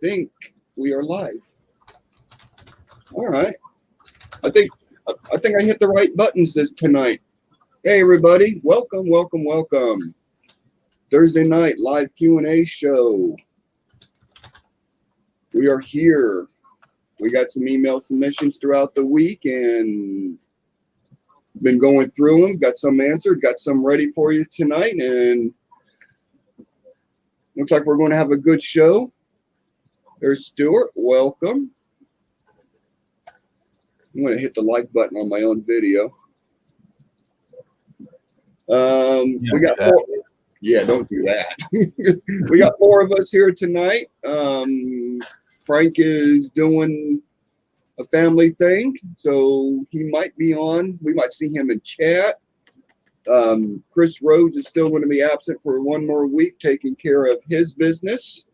think we are live. All right. I think I hit the right buttons tonight. Hey everybody, welcome. Thursday night live Q&A show. We are here. We got some email submissions throughout the week and been going through them. Got some answered, got some ready for you tonight, and looks like we're going to have a good show. There's Stuart. Welcome. I'm going to hit the like button on my own video. We got four. Yeah, don't do that. We got four of us here tonight. Frank is doing a family thing, so he might be on. We might see him in chat. Chris Rose is still going to be absent for one more week, taking care of his business.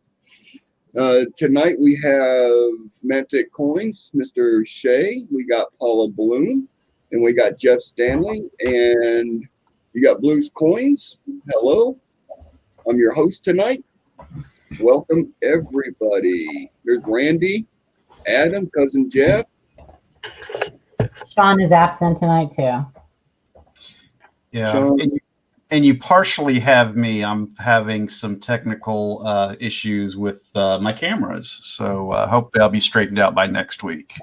Tonight we have Mantic Coins, Mr. Shea. We got Paula Bloom, and we got Jeff Stanley, and you got Blues Coins. Hello, I'm your host tonight. Welcome everybody. There's Randy, Adam, cousin Jeff. Sean is absent tonight too. Yeah, Sean. and you partially have me. I'm having some technical issues with my cameras, so I hope they'll be straightened out by next week.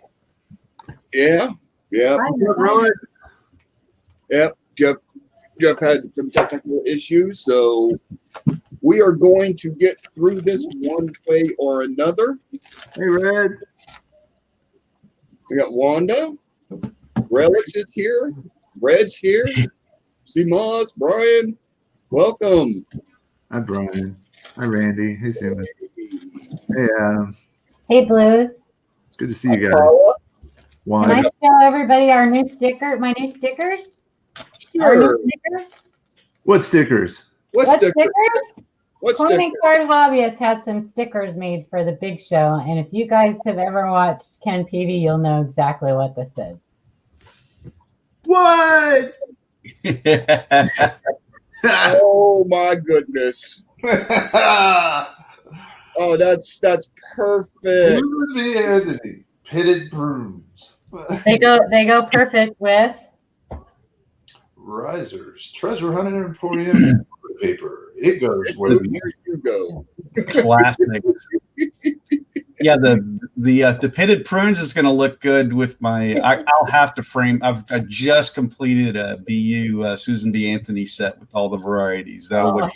Yeah. Right. Yep. Jeff had some technical issues, so we are going to get through this one way or another. Hey, Red. We got Wanda. Relics is here. Red's here. Moss, Brian, welcome. Hi, Brian. Hi, Randy. Hey, Simmons. Hey, Adam. Hey, Blues. Good to see you guys. Paula. Can I show everybody our new sticker? My new stickers. Our Sure. new stickers. What stickers? What sticker? What Coin sticker? and Card Hobbyist had some stickers made for the big show, and if you guys have ever watched Ken Peavy, you'll know exactly what this is. What? Oh my goodness! Oh, that's perfect. Susan Anthony, pitted brooms. They go perfect with. Risers, treasure hunting emporium paper. It goes where the Here you go. Classics. Yeah, the pitted prunes is going to look good with my. I'll have to frame. I just completed a BU Susan B. Anthony set with all the varieties. That'll look.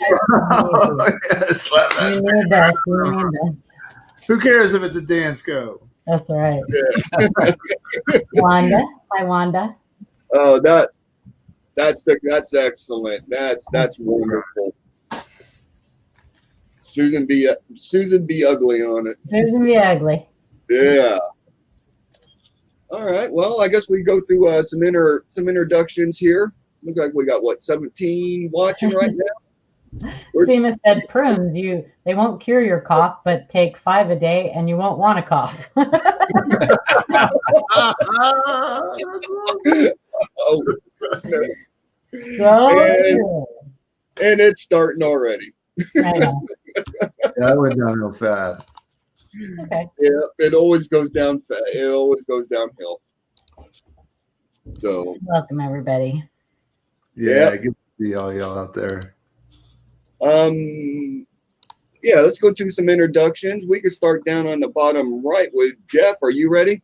Slap that. You need this. You need this. Who cares if it's a Dansco? That's right. Yeah. Wanda. Hi, Wanda. Oh, that's excellent. That's wonderful. Susan B. Ugly on it. Susan B. Ugly. Yeah. All right. Well, I guess we go through some introductions here. Looks like we got 17 watching right now. Seamus said prunes. They won't cure your cough, but take 5 a day, and you won't want to cough. Oh goodness. So And it's starting already. I know. That went down real fast. Okay. Yeah, it always goes down. It always goes downhill. So Welcome everybody. Yeah, good to see all y'all out there. yeah, let's go through some introductions. We could start down on the bottom right with Jeff. Are you ready?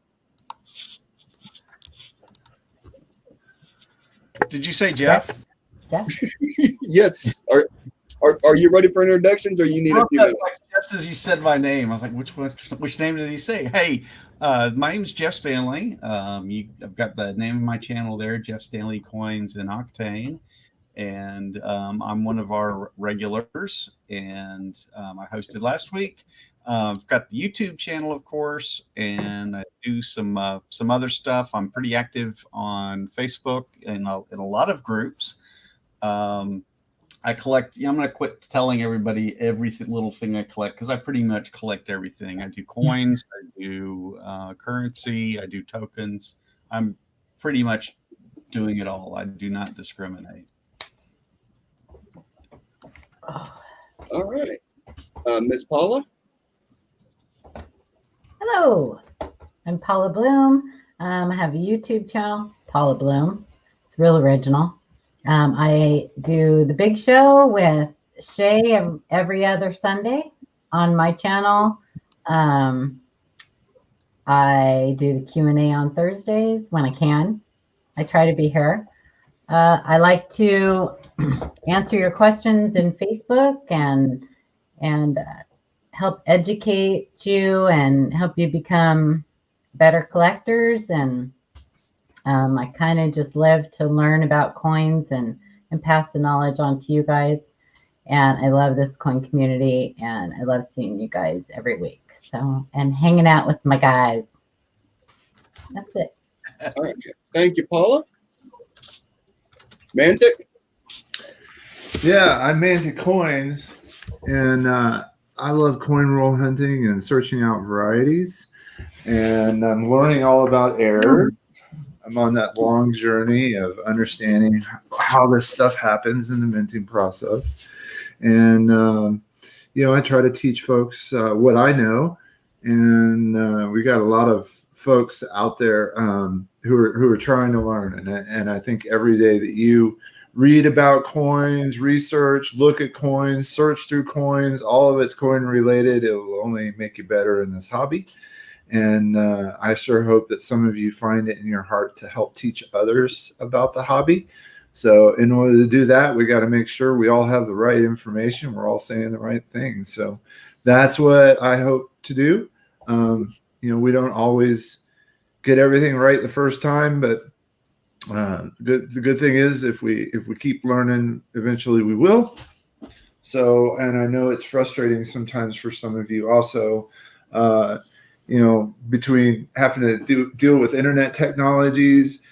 Did you say Jeff? Jeff? Yes. Are you ready for introductions, or you need a few minutes? Just as you said my name, I was like, which name did he say? Hey, my name is Jeff Stanley. I've got the name of my channel there, Jeff Stanley Coins and Octane. And I'm one of our regulars, and I hosted last week. I've got the YouTube channel, of course, and I do some other stuff. I'm pretty active on Facebook and in a lot of groups. I collect. I'm going to quit telling everybody every little thing I collect, because I pretty much collect everything. I do coins, I do currency, I do tokens. I'm pretty much doing it all. I do not discriminate. All right. Miss Paula? Hello, I'm Paula Bloom. I have a YouTube channel, Paula Bloom. It's real original. I do the big show with Shay every other Sunday on my channel. I do the Q&A on Thursdays when I can. I try to be here. I like to answer your questions in Facebook and help educate you and help you become better collectors. And I kind of just live to learn about coins and pass the knowledge on to you guys. And I love this coin community, and I love seeing you guys every week. So, and hanging out with my guys. That's it. All right. Thank you, Paula. Mantic? Yeah, I'm Mantic Coins, and I love coin roll hunting and searching out varieties. And I'm learning all about error. I'm on that long journey of understanding how this stuff happens in the minting process. And, I try to teach folks what I know. And we got a lot of folks out there who are trying to learn. And I think every day that you read about coins, research, look at coins, search through coins, all of it's coin related, it will only make you better in this hobby. And I sure hope that some of you find it in your heart to help teach others about the hobby. So in order to do that, we got to make sure we all have the right information. We're all saying the right things. So that's what I hope to do. We don't always get everything right the first time, but the good thing is if we keep learning, eventually we will. So, and I know it's frustrating sometimes for some of you also, between having to deal with internet technologies,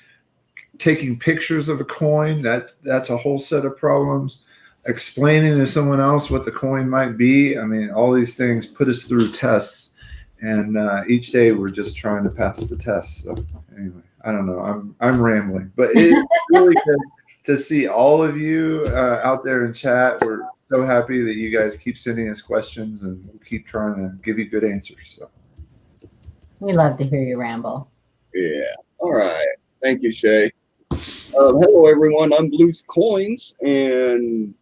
taking pictures of a coin, that's a whole set of problems. Explaining to someone else what the coin might be. I mean, all these things put us through tests, and each day we're just trying to pass the test. So anyway, I don't know. I'm rambling, but it's really good to see all of you out there in chat. We're so happy that you guys keep sending us questions, and we'll keep trying to give you good answers. So. We love to hear you ramble. Yeah. All right. Thank you, Shay. Hello, everyone. I'm Blues Coins, and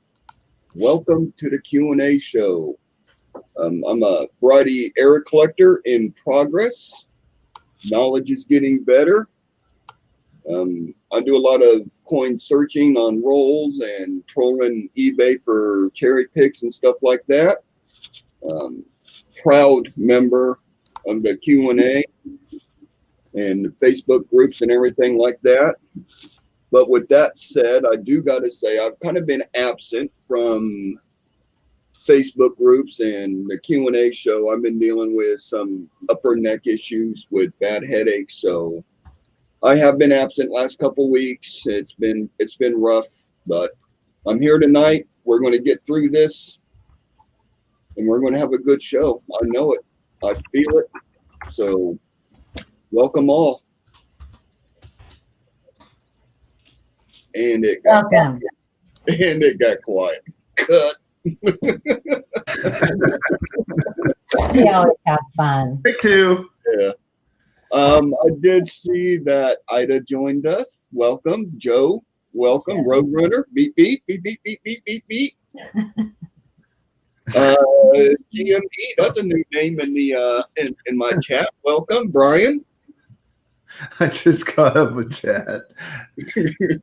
welcome to the Q&A show. I'm a variety error collector in progress. Knowledge is getting better. I do a lot of coin searching on rolls and trolling eBay for cherry picks and stuff like that. Proud member of the Q&A and the Facebook groups and everything like that. But with that said, I do got to say I've kind of been absent from Facebook groups and the Q&A show. I've been dealing with some upper neck issues with bad headaches, so I have been absent last couple weeks. It's been rough, but I'm here tonight. We're going to get through this, and we're going to have a good show. I know it. I feel it. So welcome all. And it got Welcome. quiet. And it got quiet. Cut. We always have fun. Take two. Yeah. I did see that Ida joined us. Welcome, Joe. Welcome, Roadrunner. Beep beep beep beep beep beep beep beep. GME. That's a new name in the in my chat. Welcome, Brian. I just got up with chat.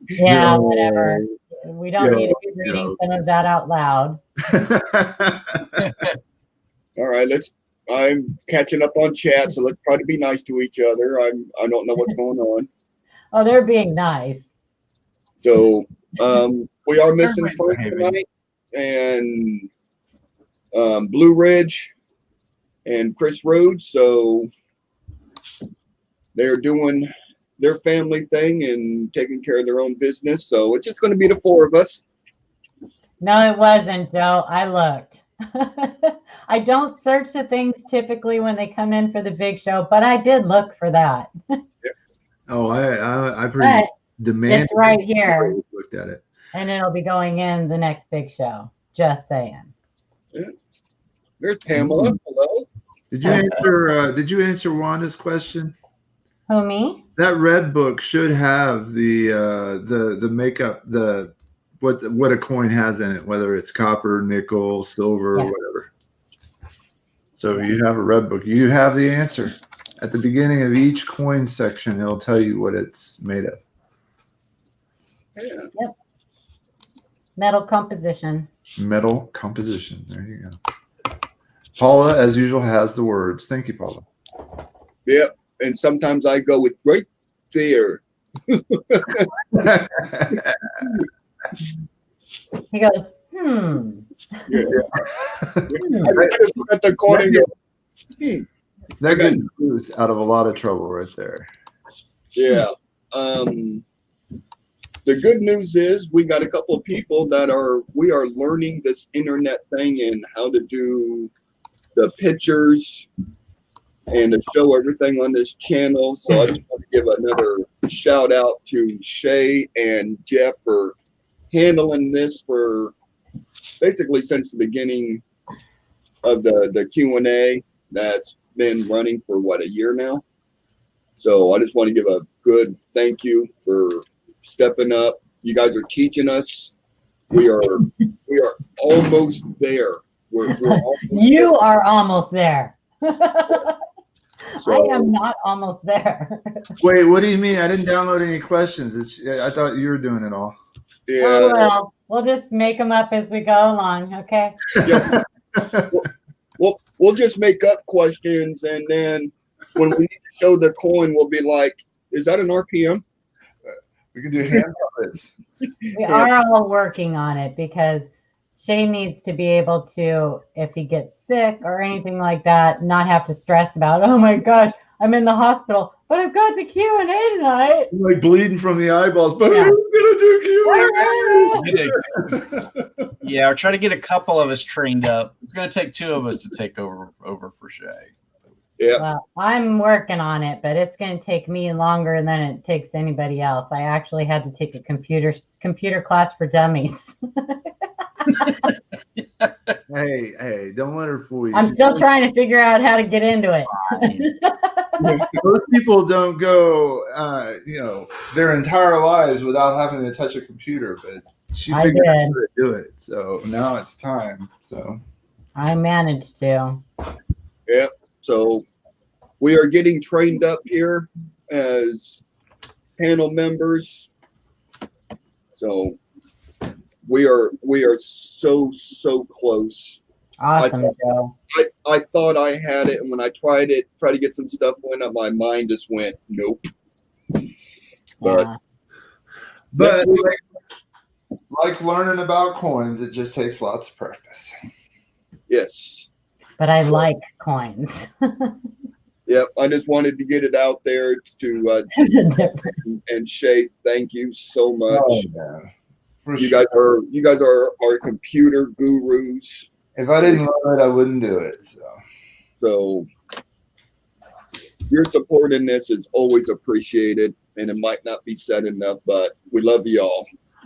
Yeah, whatever. We don't need to be reading some of that out loud. All right, I'm catching up on chat, so let's try to be nice to each other. I don't know what's going on. Oh, they're being nice. So we are missing Frank tonight, and Blue Ridge and Chris Rhodes. So they're doing their family thing and taking care of their own business. So it's just going to be the four of us. No, it wasn't, Joe. I looked. I don't search the things typically when they come in for the big show, but I did look for that. Oh, I pretty demanded. It's right here. Looked at it. And it'll be going in the next big show. Just saying. Yeah. There's Pamela. Hello. Did you answer? Did you answer Wanda's question? Who, me? That red book should have the makeup, what a coin has in it, whether it's copper, nickel, silver, Yeah. whatever. So you have a red book. You have the answer. At the beginning of each coin section, it'll tell you what it's made of. Yeah. Yep. Metal composition. Metal composition. There you go. Paula, as usual, has the words. Thank you, Paula. Yep. And sometimes I go with right there. He goes, hmm. Yeah. I just look at the coin and go, That gets you out of a lot of trouble right there. Yeah. The good news is we got a couple of people that we are learning this internet thing and how to do the pictures and to show everything on this channel. So I just want to give another shout out to Shay and Jeff for handling this for basically since the beginning of the Q&A that's been running for what, a year now. So I just want to give a good thank you for stepping up. You guys are teaching us. We are almost there. We're almost You are almost there. So, I am not almost there. Wait, what do you mean? I didn't download any questions. I thought you were doing it all. yeah. Oh, well, we'll just make them up as we go along, okay? Yeah. We'll just make up questions, and then when we need to show the coin, we'll be like, "Is that an RPM?" We can do hand puppets. We are all working on it because Shay needs to be able to, if he gets sick or anything like that, not have to stress about, oh my gosh, I'm in the hospital, but I've got the Q&A tonight. I'm like bleeding from the eyeballs, but Yeah. I'm gonna do Q&A. Yeah, or try to get a couple of us trained up. It's going to take two of us to take over for Shay. Yeah. Well, I'm working on it, but it's going to take me longer than it takes anybody else. I actually had to take a computer class for dummies. Hey, don't let her fool you. I'm still trying to figure out how to get into it. Most people don't go, their entire lives without having to touch a computer, but she I figured out did. how to do it. So now it's time. So I managed to. Yeah. So we are getting trained up here as panel members. So we are so close. Awesome, Joe. I thought I had it, and when I tried to get some stuff went up, my mind just went nope. But Yeah. But like learning about coins, it just takes lots of practice. yes. But I like coins. Yep, I just wanted to get it out there to There's a difference. and Shay, thank you so much. Oh, yeah. For You sure. guys are our computer gurus. If I didn't love it, I wouldn't do it. So your support in this is always appreciated, and it might not be said enough, but we love y'all.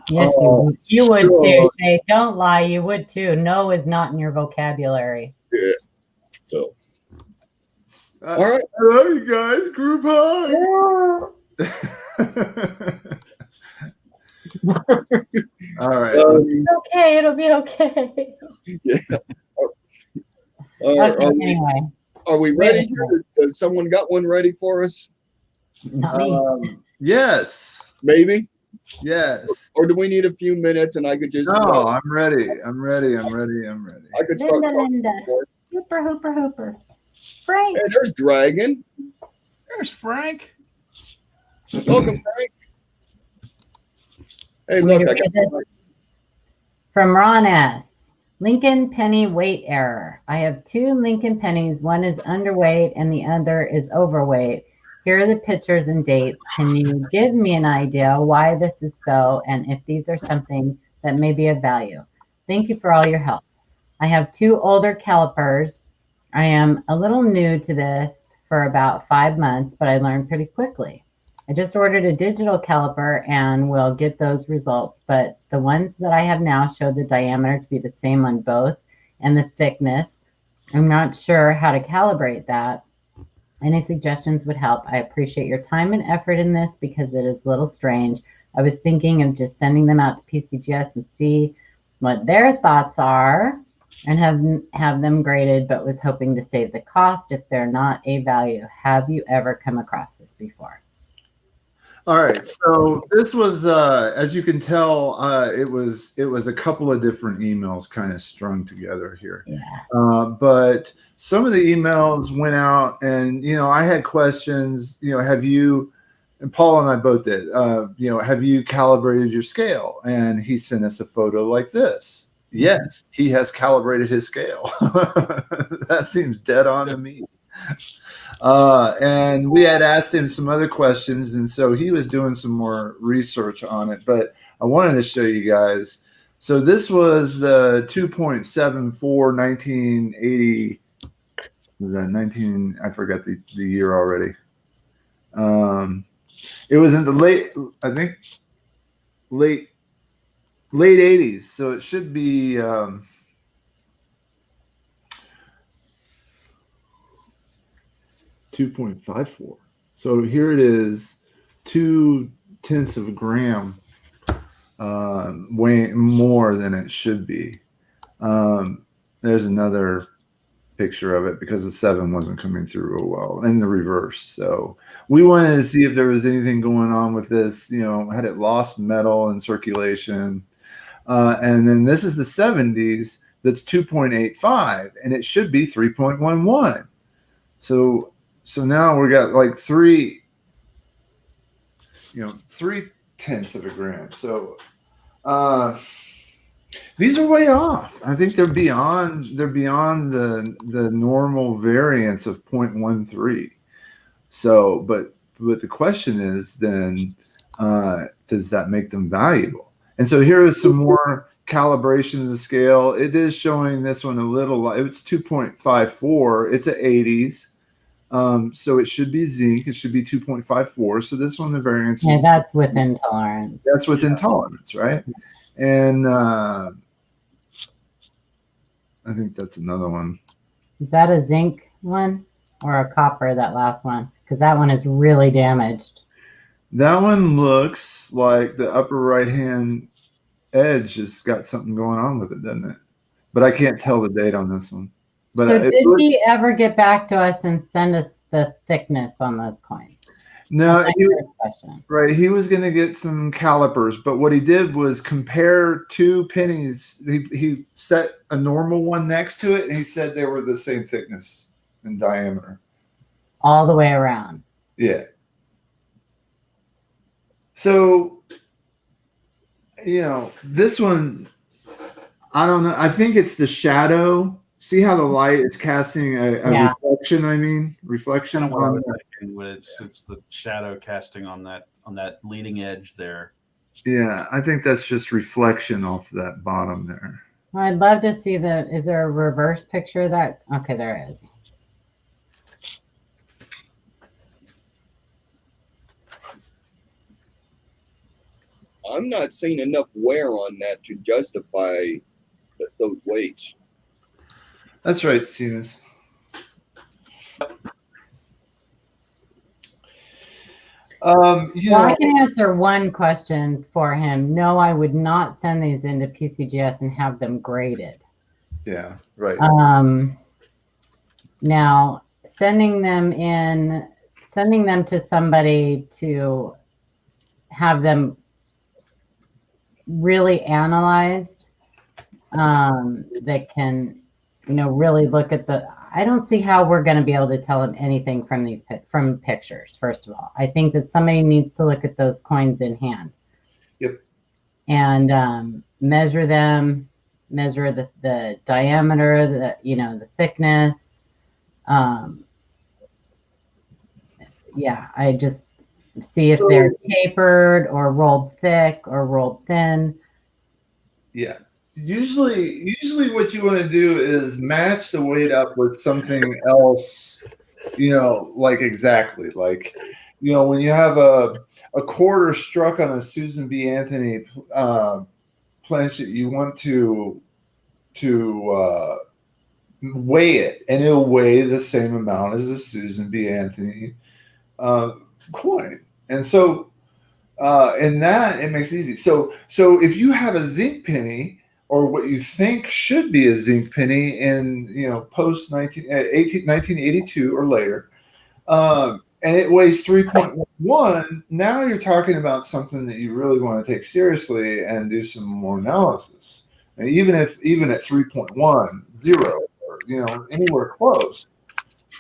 Yes, Oh, you would sure. too, Shay. Don't lie, you would too. No is not in your vocabulary. Yeah. So all right. I love you guys. Group high. All right. It's okay, it'll be okay. Yeah. Okay, anyway, Are we ready? Has someone got one ready for us? not me. Yes. Maybe? Yes. Or do we need a few minutes and I could just No, I'm ready. I'm ready. I could start Linda, talking Linda. more. Hooper. Frank. Hey, there's Dragon. There's Frank. Welcome, Frank. Hey, Let me look, I read got this. From Ron S. Lincoln penny weight error. I have 2 Lincoln pennies. One is underweight and the other is overweight. Here are the pictures and dates. Can you give me an idea why this is so and if these are something that may be of value? Thank you for all your help. I have 2 older calipers. I am a little new to this for about 5 months, but I learned pretty quickly. I just ordered a digital caliper and will get those results, but the ones that I have now show the diameter to be the same on both and the thickness. I'm not sure how to calibrate that. Any suggestions would help. I appreciate your time and effort in this because it is a little strange. I was thinking of just sending them out to PCGS and see what their thoughts are and have them graded, but was hoping to save the cost if they're not a value. Have you ever come across this before? All right, so this was, as you can tell, it was a couple of different emails kind of strung together here. Yeah. But some of the emails went out, and I had questions. Have you? And Paul and I both did. Have you calibrated your scale? And he sent us a photo like this. Yes, he has calibrated his scale. That seems dead on to me. And we had asked him some other questions, and so he was doing some more research on it. But I wanted to show you guys. So this was the 2.74 1980. Was that 19? I forgot the year already. It was in the late 80s. So it should be 2.54. So here it is, 0.2 of a gram, way more than it should be. There's another picture of it because the 7 wasn't coming through real well, and the reverse. So we wanted to see if there was anything going on with this. Had it lost metal in circulation? And then this is the 70s. That's 2.85, and it should be 3.11. So now we got like 0.3 of a gram. So these are way off. I think they're beyond the normal variance of 0.13. So, but the question is then, does that make them valuable? And so here is some more calibration of the scale. It is showing this one a little. It's 2.54. It's at 80s. So it should be zinc. It should be 2.54. So this one, the variance is, that's within tolerance. That's within tolerance, right? And I think that's another one. Is that a zinc one or a copper, that last one? Because that one is really damaged. That one looks like the upper right-hand edge has got something going on with it, doesn't it? But I can't tell the date on this one. But so did he ever get back to us and send us the thickness on those coins? No, right. He was going to get some calipers, but what he did was compare two pennies. He set a normal one next to it, and he said they were the same thickness and diameter. All the way around. Yeah. So, this one, I don't know. I think it's the shadow. See how the light is casting a reflection? Reflection. Kind of what I was thinking, when it's the shadow casting on that leading edge there. Yeah, I think that's just reflection off that bottom there. Well, I'd love to see is there a reverse picture of that? Okay, there is. I'm not seeing enough wear on that to justify those weights. That's right, Stevens. I can answer one question for him. No, I would not send these into PCGS and have them graded. Yeah, right. Now, sending them to somebody to have them really analyzed, that can really look at I don't see how we're going to be able to tell them anything from pictures. First of all, I think that somebody needs to look at those coins in hand. Yep. And measure them, measure the diameter, the thickness. I just see if they're tapered or rolled thick or rolled thin. Yeah. Usually what you want to do is match the weight up with something else, like exactly. Like, when you have a quarter struck on a Susan B. Anthony planchet, you want to weigh it, and it'll weigh the same amount as the Susan B. Anthony coin. And so in that, it makes it easy. So if you have a zinc penny, or what you think should be a zinc penny in post 1982 or later, and it weighs 3.1, now you're talking about something that you really want to take seriously and do some more analysis. And even at 3.10, or anywhere close.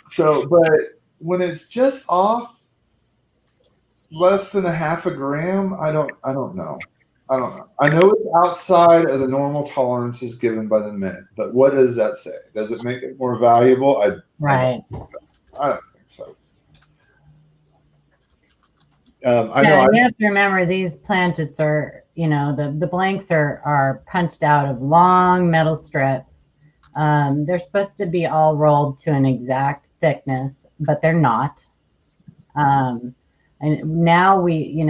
So, but when it's just off less than a half a gram, I don't know. I know it's outside of the normal tolerances given by the Mint, but what does that say? Does it make it more valuable? I don't think so. I know. You have to remember these planchets are, the blanks are punched out of long metal strips. They're supposed to be all rolled to an exact thickness, but they're not. And now we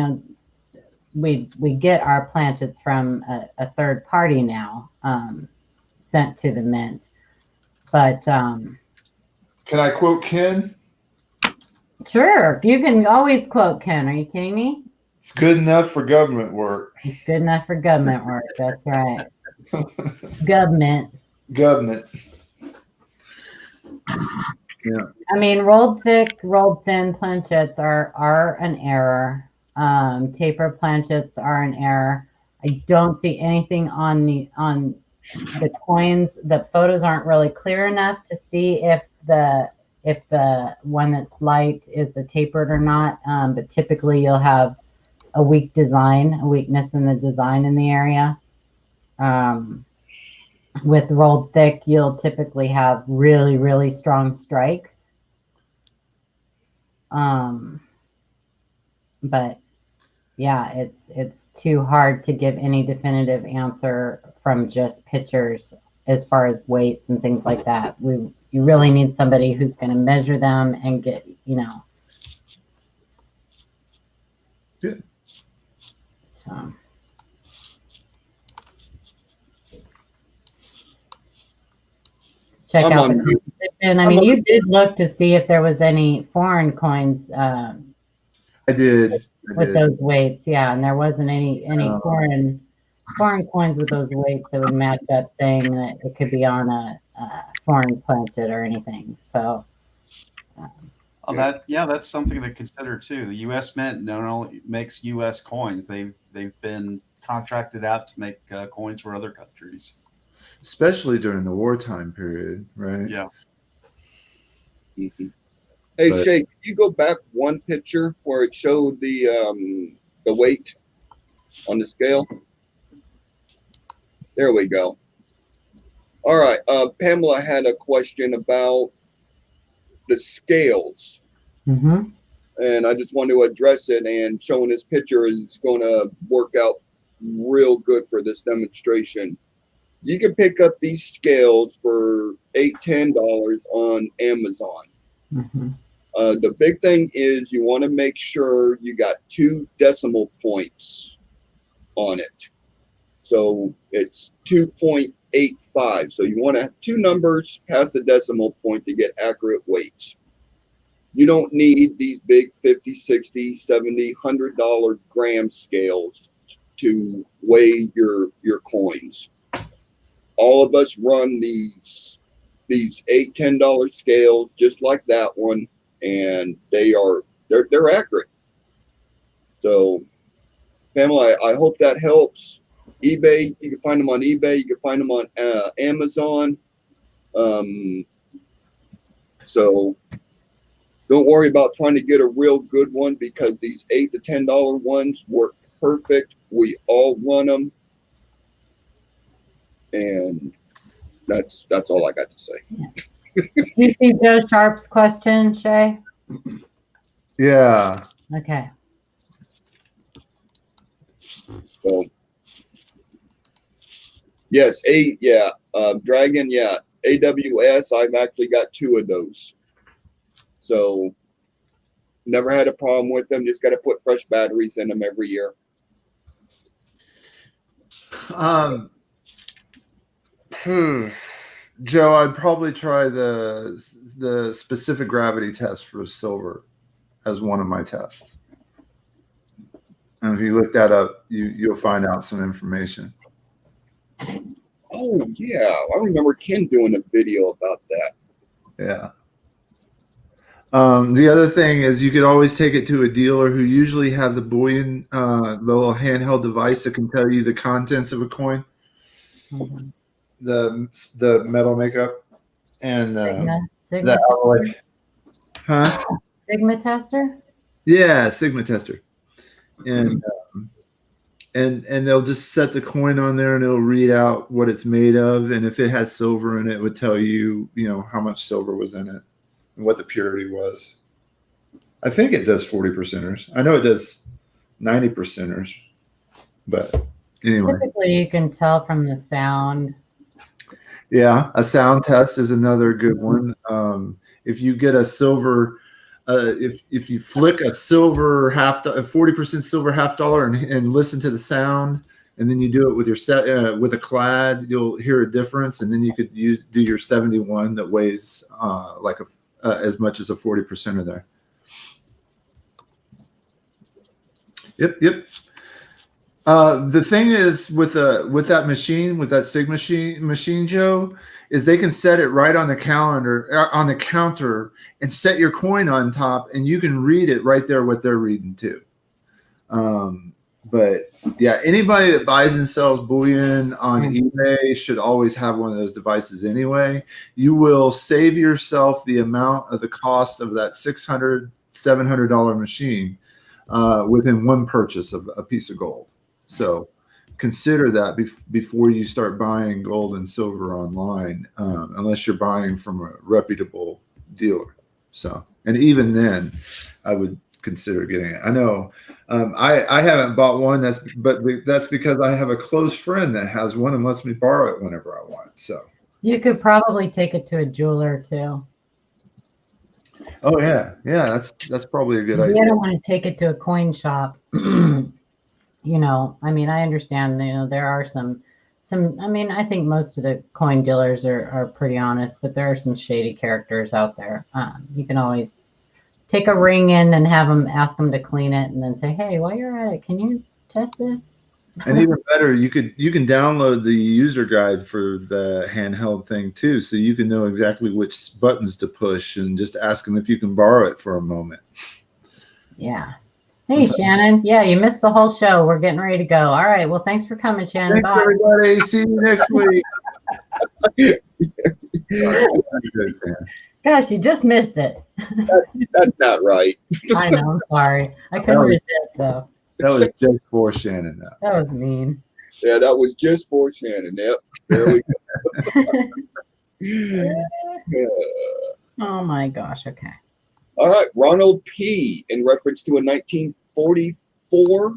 get our planchets from a third party now, sent to the Mint. But can I quote Ken? Sure, you can always quote Ken. Are you kidding me? It's good enough for government work. It's good enough for government work. That's right. Government. Yeah. I mean, rolled thick, rolled thin planchets are an error. Taper planchets are an error. I don't see anything on the coins. The photos aren't really clear enough to see if the one that's light is a tapered or not. But typically you'll have a weakness in the design in the area. With rolled thick, you'll typically have really, really strong strikes. But yeah, it's too hard to give any definitive answer from just pictures as far as weights and things like that. You really need somebody who's going to measure them and get, Good. So. Check out the competition. I mean, you did look to see if there was any foreign coins. I did. With those weights, yeah, and there wasn't any foreign coins with those weights that would match up, saying that it could be on a foreign planchet or anything. So, that's something to consider too. The U.S. Mint not only makes U.S. coins; they've been contracted out to make coins for other countries, especially during the wartime period, right? Yeah. Mm-hmm. Hey, Shay, can you go back one picture where it showed the weight on the scale? There we go. All right. Pamela had a question about the scales. Mm-hmm. And I just want to address it, and showing this picture is going to work out real good for this demonstration. You can pick up these scales for $8-10 on Amazon. Mm-hmm. The big thing is you want to make sure you got 2 decimal points on it. So it's 2.85. So you want to have 2 numbers past the decimal point to get accurate weights. You don't need these big $50, $60, $70, $100 gram scales to weigh your coins. All of us run these $8-10 scales just like that one, and they're accurate. So Pamela, I hope that helps. eBay, you can find them on eBay, you can find them on Amazon. So don't worry about trying to get a real good one, because these $8 to $10 ones work perfect. We all run them. And that's all I got to say. You see Joe Sharp's question, Shay? Yeah. Okay. So yes, Dragon, yeah. AWS, I've actually got 2 of those. So never had a problem with them. Just got to put fresh batteries in them every year. Joe, I'd probably try the specific gravity test for silver as one of my tests. And if you look that up, you'll find out some information. Oh yeah, I remember Ken doing a video about that. Yeah. The other thing is you could always take it to a dealer who usually have the bullion, the little handheld device that can tell you the contents of a coin, the metal makeup, and Sigma alloy. Huh? Sigma tester? Yeah, Sigma tester. And they'll just set the coin on there and it'll read out what it's made of. And if it has silver in it, it would tell you, how much silver was in it and what the purity was. I think it does 40%ers. I know it does 90%ers, but anyway. Typically, you can tell from the sound. Yeah, a sound test is another good one. If you get a silver, if you flick a silver a 40% silver $50 and listen to the sound, and then you do it with your with a clad, you'll hear a difference, and then you could do your 71 that weighs like as much as a 40%er there. Yep. The thing is with that machine, with that Sigma machine, Joe, is they can set it right on the counter and set your coin on top, and you can read it right there what they're reading too. But yeah, anybody that buys and sells bullion on eBay should always have one of those devices anyway. You will save yourself the amount of the cost of that $600, $700 machine within one purchase of a piece of gold. So consider that before you start buying gold and silver online, unless you're buying from a reputable dealer. So, and even then, I would consider getting it. I know I haven't bought one. But that's because I have a close friend that has one and lets me borrow it whenever I want. So you could probably take it to a jeweler too. Oh yeah, that's probably a good idea. You don't want to take it to a coin shop. I mean, I understand, there are some, I mean, I think most of the coin dealers are pretty honest, but there are some shady characters out there. You can always take a ring in and ask them to clean it and then say, hey, while you're at it, can you test this? And even better, you can download the user guide for the handheld thing too, so you can know exactly which buttons to push and just ask them if you can borrow it for a moment. Yeah. Hey, Shannon. Yeah, you missed the whole show. We're getting ready to go. All right. Well, thanks for coming, Shannon. Thanks, bye. Everybody. See you next week. Gosh, you just missed it. That's not right. I know. I'm sorry. I couldn't resist, though. That was just for Shannon, though. That was mean. Yeah, that was just for Shannon. Yep. There we go. Yeah. Oh, my gosh. Okay. All right, Ronald P. in reference to a 1944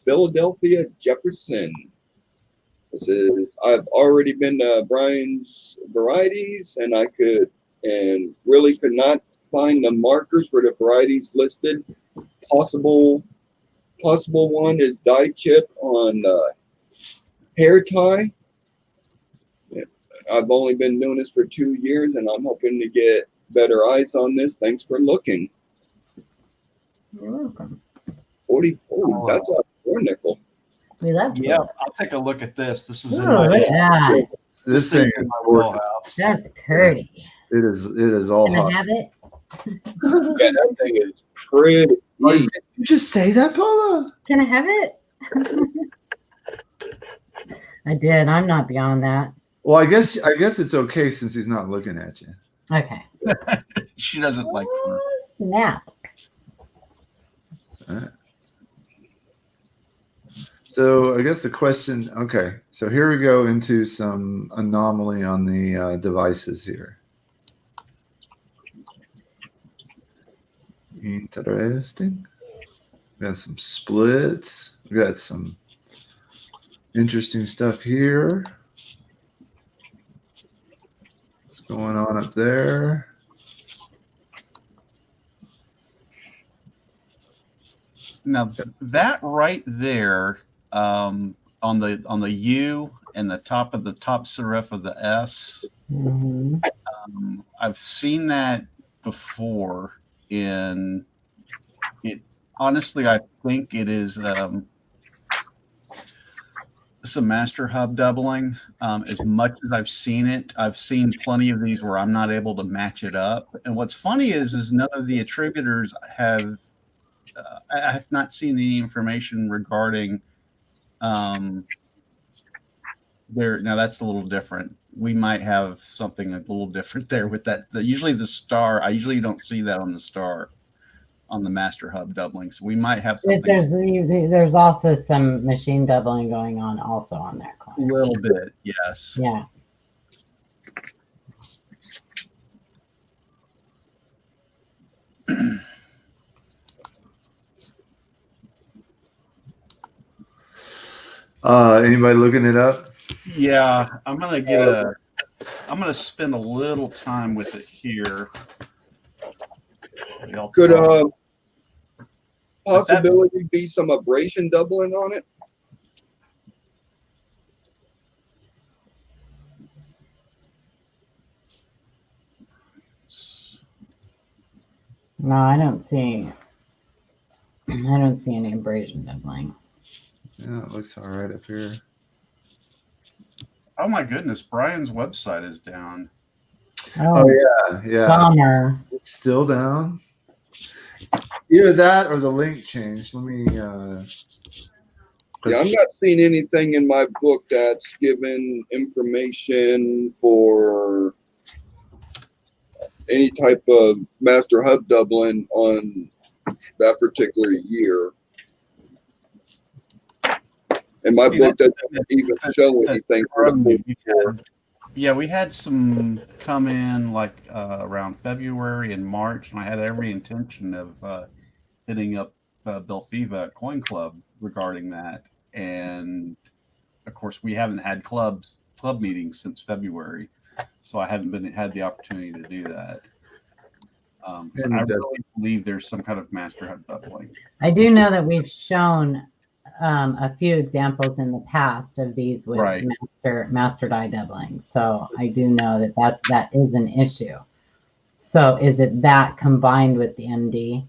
Philadelphia Jefferson. This is, I've already been to Brian's Varieties, and really could not find the markers for the varieties listed. Possible one is die chip on hair tie. I've only been doing this for 2 years, and I'm hoping to get better eyes on this. Thanks for looking. You're welcome. 44. That's a 4 nickel. We love it. Yeah, I'll take a look at this. This is Ooh, look at that. This thing is gorgeous. That's pretty. It is all Can hot. I have it? Yeah, that thing is pretty. Oh, did you just say that, Paula? Can I have it? I did. I'm not beyond that. Well, I guess it's okay since he's not looking at you. Okay. She doesn't like fur. Snap. So I guess the question, okay, so here we go into some anomaly on the devices here. Interesting. We got some splits. We got some interesting stuff here. What's going on up there? Now that right there, on the U and the top of the top serif of the S. I've seen that before in it. Honestly, I think it is some master hub doubling. As much as I've seen it, I've seen plenty of these where I'm not able to match it up. And what's funny is none of the attributors have. I have not seen any information regarding there. Now that's a little different. We might have something a little different there with that. Usually the star, I usually don't see that on the star on the master hub doubling. So we might have something. There's also some machine doubling going on also on that coin. A little bit, yes. Yeah. Anybody looking it up? Yeah, I'm gonna spend a little time with it here. Could possibility be some abrasion doubling on it? No, I don't see any abrasion doubling. Yeah, it looks all right up here. Oh my goodness, Brian's website is down. Oh yeah. Bummer. It's still down. Either that or the link changed. Let me Yeah, I'm not seeing anything in my book that's given information for any type of master hub doubling on that particular year. And my book doesn't even show anything for the full. Yeah, we had some come in like around February and March, and I had every intention of hitting up Bill Fiva at Coin Club regarding that. And of course, we haven't had club meetings since February, so I haven't had the opportunity to do that. So I really believe there's some kind of master hub doubling. I do know that we've shown a few examples in the past of these with master die doubling. So I do know that is an issue. So is it that combined with the MD?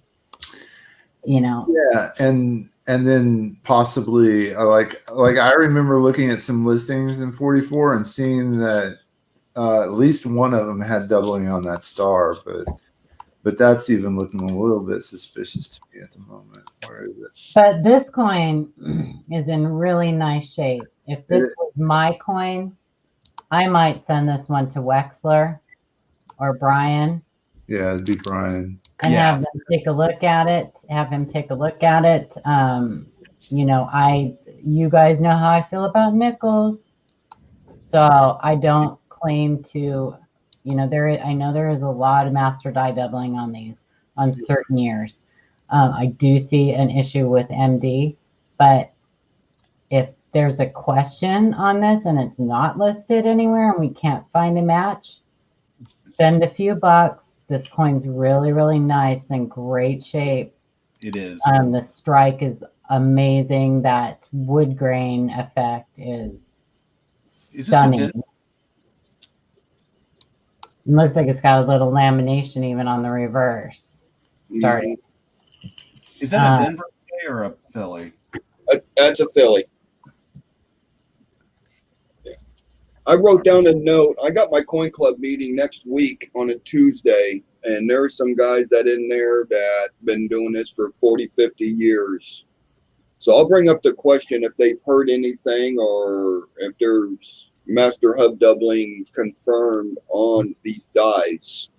Yeah, and then possibly like I remember looking at some listings in 44 and seeing that at least one of them had doubling on that star, but that's even looking a little bit suspicious to me at the moment. Where is it? But this coin is in really nice shape. If this was my coin, I might send this one to Wexler or Brian. Yeah, it'd be Brian. And have them take a look at it. Have him take a look at it. You guys know how I feel about nickels. So I don't claim to, I know there is a lot of master die doubling on these on certain years. I do see an issue with MD, but if there's a question on this and it's not listed anywhere and we can't find a match, spend a few bucks. This coin's really, really nice and great shape. It is. The strike is amazing. That wood grain effect is stunning. It looks like it's got a little lamination even on the reverse. Starting. Is that a Denver or a Philly? That's a Philly. I wrote down a note. I got my Coin Club meeting next week on a Tuesday, and there are some guys that in there that been doing this for 40, 50 years. So I'll bring up the question if they've heard anything or if there's master hub doubling confirmed on these dies.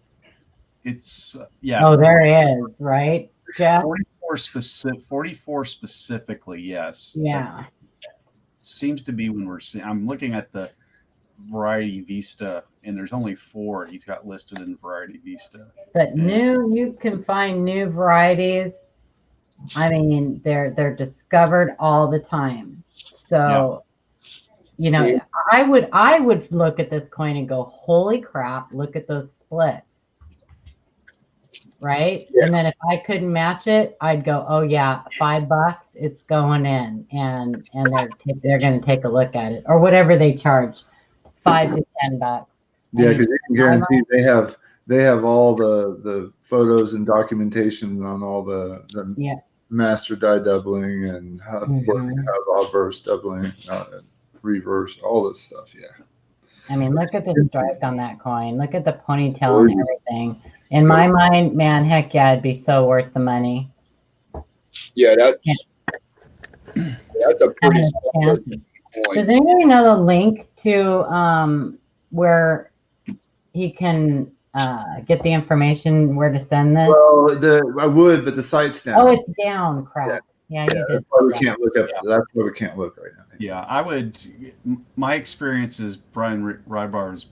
It's, yeah. Oh, there is, right, Jeff? 44 specifically, yes. Yeah. That seems to be when we're seeing, I'm looking at the Variety Vista, and there's only 4 he's got listed in Variety Vista. But you can find new varieties. I mean, they're discovered all the time. So, I would look at this coin and go, holy crap, look at those splits. right? Yeah. And then if I couldn't match it, I'd go, oh yeah, $5, it's going in, and they're going to take a look at it, or whatever they charge, $5 to $10. Yeah, because you can guarantee they have all the photos and documentations on all the master die doubling and how obverse doubling, reverse, all this stuff. Yeah. I mean, look at the strike on that coin. Look at the ponytail and everything. In my mind, man, heck yeah, it'd be so worth the money. Yeah, that's a pretty solid coin. Does anybody know the link to where he can get the information where to send this? Well, I would, but the site's down. Oh, it's down. Crap. Yeah, you did. That's why we can't look up. That's why we can't look right now. Yeah, I would. My experience is Brian Rybar's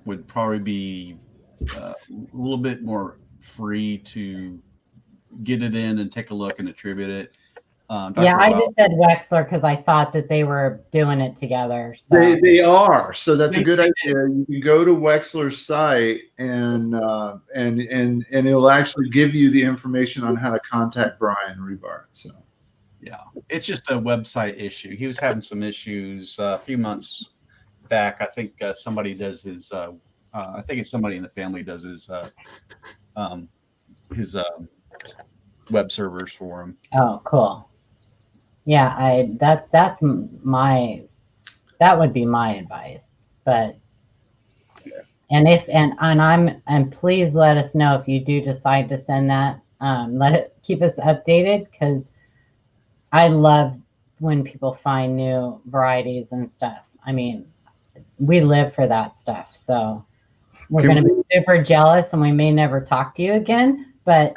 would probably be a little bit more free to get it in and take a look and attribute it. Yeah, I just said Wexler because I thought that they were doing it together. So. They are. So that's a good idea. You can go to Wexler's site and it'll actually give you the information on how to contact Brian Rebar. So yeah, it's just a website issue. He was having some issues a few months back. I think somebody does his. I think it's somebody in the family does his web servers for him. Oh, cool. Yeah, that would be my advice. But and please let us know if you do decide to send that. Keep us updated, because I love when people find new varieties and stuff. I mean, we live for that stuff. So we're going to be super jealous, and we may never talk to you again, but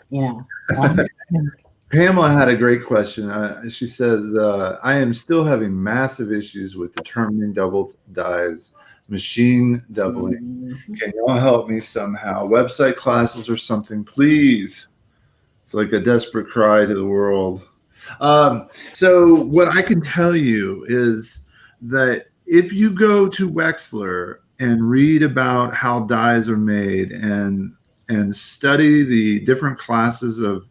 Pamela had a great question. She says, I am still having massive issues with determining double dies, machine doubling. Can y'all help me somehow? Website classes or something, please. It's like a desperate cry to the world. So what I can tell you is that if you go to Wexler and read about how dies are made and study the different classes of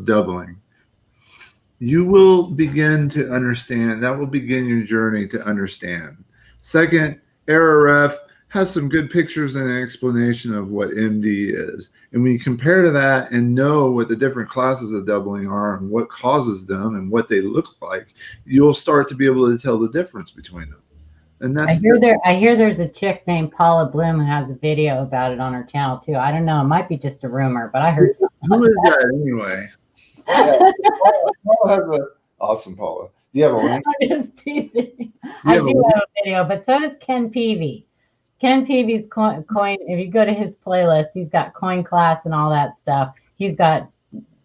doubling, you will begin to understand. That will begin your journey to understand. Second, ARRF has some good pictures and an explanation of what MD is. And when you compare to that and know what the different classes of doubling are and what causes them and what they look like, you'll start to be able to tell the difference between them. And that's I hear there's a chick named Paula Bloom who has a video about it on her channel too. I don't know. It might be just a rumor, but I heard something. Who is that anyway? Paula awesome, Paula. Do you have a link? I'm just teasing. I do have a video, but so does Ken Peavy. Ken Peavy's coin, if you go to his playlist, he's got coin class and all that stuff. He's got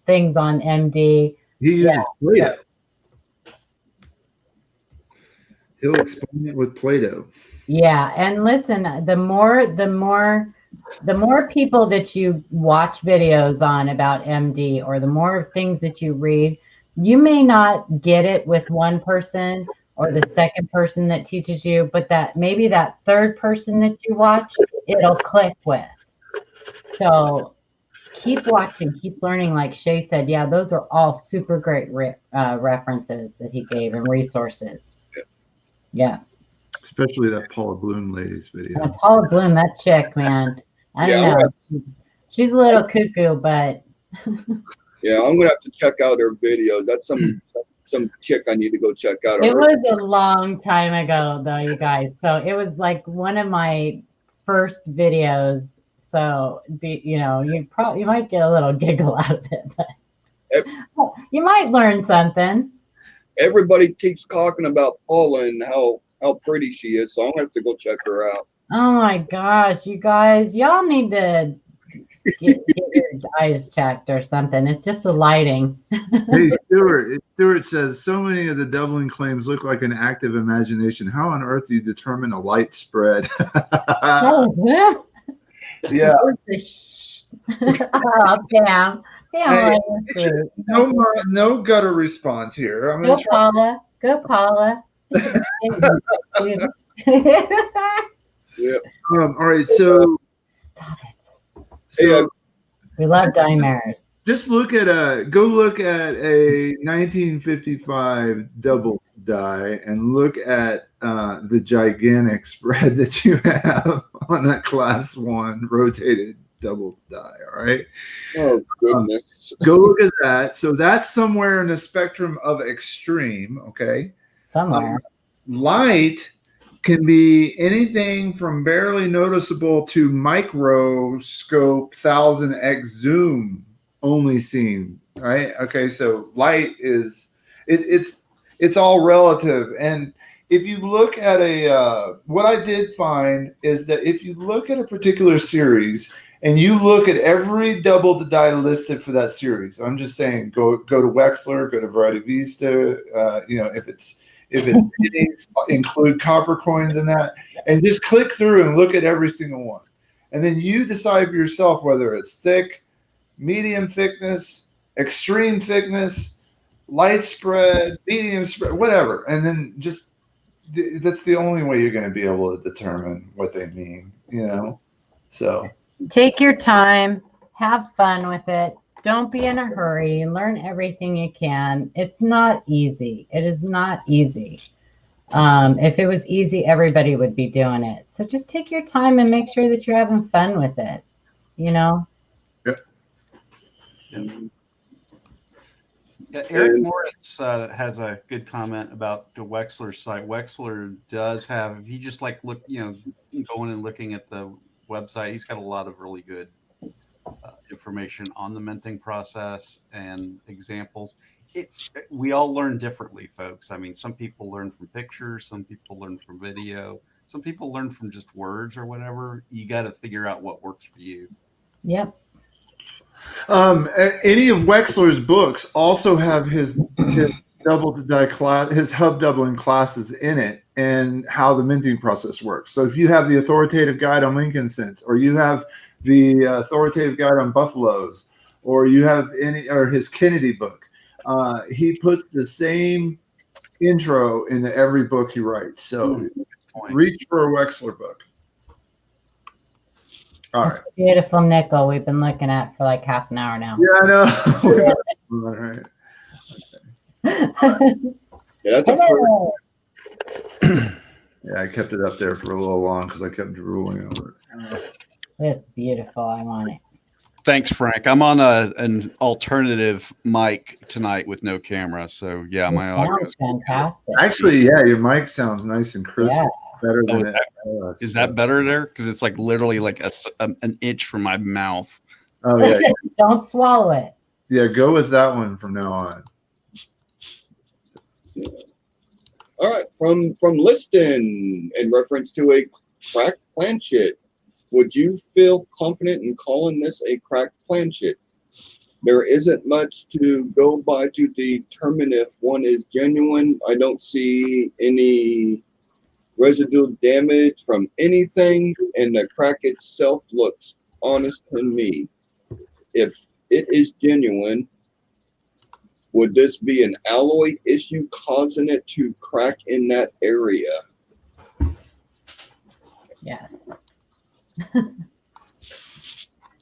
things on MD. He uses Play-Doh. He'll explain it with Play-Doh. Yeah, and listen, the more people that you watch videos on about MD, or the more things that you read, you may not get it with one person or the second person that teaches you, but that maybe that third person that you watch, it'll click with. So keep watching, keep learning. Like Shay said, yeah, those are all super great references that he gave and resources. Yeah. Especially that Paula Bloom lady's video. Paula Bloom, that chick, man. I don't know. She's a little cuckoo, but. Yeah, I'm gonna have to check out her video. That's some chick I need to go check out. It was a long time ago, though, you guys. So it was like one of my first videos. So you might get a little giggle out of it, but you might learn something. Everybody keeps talking about Paula and how pretty she is, so I'm gonna have to go check her out. Oh my gosh, you guys, y'all need to get your eyes checked or something. It's just the lighting. Hey, Stuart says, so many of the doubling claims look like an active imagination. How on earth do you determine a light spread? Oh, yeah. Oh, damn. Hey, no gutter response here. I'm Go, Paula. Go, Paula. Yeah. All right. So stop it. So We love dimers. Just go look at a 1955 double die and look at the gigantic spread that you have on that class 1 rotated double die. All right. Oh goodness. Go look at that. So that's somewhere in the spectrum of extreme. Okay. Somewhere. Light can be anything from barely noticeable to microscope 1000x zoom only seen, right? Okay, so light is it's all relative. And if you look at what I did find is that if you look at a particular series and you look at every double to die listed for that series, I'm just saying, go to Wexler, go to Variety Vista, if it's pennies, include copper coins in that, and just click through and look at every single one. And then you decide for yourself whether it's thick, medium thickness, extreme thickness, light spread, medium spread, whatever. And then just, that's the only way you're going to be able to determine what they mean, So take your time, have fun with it. Don't be in a hurry. Learn everything you can. It's not easy. It is not easy. If it was easy, everybody would be doing it. So just take your time and make sure that you're having fun with it. Yeah, Eric Moritz has a good comment about the Wexler site. Wexler does have, if you just going and looking at the website, he's got a lot of really good information on the minting process and examples. We all learn differently, folks. I mean, some people learn from pictures, some people learn from video, some people learn from just words or whatever. You got to figure out what works for you. Yep. Any of Wexler's books also have his double to die class, his hub doubling classes in it, and how the minting process works. So if you have the authoritative guide on Lincoln cents, or you have the authoritative guide on buffaloes, or you have his Kennedy book, he puts the same intro into every book he writes. So reach for a Wexler book. All right. Beautiful nickel we've been looking at for like half an hour now. Yeah, I know. All right. Yeah, that's yeah, I kept it up there for a little long because I kept drooling over it. It's beautiful. I want it. Thanks, Frank. I'm on an alternative mic tonight with no camera, so yeah, my audio is fantastic. Actually, yeah, your mic sounds nice and crisp. Yeah. Better than is that better there? Because it's like literally like an inch from my mouth. Oh yeah. Don't swallow it. Yeah, go with that one from now on. All right, from Liston, in reference to a cracked planchet, would you feel confident in calling this a cracked planchet? There isn't much to go by to determine if one is genuine. I don't see any residual damage from anything, and the crack itself looks honest to me. If it is genuine, would this be an alloy issue causing it to crack in that area? Yes.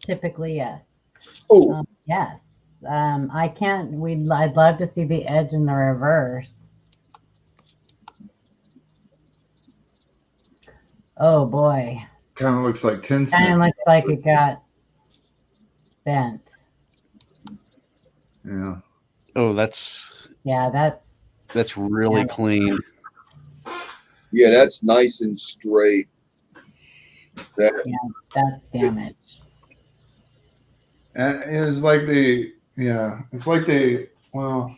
Typically, yes. Oh, yes. I can't. I'd love to see the edge in the reverse. Oh boy. Kind of looks like tin. Kind of looks like it got bent. Yeah. Oh, that's really clean. Yeah, that's nice and straight. Yeah, that's damage. And it's like well,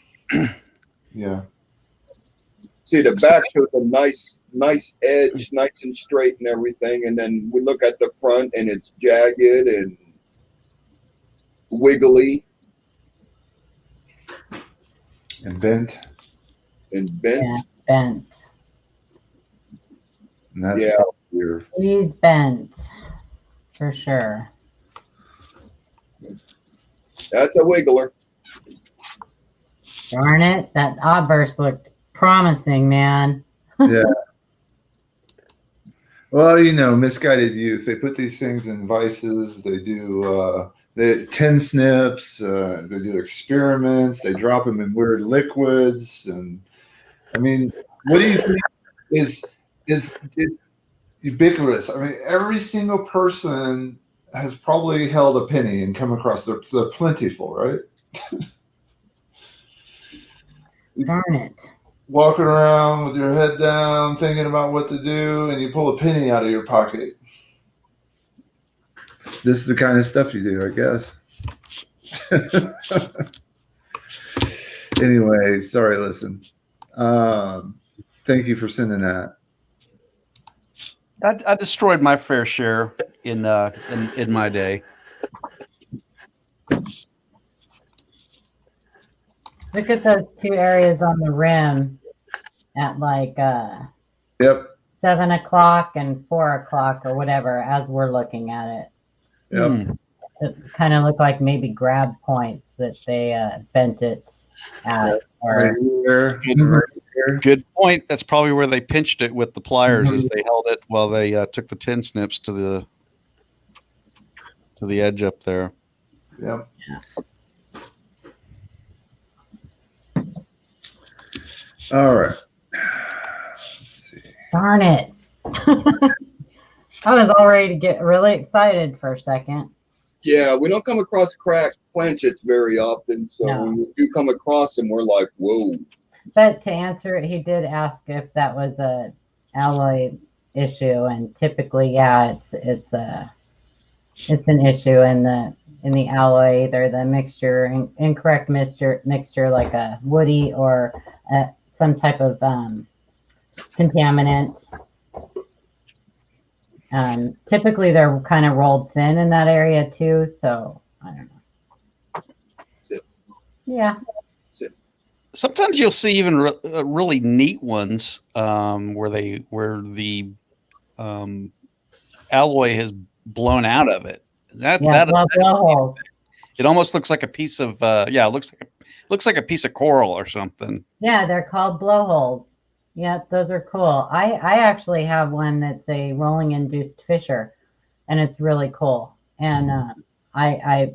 yeah. See, the back shows a nice edge, nice and straight and everything, and then we look at the front and it's jagged and wiggly and bent. Yeah, bent. And that's weird. He's bent for sure. That's a wiggler. Darn it, that obverse looked promising, man. Yeah. Well, misguided youth. They put these things in vices. They do They tin snips. They do experiments. They drop them in weird liquids, and I mean, what do you think is it's ubiquitous? I mean, every single person has probably held a penny and come across. They're plentiful, right? Darn it. Walking around with your head down, thinking about what to do, and you pull a penny out of your pocket. This is the kind of stuff you do, I guess. Anyway, sorry, listen. Thank you for sending that. I destroyed my fair share in my day. Look at those two areas on the rim at like Yep. 7 o'clock and 4 o'clock or whatever as we're looking at it. Yep. It kind of look like maybe grab points that they bent it at. Or Good point. That's probably where they pinched it with the pliers as they held it while they took the tin snips to the edge up there. Yep. All right. Let's see. Darn it. I was all ready to get really excited for a second. Yeah, we don't come across cracked planchets very often, so No. when we do come across them, we're like, whoa. But to answer it, he did ask if that was a alloy issue, and typically, yeah, it's an issue in the alloy, either the mixture, incorrect mixture like a woody or some type of contaminant. Typically, they're kind of rolled thin in that area too, so I don't know. Yeah. Sometimes you'll see even really neat ones where the alloy has blown out of it. Blowholes. It almost looks like a piece of it looks like a piece of coral or something. Yeah, they're called blowholes. Yeah, those are cool. I actually have one that's a rolling induced fissure, and it's really cool. And I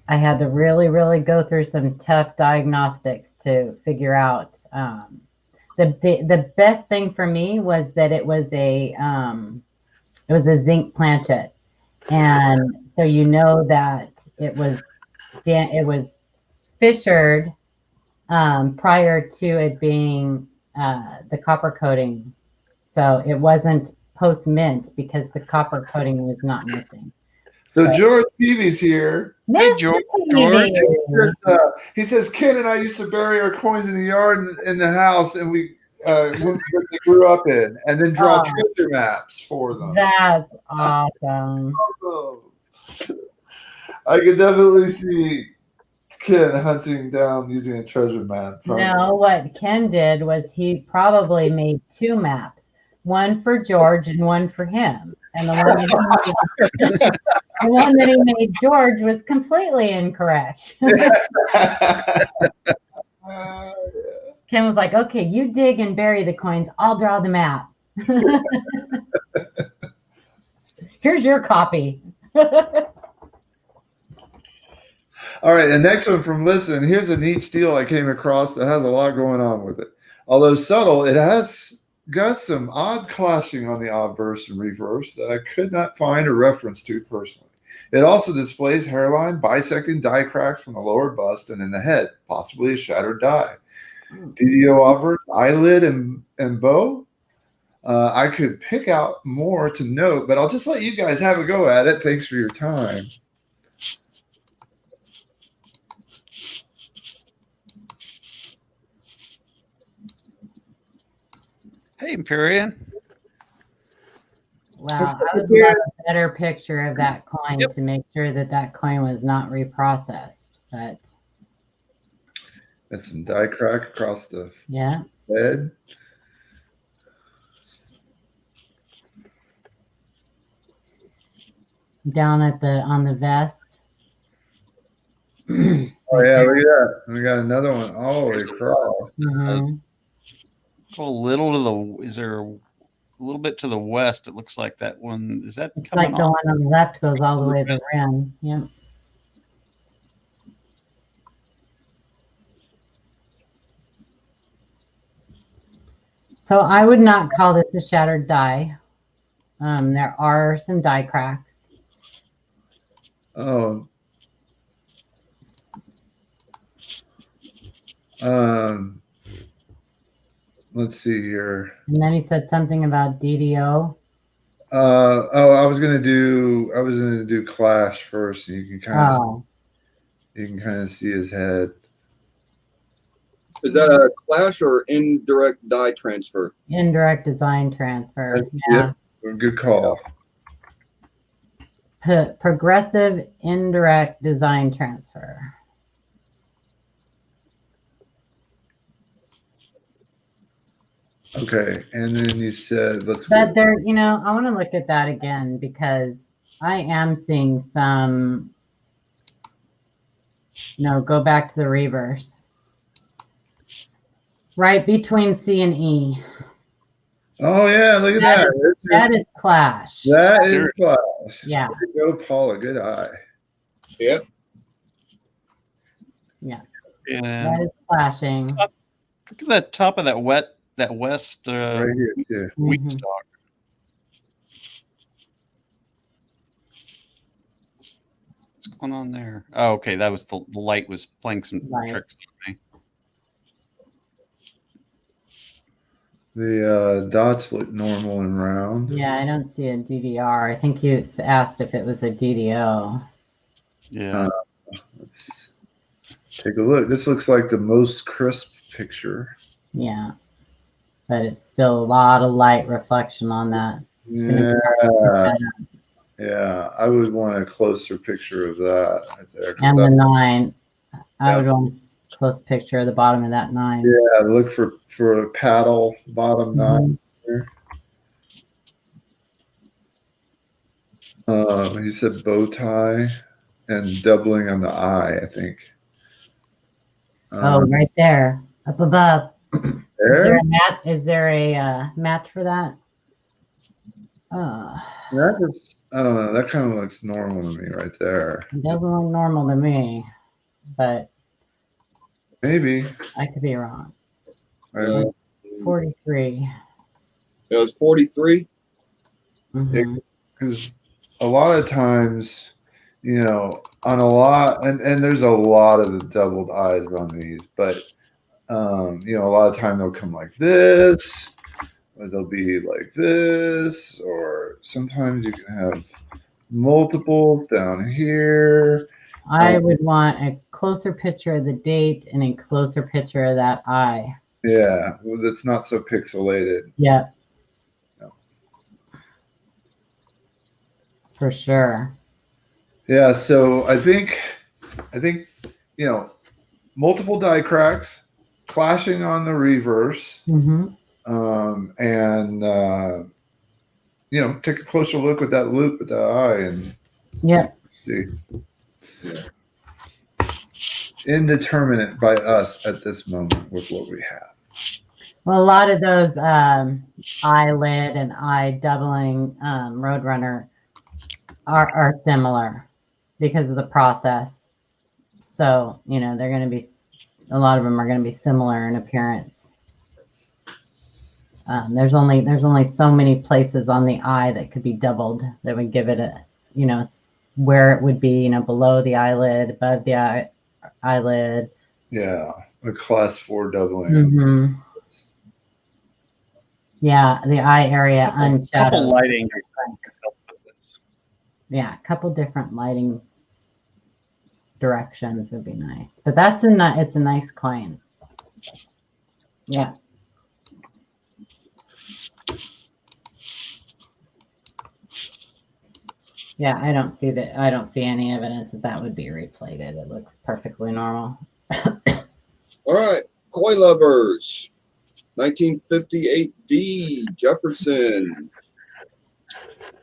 had to really go through some tough diagnostics to figure out. The best thing for me was that it was a zinc planchet, and so you know that it was fissured prior to it being the copper coating, so it wasn't post mint because the copper coating was not missing. So George Peavy's here. Hey, George. He says Ken and I used to bury our coins in the yard and in the house, and we what they grew up in, and then draw treasure maps for them. That's awesome. I could definitely see Ken hunting down using a treasure map. No, what Ken did was he probably made two maps, one for George and one for him. And the one that he made George was completely incorrect. Ken was like, okay, you dig and bury the coins. I'll draw the map. Here's your copy. All right, the next one from Listen. Here's a neat steel I came across that has a lot going on with it. Although subtle, it has got some odd clashing on the obverse and reverse that I could not find a reference to personally. It also displays hairline bisecting die cracks on the lower bust and in the head, possibly a shattered die. DDO obverse, eyelid, and bow. I could pick out more to note, but I'll just let you guys have a go at it. Thanks for your time. Hey, Empyrean. Wow, I would love a better picture of that coin to make sure that that coin was not reprocessed. But that's some die crack across the head. Down at on the vest. Oh yeah, look at that. We got another one all the way across. Mm-hmm. A little to the is there little bit to the west. It looks like that one. Is that It's coming like the off? one on the left goes all the way to the rim. Yep. So I would not call this a shattered die. There are some die cracks. Oh. Let's see here. And then he said something about DDO. I was gonna do Clash first. You can kind of see his head. Is that a clash or indirect die transfer? Indirect design transfer. Yeah. Yep. Good call. Progressive indirect design transfer. Okay, and then you said But there, I want to look at that again because I am seeing some. No, go back to the reverse. Right between C and E. Oh yeah, look at that. That is Clash. That is Clash. Yeah. There you go, Paula. Good eye. Yep. Yeah. Yeah. That is clashing. Look at that top of that west Right here too. wheat stalk. What's going on there? Oh, okay. That was the light was playing some tricks on me. The dots look normal and round. Yeah, I don't see a DDR. I think you asked if it was a DDO. Yeah. Let's take a look. This looks like the most crisp picture. Yeah. But it's still a lot of light reflection on that. Yeah. Yeah, I would want a closer picture of that right there. And the 9. I would want a close picture of the bottom of that 9. Yeah, look for a paddle bottom 9 here. He said bow tie and doubling on the eye, I think. Right there, up above. There? Is there a match for that? That is, I don't know. That kind of looks normal to me right there. It doesn't look normal to me, but maybe I could be wrong. 43. 43. It was 43. Because a lot of times, on a lot, and there's a lot of the doubled eyes on these, but a lot of time they'll come like this, or they'll be like this, or sometimes you can have multiple down here. I would want a closer picture of the date and a closer picture of that eye. Yeah, well, that's not so pixelated. Yep. No. For sure. Yeah, so I think multiple die cracks, clashing on the reverse, and take a closer look with that loop at the eye and see. Yeah. Indeterminate by us at this moment with what we have. Well, a lot of those eyelid and eye doubling Roadrunner are similar because of the process. So, they're going to be, a lot of them are going to be similar in appearance. There's only so many places on the eye that could be doubled that would give it a, where it would be, below the eyelid, above the eyelid. Yeah, a class 4 doubling. Yeah, the eye area unshadowed. Couple lighting. Yeah, a couple different lighting directions would be nice. But it's a nice coin. Yeah. Yeah, I don't see any evidence that would be replated. It looks perfectly normal. All right, coin lovers. 1958D Jefferson.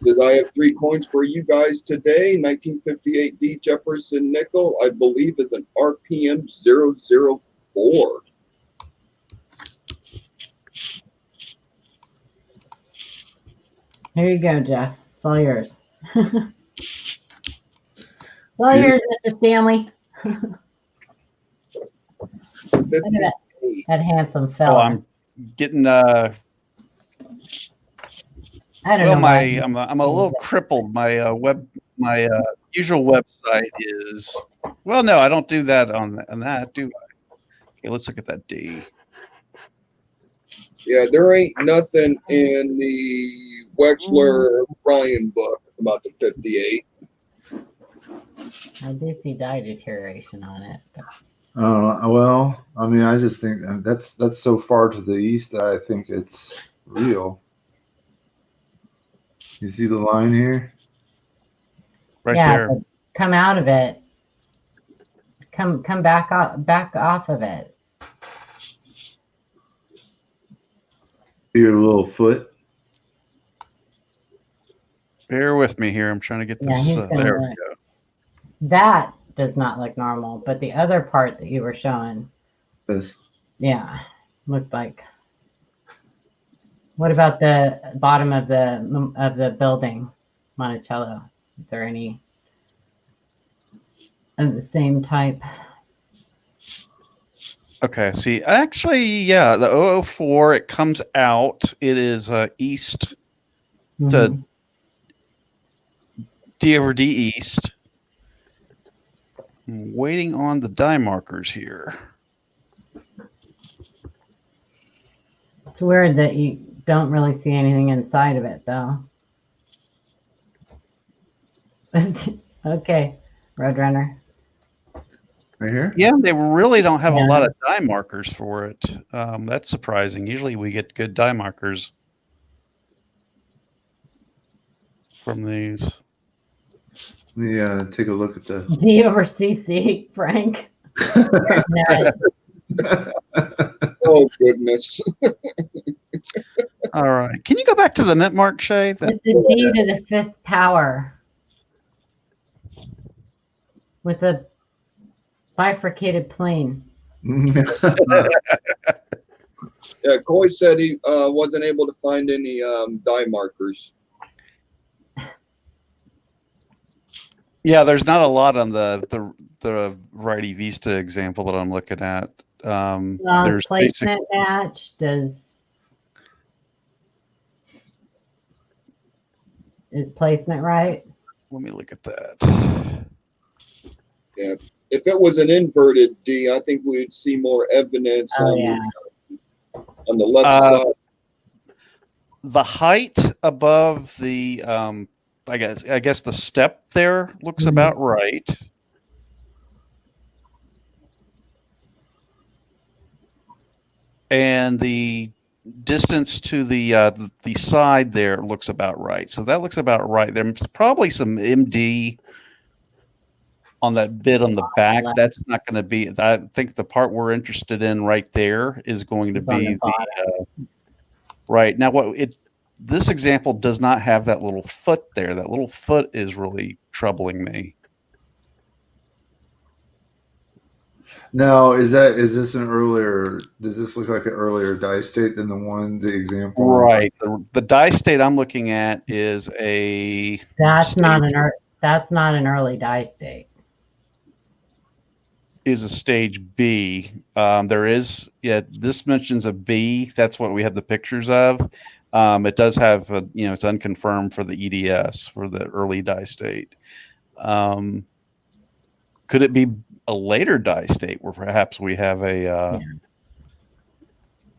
Did I have 3 coins for you guys today? 1958D Jefferson nickel, I believe, is an RPM 004. Here you go, Jeff. It's all yours. It's all yours, Mr. Stanley. Look at that handsome fella. Oh, I'm getting I don't know. I'm a little crippled. My usual website is no, I don't do that on that, do I? Okay, let's look at that D. Yeah, there ain't nothing in the Wexler Ryan book about the 58. I do see dye deterioration on it. But... well, I mean, I just think that's so far to the east that I think it's real. You see the line here? Right yeah, there. Come out of it. Come back off of it. Your little foot. Bear with me here. I'm trying to get this. There we go. That does not look normal, but the other part that you were showing, yeah, looked like. What about the bottom of the building, Monticello? Is there any of the same type? Okay, see, actually, yeah, the 004, it comes out. It is east to D over D east. I'm waiting on the dye markers here. It's weird that you don't really see anything inside of it, though. Okay, Roadrunner. Right here? Yeah, they really don't have a lot of dye markers for it. That's surprising. Usually we get good dye markers from these. Let me take a look at the D over CC, Frank. Oh, goodness. All right. Can you go back to the mint mark, Shay? It's a D to the 5th power with a bifurcated plane. Yeah, Coy said he wasn't able to find any dye markers. Yeah, there's not a lot on the Variety Vista example that I'm looking at. There's placement match. Is placement right? Let me look at that. Yeah, if it was an inverted D, I think we'd see more evidence on the left side. The height above the I guess the step there looks about right. And the distance to the side there looks about right. So that looks about right. There's probably some MD on that bit on the back. That's not going to be. I think the part we're interested in right there is going to be the right now. This example does not have that little foot there. That little foot is really troubling me. Now, is this an earlier? Does this look like an earlier dye state than the example? Right. The dye state I'm looking at is a. That's not an early dye state. Is a stage B. There is this mentions a B. That's what we have the pictures of. It does have it's unconfirmed for the EDS for the early dye state. Could it be a later dye state where perhaps we have a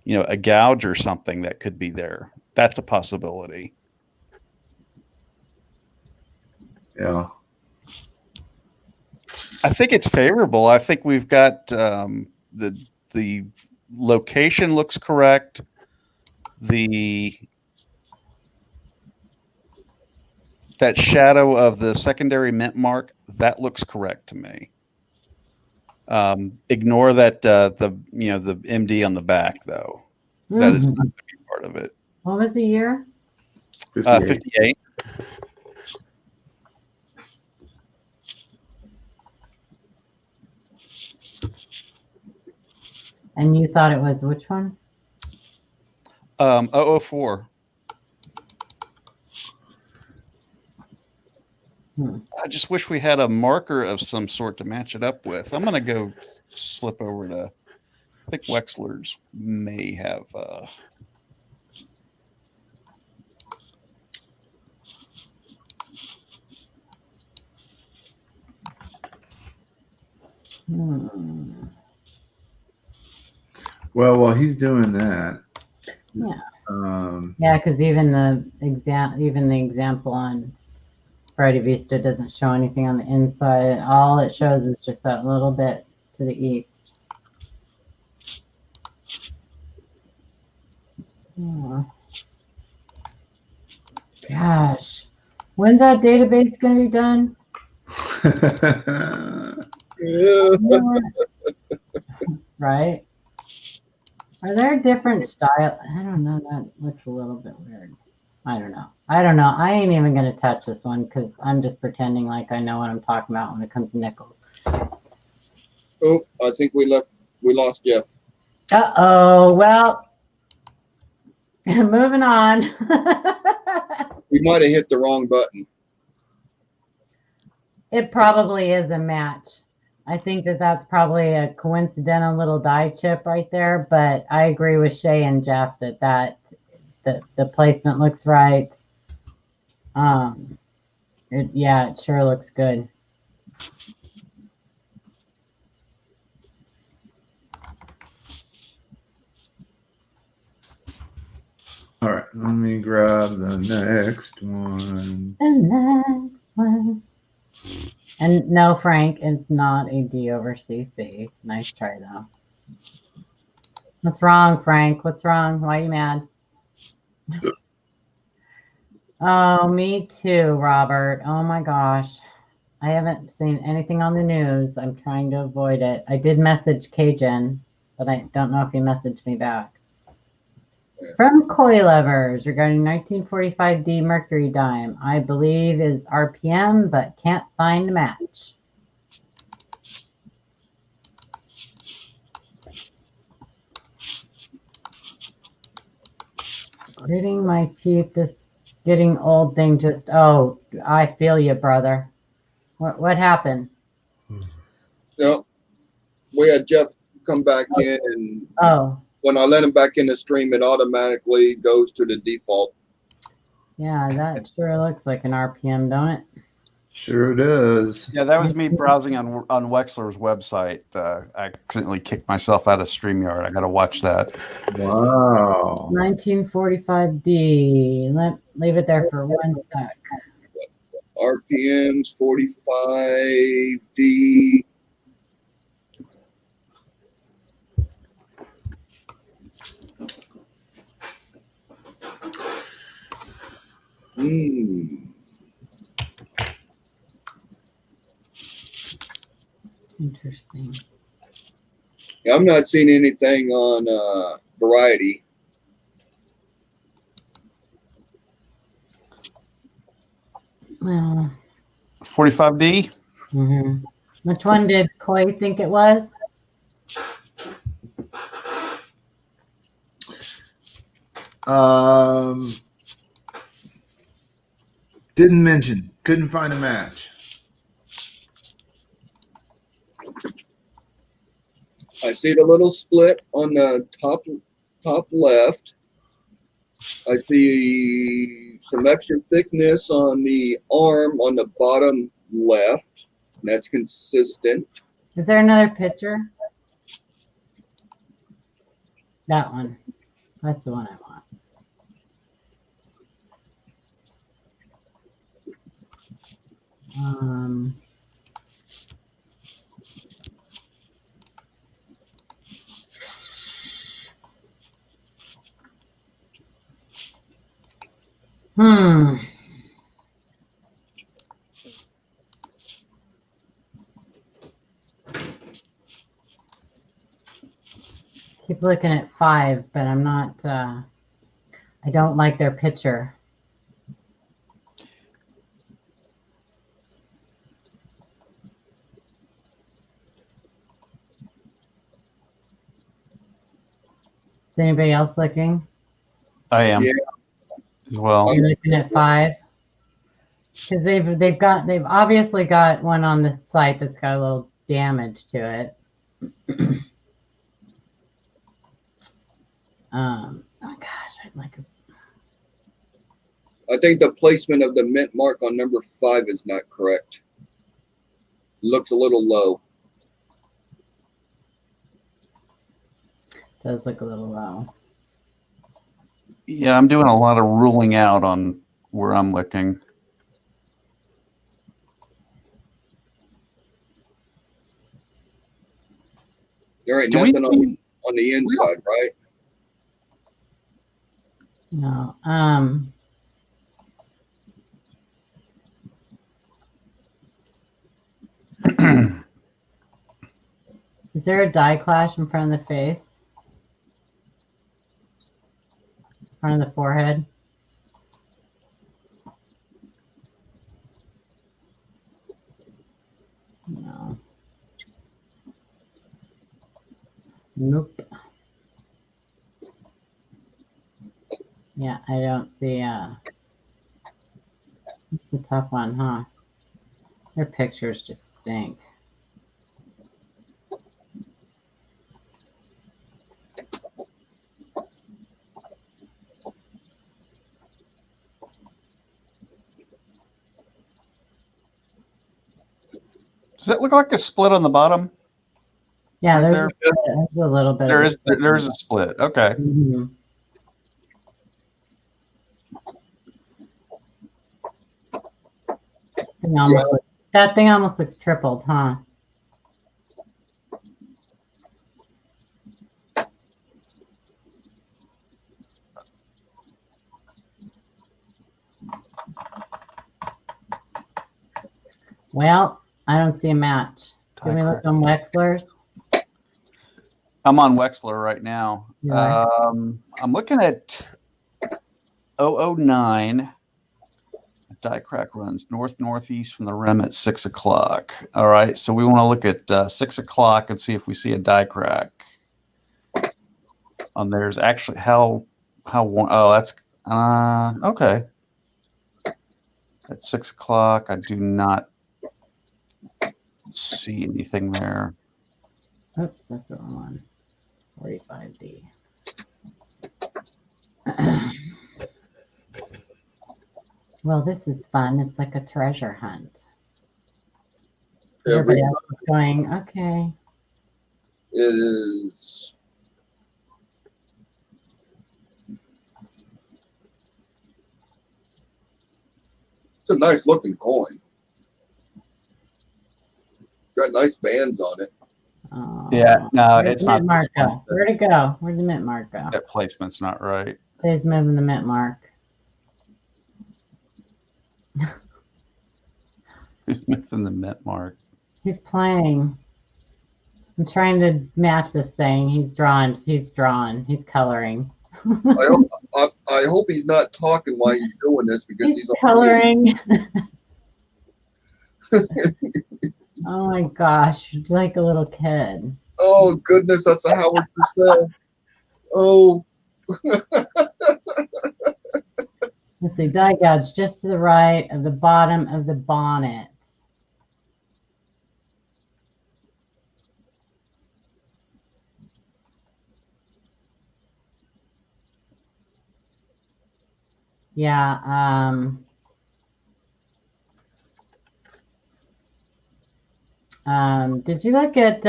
a gouge or something that could be there? That's a possibility. Yeah. I think it's favorable. I think we've got the location looks correct. That shadow of the secondary mint mark, that looks correct to me. Ignore that the MD on the back though. That is not going to be part of it. What was the year? 58. And you thought it was which one? 004. I just wish we had a marker of some sort to match it up with. I'm gonna go slip over to. I think Wexler's may have. Well, while he's doing that, Yeah. um, Yeah, because even the example on Friday Vista doesn't show anything on the inside. All it shows is just that little bit to the east. Oh. Gosh, when's that database going to be done? Right? Are there different styles? I don't know. That looks a little bit weird. I don't know. I ain't even going to touch this one because I'm just pretending like I know what I'm talking about when it comes to nickels. Oh, I think we lost Jeff. Uh-oh. Well, moving on. We might have hit the wrong button. It probably is a match. I think that's probably a coincidental little die chip right there, but I agree with Shay and Jeff that the placement looks right. It sure looks good. all right, let me grab the next one. The next one. And no, Frank, it's not a D over CC. Nice try, though. What's wrong, Frank? What's wrong? Why are you mad? Oh, me too, Robert. Oh, my gosh. I haven't seen anything on the news. I'm trying to avoid it. I did message Cajun, but I don't know if he messaged me back. From Coy Lovers regarding 1945D Mercury dime. I believe is RPM, but can't find a match. Gritting my teeth, this getting old thing just, oh, I feel you, brother. What happened? No, we had Jeff come back in, and when I let him back in the stream, it automatically goes to the default. Yeah, that sure looks like an RPM, don't it? Sure does. Yeah, that was me browsing on Wexler's website. I accidentally kicked myself out of StreamYard. I got to watch that. Wow. 1945D. Leave it there for 1 sec. RPMs 45D. Interesting. Yeah, I'm not seeing anything on Variety. Well, 45D? Mm-hmm. Which one did Coy think it was? Didn't mention. Couldn't find a match. I see the little split on the top left. I see some extra thickness on the arm on the bottom left. And that's consistent. Is there another picture? That one. That's the one I want. Keep looking at 5, but I'm not, I don't like their picture. Is anybody else looking? I am as well. You're looking at 5? Because they've obviously got one on the site that's got a little damage to it. Oh gosh, I'd like a. I think the placement of the mint mark on number 5 is not correct. Looks a little low. Does look a little low. Yeah, I'm doing a lot of ruling out on where I'm looking. There ain't Do we nothing see- on the inside, right? No. Is there a die clash in front of the face? In front of the forehead? No. Nope. Yeah, I don't see it's a tough one, huh? Their pictures just stink. Does that look like a split on the bottom? Yeah, Right there's a little bit. There's a split. Okay. Mhm. That thing almost looks tripled, huh? Well, I don't see a match. Can we look on Wexler's? I'm on Wexler right now. Yeah. I'm looking at 009. Die crack runs north-northeast from the rim at 6 o'clock. All right, so we want to look at 6 o'clock and see if we see a die crack. On there's actually how oh, that's okay. At 6 o'clock, I do not see anything there. Oops, that's the wrong one. 45D. Well, this is fun. It's like a treasure hunt. Everybody else is going, okay. It is. It's a nice looking coin. Got nice bands on it. Yeah, no, Where'd it's the not. mint mark go? Where'd it go? Where'd the mint mark go? That placement's not right. He's moving the mint mark. Who's moving the mint mark? He's playing. I'm trying to match this thing. He's drawn. He's coloring. I hope he's not talking while he's doing this because He's coloring. Oh my gosh, you're like a little kid. Oh goodness, that's a Howard Purcell. Oh. Let's see, die gouge just to the right of the bottom of the bonnet. Yeah, did you look at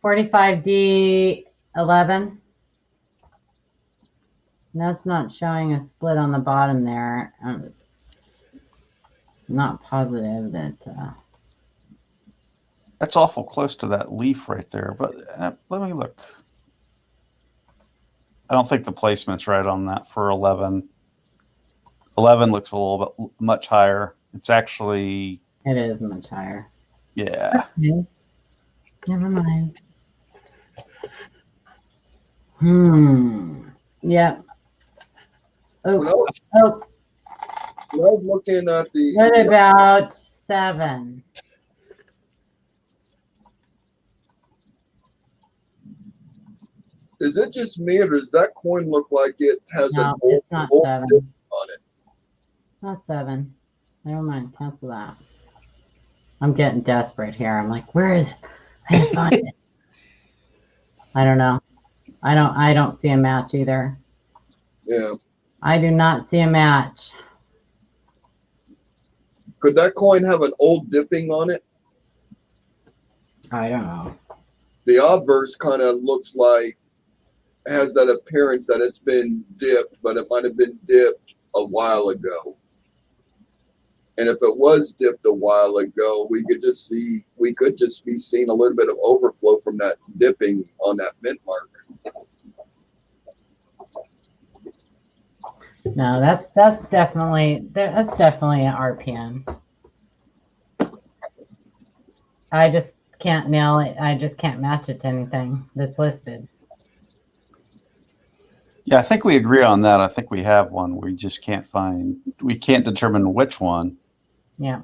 45D11? That's not showing a split on the bottom there. I'm not positive that. That's awful close to that leaf right there, but let me look. I don't think the placement's right on that for 11. 11 looks a little bit much higher. It's actually. It is much higher. Yeah. Okay. Never mind. Yep. Oh. I was looking at the. What about 7? Is it just me, or does that coin look like it has No, a gold, it's not gold 7. dip on it? Not 7. Never mind. Cancel that. I'm getting desperate here. I'm like, where is it? I can't find it. I don't know. I don't see a match either. Yeah. I do not see a match. Could that coin have an old dipping on it? I don't know. The obverse kind of looks like, has that appearance that it's been dipped, but it might have been dipped a while ago. And if it was dipped a while ago, we could just be seeing a little bit of overflow from that dipping on that mint mark. No, that's definitely an RPM. I just can't nail it. I just can't match it to anything that's listed. Yeah, I think we agree on that. I think we have one. We just can't determine which one. Yeah.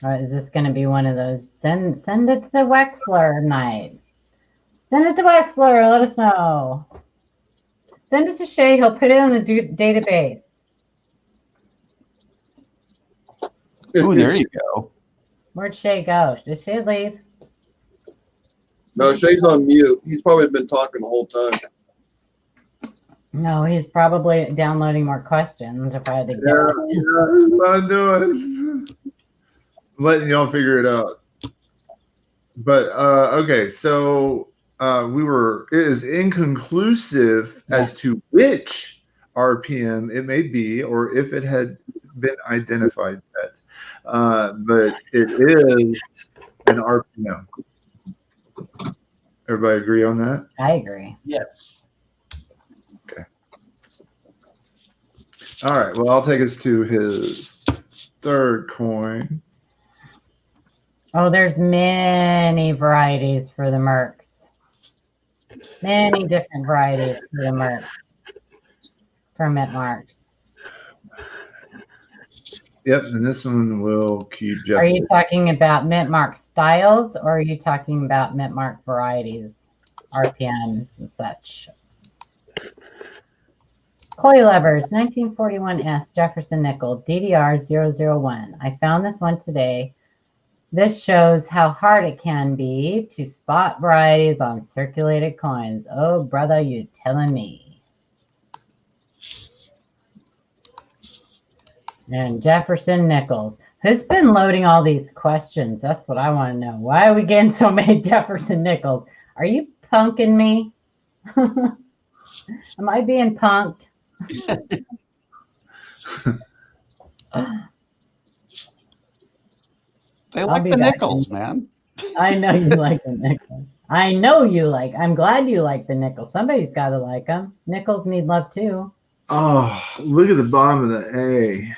All right, is this going to be one of those? Send it to the Wexler night. Send it to Wexler. Let us know. Send it to Shay. He'll put it in the database. Oh, there you go. Where'd Shay go? Did Shay leave? No, Shay's on mute. He's probably been talking the whole time. No, he's probably downloading more questions. If I had to guess. Yeah, what I'm doing. I'm letting y'all figure it out. But okay, so it is inconclusive as to which RPM it may be, or if it had been identified yet. But it is an RPM. Everybody agree on that? I agree. Yes. Okay. All right. Well, I'll take us to his third coin. Oh, there's many varieties for the Mercs. Many different varieties for the Mercs. For mint marks. Yep, and this one will keep Jeff. Are you talking about mint mark styles, or are you talking about mint mark varieties, RPMs and such? Coy Levers, 1941S, Jefferson Nickel, DDR001. I found this one today. This shows how hard it can be to spot varieties on circulated coins. Oh, brother, you telling me. And Jefferson Nichols. Who's been loading all these questions? That's what I want to know. Why are we getting so many Jefferson Nichols? Are you punking me? Am I being punked? They like the nickels, man. I know you like the nickels. I know you like. I'm glad you like the nickels. Somebody's got to like them. Nickels need love too. Oh, look at the bottom of the A.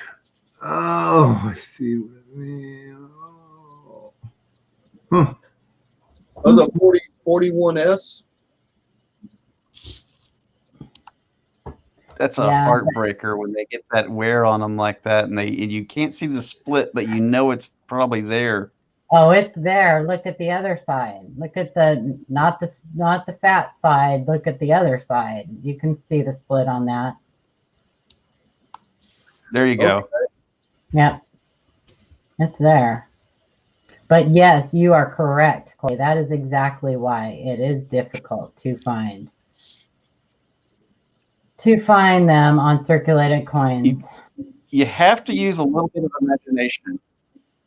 Oh, I see what I mean. Oh, huh. Oh, the 41S. That's a heartbreaker when they get that wear on them like that, and you can't see the split, but you know it's probably there. Oh, it's there. Look at the other side. Look at the not the fat side. Look at the other side. You can see the split on that. There you go. Okay. Yep. It's there. But yes, you are correct, Corey. That is exactly why it is difficult to find them on circulated coins. You have to use a little bit of imagination.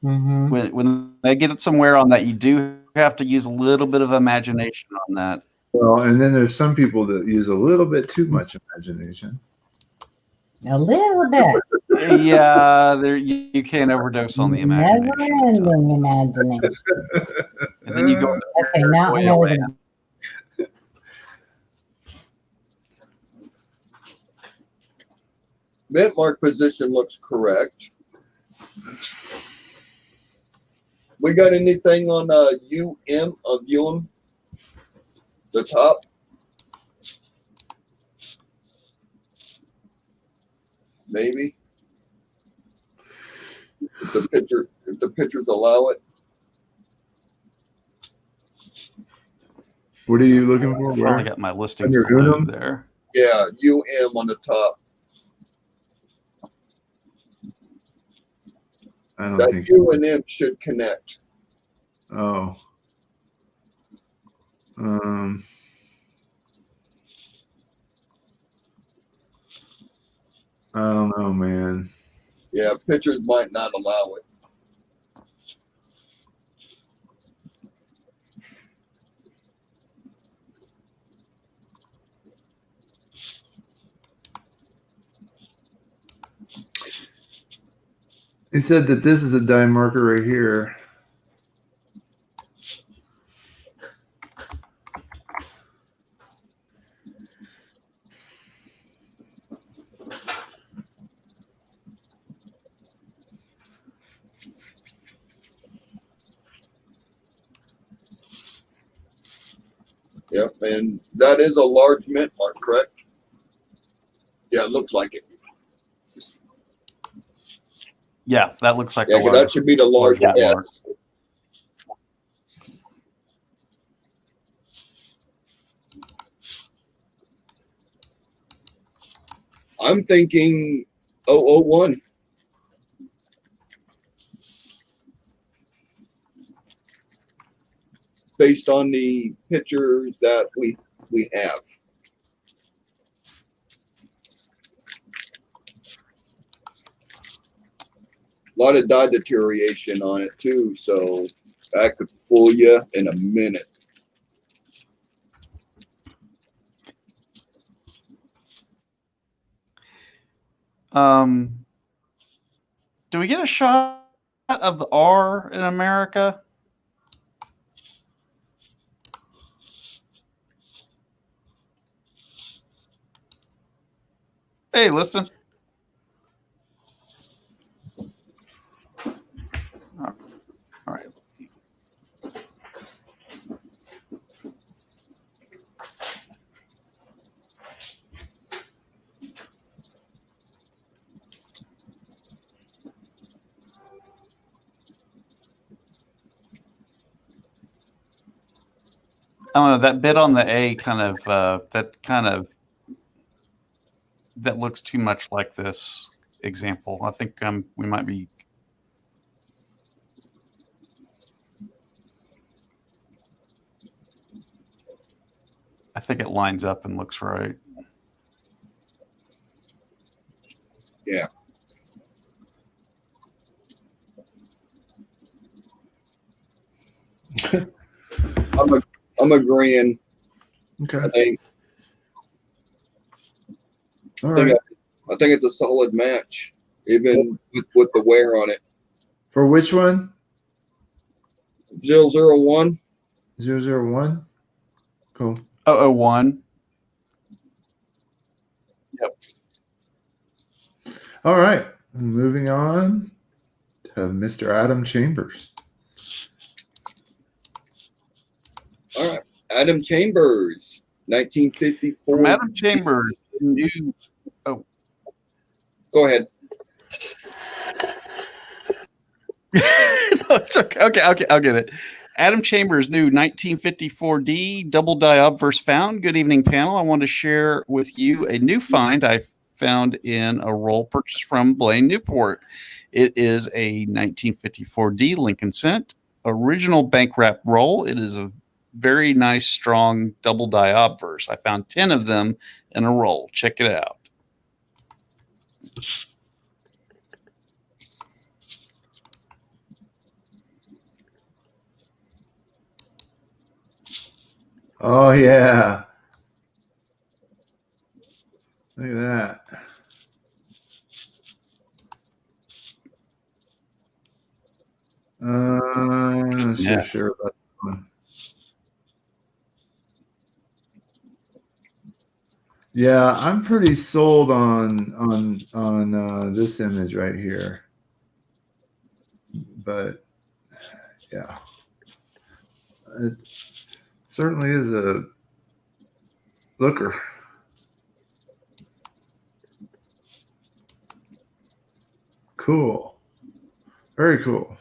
Mm-hmm. When they get it somewhere on that, you do have to use a little bit of imagination on that. Well, and then there's some people that use a little bit too much imagination. A little bit. Yeah, you can't overdose on the imagination. Never-ending imagination. And then you go. Okay, now I know what I'm. Mint mark position looks correct. We got anything on UM of UM? The top? Maybe. If the pictures allow it. What are you looking for? I Where? finally got my listings Under to load Unum? there. Yeah, on the top. I don't That think. UNM should connect. Oh. I don't know, man. Yeah, pictures might not allow it. He said that this is a die marker right here. Yep, and that is a large mint mark, correct? Yeah, it looks like it. Yeah, that looks like Yeah, a 'cause large, that should be the large mint S. mark. I'm thinking 001. Based on the pictures that we have. A lot of dye deterioration on it too, so that could fool you in a minute. Do we get a shot of the R in America? Hey, listen. All right. I don't know, that bit on the A that looks too much like this example. I think we might be. I think it lines up and looks right. Yeah. I'm agreeing. Okay. I think All right. I think it's a solid match, even with the wear on it. For which one? 001. 001. Cool. 001. Yep. All right. Moving on to Mr. Adam Chambers. All right. Adam Chambers, 1954. From Adam Chambers, new. Oh, go ahead. No, it's okay. Okay, I'll get it. Adam Chambers' new 1954D double die obverse found. Good evening, panel. I want to share with you a new find I found in a roll purchased from Blaine Newport. It is a 1954D Lincoln Cent original bank wrap roll. It is a very nice, strong double die obverse. I found 10 of them in a roll. Check it out. Oh, yeah. Look at that. Not so sure about that one. Yeah, I'm pretty sold on this image right here. But yeah, it certainly is a looker. Cool. Very cool.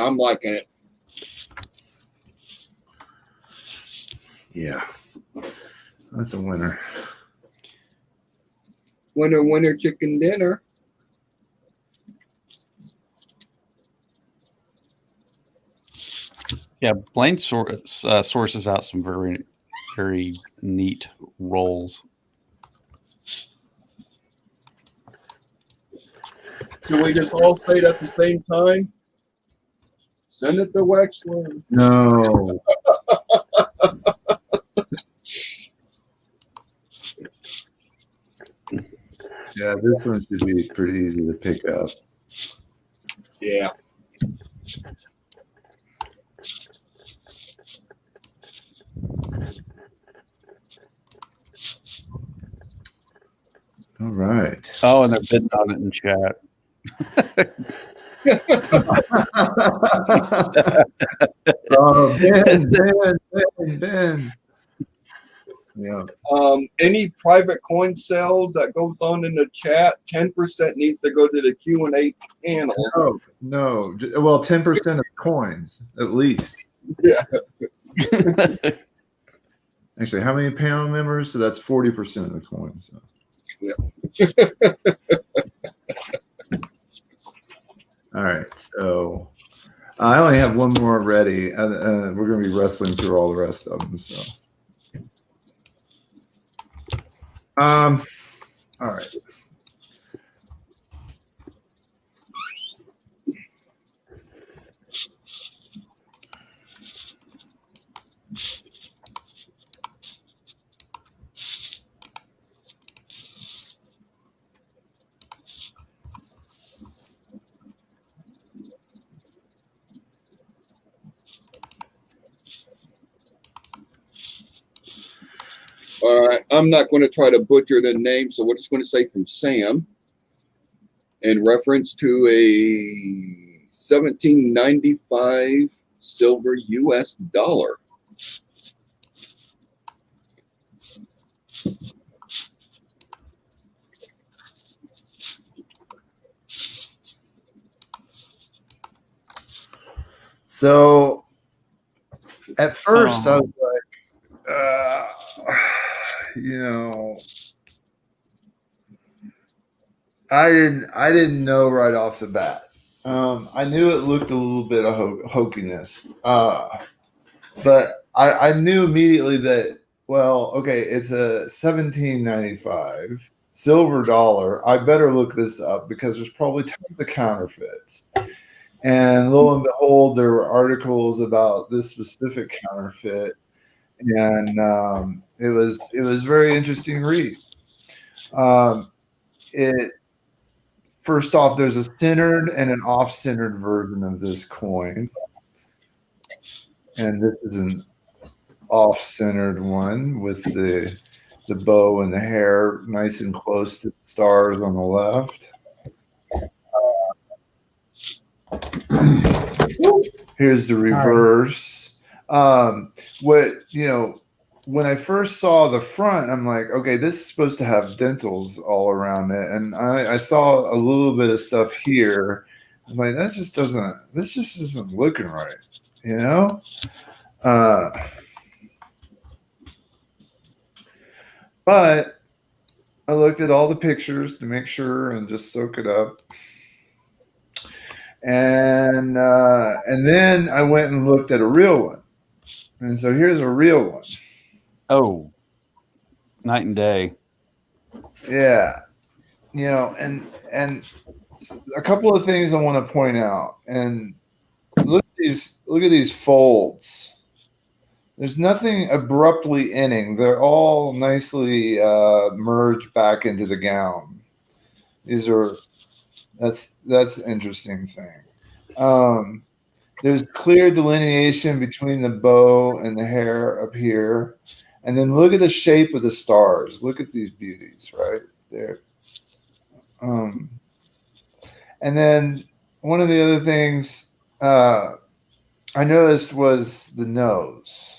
I'm liking it. Yeah, that's a winner. Winner, winner, chicken dinner. Yeah, Blaine sources out some very, very neat rolls. Should we just all say it at the same time? Send it to Wexler. No. Yeah, this one should be pretty easy to pick up. Yeah. All right. Oh, and they're bidding on it in chat. Oh, Ben. Yeah. Any private coin sales that goes on in the chat, 10% needs to go to the Q&A panel. No. Well, 10% of coins, at least. Yeah. Actually, how many panel members? So that's 40% of the coins. So. Yeah. All right. So I only have one more ready. We're going to be wrestling through all the rest of them. So. All right. All right. I'm not going to try to butcher the name, so we're just going to say from Sam in reference to a 1795 silver US dollar. So at first I was like, I didn't know right off the bat. I knew it looked a little bit of hokiness, but I knew immediately that, well, okay, it's a 1795 silver dollar. I better look this up because there's probably tons of counterfeits. And lo and behold, there were articles about this specific counterfeit, and it was very interesting read. First off, there's a centered and an off-centered version of this coin, and this is an off-centered one with the bow and the hair nice and close to the stars on the left. Here's the reverse. When I first saw the front, I'm like, okay, this is supposed to have dentals all around it, and I saw a little bit of stuff here. I was like, this just isn't looking right, you know. But I looked at all the pictures to make sure and just soak it up. And then I went and looked at a real one. And so here's a real one. Oh, night and day. Yeah. And a couple of things I want to point out. And look at these folds. There's nothing abruptly ending. They're all nicely merged back into the gown. That's an interesting thing. There's clear delineation between the bow and the hair up here. And then look at the shape of the stars. Look at these beauties right there. And then one of the other things I noticed was the nose.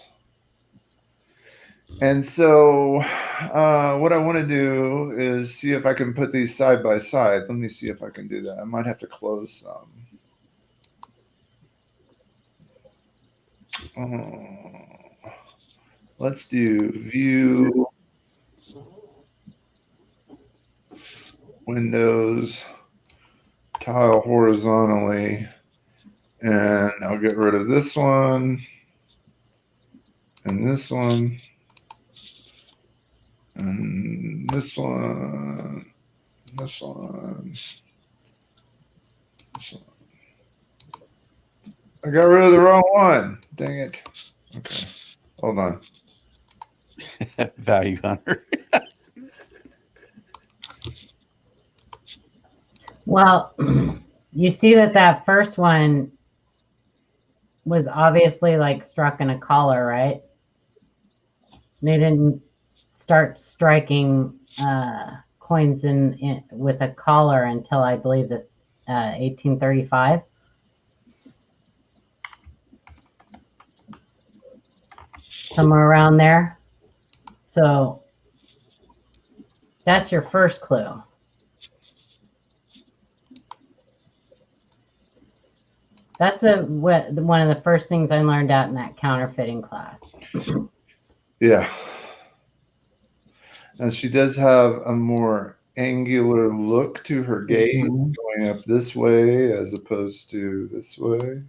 And so what I want to do is see if I can put these side by side. Let me see if I can do that. I might have to close some. let's do view windows, tile horizontally, and I'll get rid of this one and this one and this one, this one, this one. I got rid of the wrong one. Dang it. Okay. Hold on. Value hunter. Well, you see that first one was obviously like struck in a collar, right? They didn't start striking coins in with a collar until I believe that 1835. Somewhere around there. So that's your first clue. That's one of the first things I learned out in that counterfeiting class. Yeah. And she does have a more angular look to her gaze, going up this way as opposed to this way.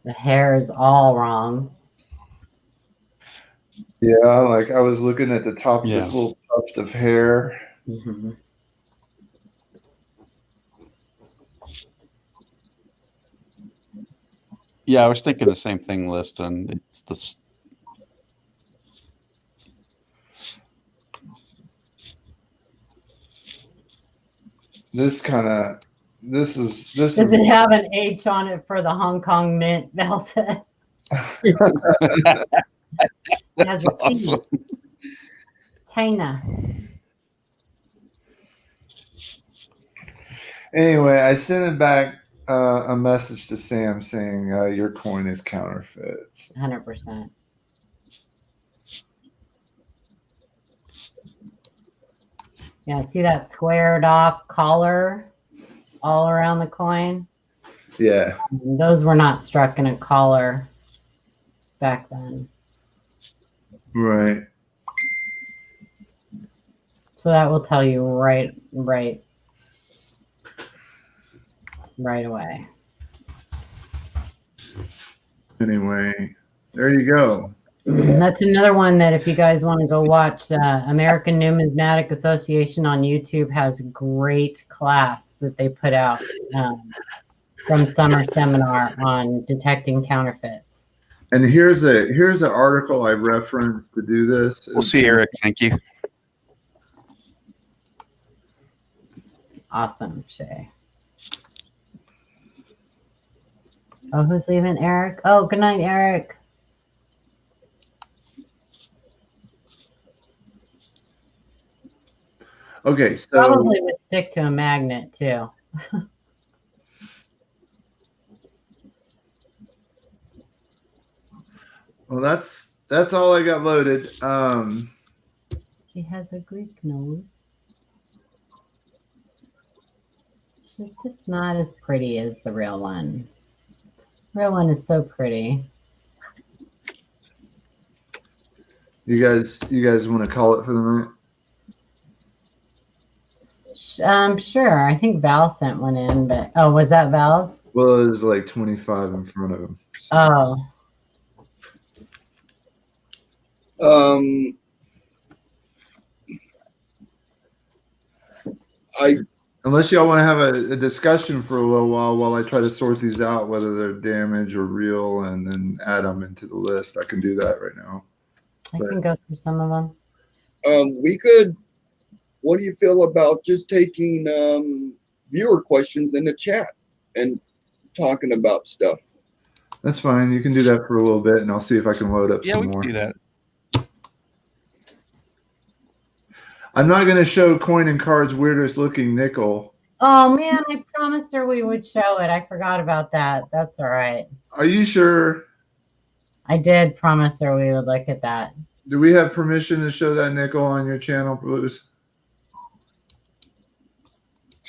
The hair is all wrong. Yeah, like I was looking at the top of this little tuft of hair. Mm-hmm. Yeah, I was thinking the same thing, Liston. It's this. This is Does it have an H on it for the Hong Kong Mint, Val said? That's awesome. China. Anyway, I sent it back a message to Sam saying your coin is counterfeit. 100%. Yeah, see that squared off collar all around the coin? Yeah. Those were not struck in a collar back then. Right. So that will tell you right away. Anyway, there you go. That's another one that if you guys want to go watch, American Numismatic Association on YouTube has a great class that they put out from summer seminar on detecting counterfeits. And here's an article I referenced to do this. We'll see, Eric. Thank you. Awesome, Shay. Oh, who's leaving? Eric? Oh, good night, Eric. Okay, so Probably would stick to a magnet too. well, that's all I got loaded. She has a Greek nose. She's just not as pretty as the real one. The real one is so pretty. You guys want to call it for the night? Sure. I think Val sent one in, but oh, was that Val's? Well, it was like 25 in front of him. So. Oh. Unless y'all want to have a discussion for a little while I try to sort these out, whether they're damaged or real, and then add them into the list. I can do that right now. I can go through some of them. We could. What do you feel about just taking viewer questions in the chat and talking about stuff? That's fine. You can do that for a little bit, and I'll see if I can load up some more. Yeah, we can do that. I'm not going to show Coin and Cards weirdest looking nickel. Oh man, I promised her we would show it. I forgot about that. That's all right. Are you sure? I did promise her we would look at that. Do we have permission to show that nickel on your channel, Bruce?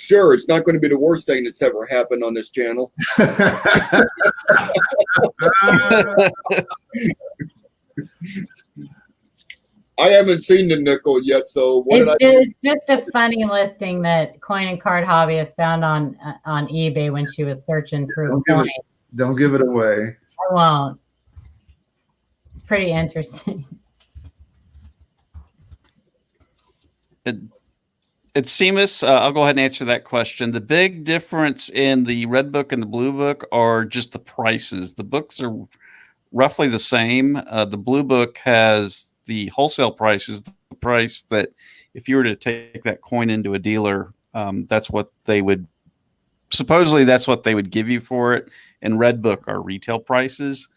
sure it's not going to be the worst thing that's ever happened on this channel. I haven't seen the nickel yet, so it's just a funny listing that Coin and Card Hobbyist found on eBay when she was searching through coins. Don't give it away. I won't. It's pretty interesting. It's Seamus. I'll go ahead and answer that question. The big difference in the red book and the blue book are just the prices. The books are roughly the same. The blue book has the wholesale prices, the price that if you were to take that coin into a dealer, that's what they would, supposedly that's what they would give you for it. And red book are retail prices.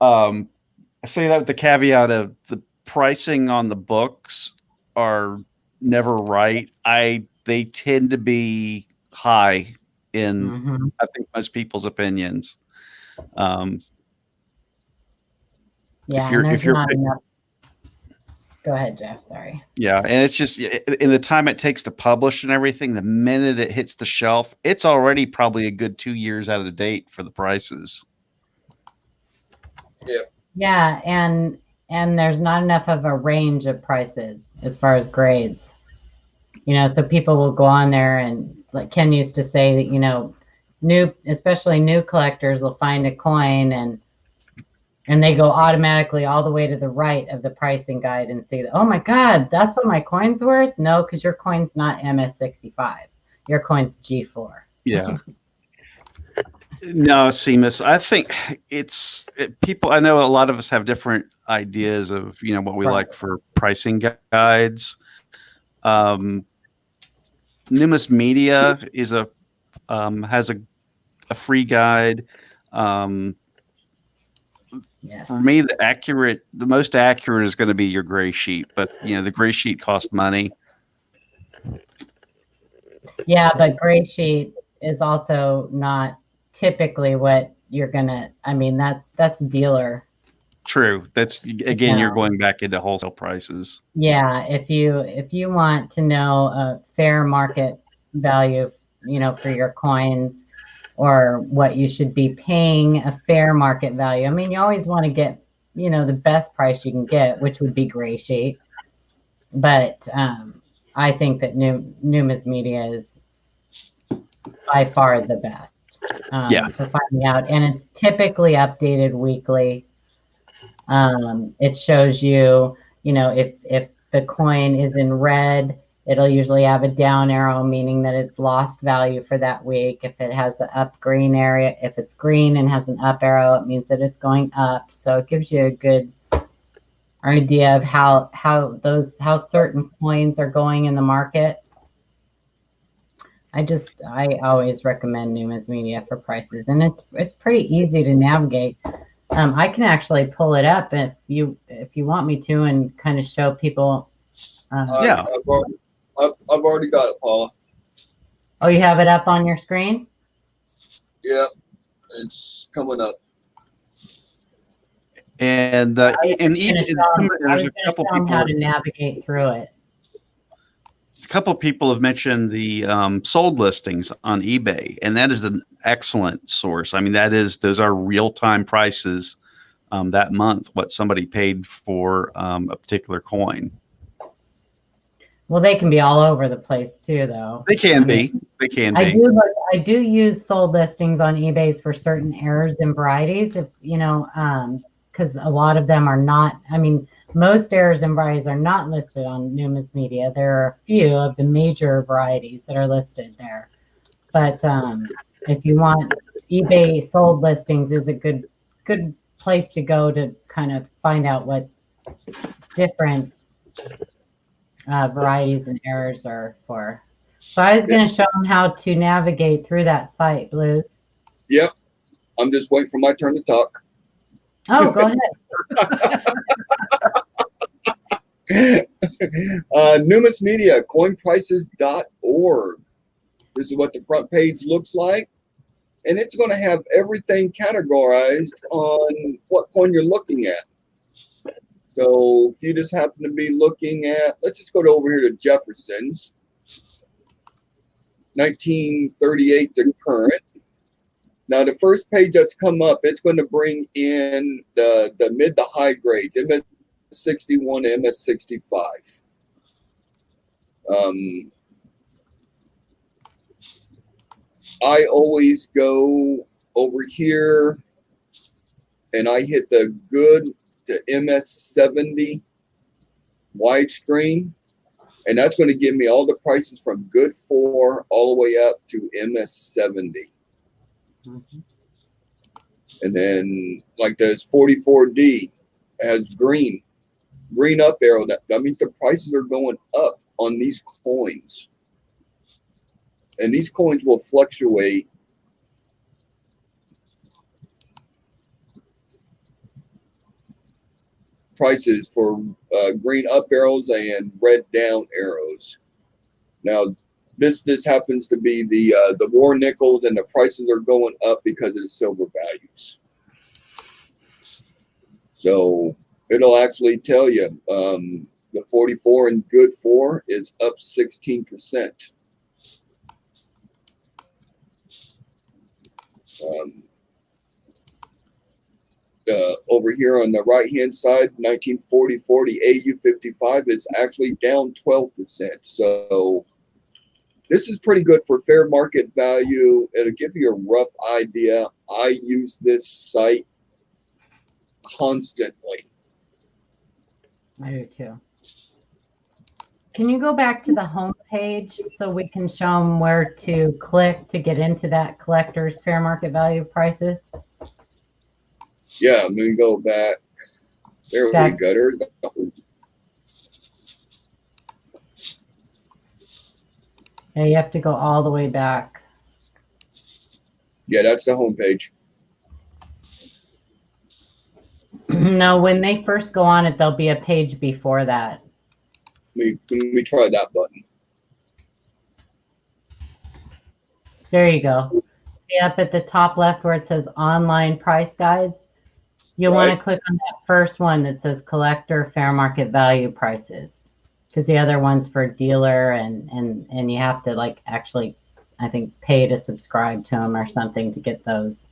I say that with the caveat of the pricing on the books are never right. They tend to be high in I think most people's opinions. Yeah, if you're not enough. Go ahead, Jeff. Sorry. Yeah, and it's just in the time it takes to publish and everything, the minute it hits the shelf, it's already probably a good 2 years out of date for the prices. Yeah. Yeah, and there's not enough of a range of prices as far as grades. So people will go on there and, like Ken used to say, that especially new collectors will find a coin and they go automatically all the way to the right of the pricing guide and see that, oh my God, that's what my coin's worth? No, because your coin's not MS65. Your coin's G4. Yeah. No, Seamus, I think people, I know a lot of us have different ideas of, what we like for pricing guides. Numis Media is has a free guide. Yes. For me, the most accurate is going to be your gray sheet, but the gray sheet costs money. Yeah, but gray sheet is also not typically what you're gonna. I mean, that's dealer. True. That's again, you're going back into wholesale prices. Yeah, if you want to know a fair market value, for your coins, or what you should be paying a fair market value. I mean, you always want to get, the best price you can get, which would be gray sheet. But I think that Numis Media is by far the best for finding out. And it's typically updated weekly. It shows you, if the coin is in red, it'll usually have a down arrow, meaning that it's lost value for that week. If it has an up green area, if it's green and has an up arrow, it means that it's going up. So it gives you a good idea of how certain coins are going in the market. I always recommend Numis Media for prices, and it's pretty easy to navigate. I can actually pull it up if you want me to, and kind of show people. Yeah. I've already got it, Paula. Oh, you have it up on your screen? Yeah, it's coming up. And even there's a couple people how to navigate through it. A couple of people have mentioned the sold listings on eBay, and that is an excellent source. I mean, those are real-time prices that month, what somebody paid for a particular coin. Well, they can be all over the place too, though. They can be. They can be. I do use sold listings on eBay for certain errors and varieties. If because a lot of them are not. I mean, most errors and varieties are not listed on Numis Media. There are a few of the major varieties that are listed there. But if you want, eBay sold listings is a good place to go to kind of find out what different varieties and errors are for. So I was going to show them how to navigate through that site, Blues. Yep. I'm just waiting for my turn to talk. Oh, go ahead. Numis Media, coinprices.org. This is what the front page looks like. And it's going to have everything categorized on what coin you're looking at. So if you just happen to be looking at, let's just go over here to Jefferson's. 1938 to current. Now, the first page that's come up, it's going to bring in the mid to high grades, MS61 to MS65. I always go over here and I hit the good to MS70 widescreen, and that's going to give me all the prices from good 4 all the way up to MS70. And then like this 44D has green up arrow. That means the prices are going up on these coins. And these coins will fluctuate prices for green up arrows and red down arrows. Now, this happens to be the war nickels, and the prices are going up because of the silver values. So it'll actually tell you the 44 and good 4 is up 16%. Over here on the right hand side, 1940 AU55 is actually down 12%. So this is pretty good for fair market value. It'll give you a rough idea. I use this site constantly. I do too. Can you go back to the home page so we can show them where to click to get into that collector's fair market value prices? Yeah, I'm going to go back. There we go. There's Yeah, you have to go all the way back. Yeah, that's the home page. No, when they first go on it, there'll be a page before that. Let me try that button. There you go. See up at the top left where it says online price guides. You'll want to click on that first one that says collector fair market value prices, because the other one's for dealer, and you have to like actually, I think, pay to subscribe to them or something to get those.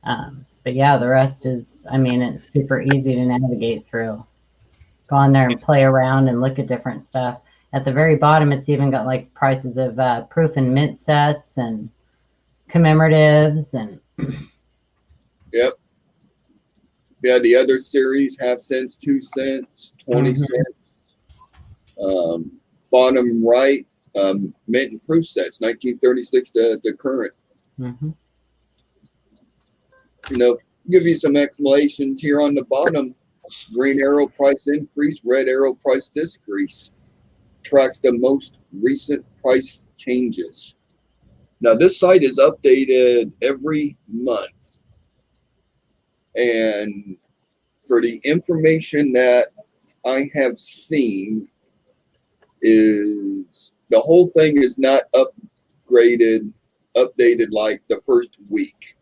But yeah, the rest is, I mean, it's super easy to navigate through. Go on there and play around and look at different stuff. At the very bottom, it's even got like prices of proof and mint sets and commemoratives and. Yep. Yeah, the other series, half cents, 2 cents, 20 cents. Bottom right, mint and proof sets, 1936 to current. You know, give you some explanations here on the bottom. Green arrow price increase, red arrow price decrease. Tracks the most recent price changes. Now, this site is updated every month. And for the information that I have seen, is the whole thing is not updated like the first week.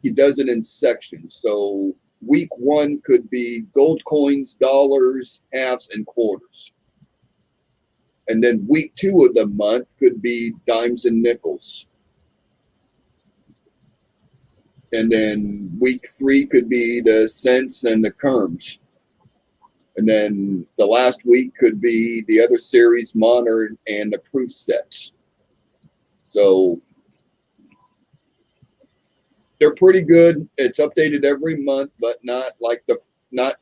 He does it in sections. So week 1 could be gold coins, dollars, halves, and quarters. And then week 2 of the month could be dimes and nickels. And then week 3 could be the cents and the kerms. And then the last week could be the other series, modern, and the proof sets. So they're pretty good. It's updated every month, but not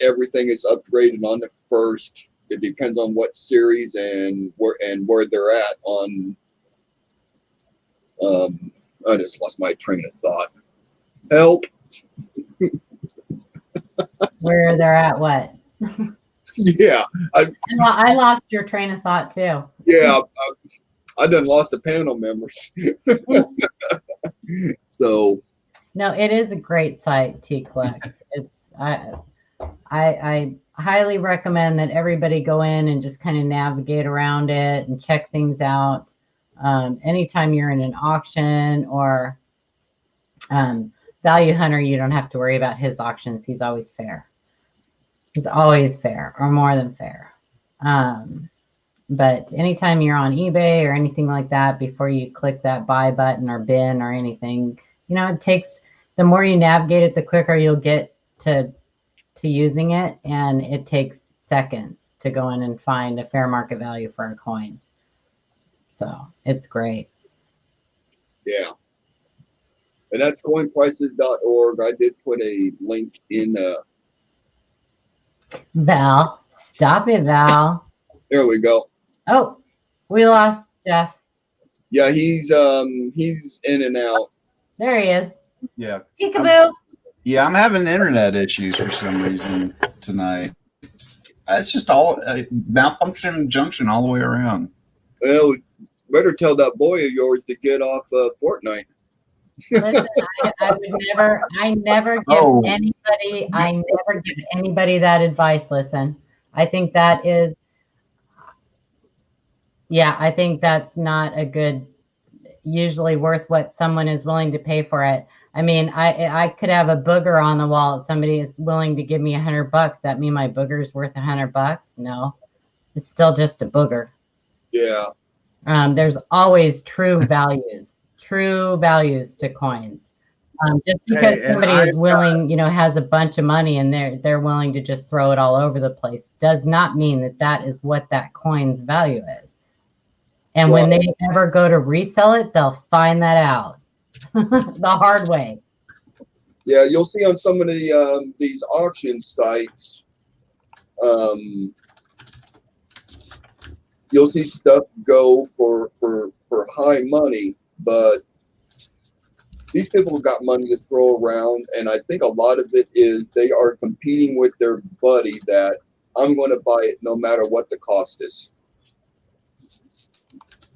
everything is upgraded on the first. It depends on what series and where they're at on. I just lost my train of thought. Help. Where they're at what? Yeah. I lost your train of thought too. Yeah. I done lost the panel members. So. No, it is a great site, TClex. It's I highly recommend that everybody go in and just kind of navigate around it and check things out. Anytime you're in an auction or Value Hunter, you don't have to worry about his auctions. He's always fair. He's always fair, or more than fair. But anytime you're on eBay or anything like that, before you click that buy button or bin or anything, it takes, the more you navigate it, the quicker you'll get to using it. And it takes seconds to go in and find a fair market value for a coin. So it's great. Yeah. And that's coinprices.org. I did put a link in. Val, stop it, Val. There we go. Oh, we lost Jeff. Yeah, he's in and out. There he is. Yeah. Peekaboo. I'm having internet issues for some reason tonight. It's just all malfunction junction all the way around. Well, better tell that boy of yours to get off Fortnite. Listen, I never give anybody that advice. Listen, I think that is, I think that's not a good, usually worth what someone is willing to pay for it. I mean, I could have a booger on the wall. If somebody is willing to give me $100, that mean my booger's worth $100? No, it's still just a booger. Yeah. There's always true values to coins. Just because somebody is willing, has a bunch of money and they're willing to just throw it all over the place, does not mean that is what that coin's value is. And when they ever go to resell it, they'll find that out the hard way. Yeah, you'll see on some of the these auction sites, you'll see stuff go for high money, but these people have got money to throw around, and I think a lot of it is they are competing with their buddy that I'm going to buy it no matter what the cost is.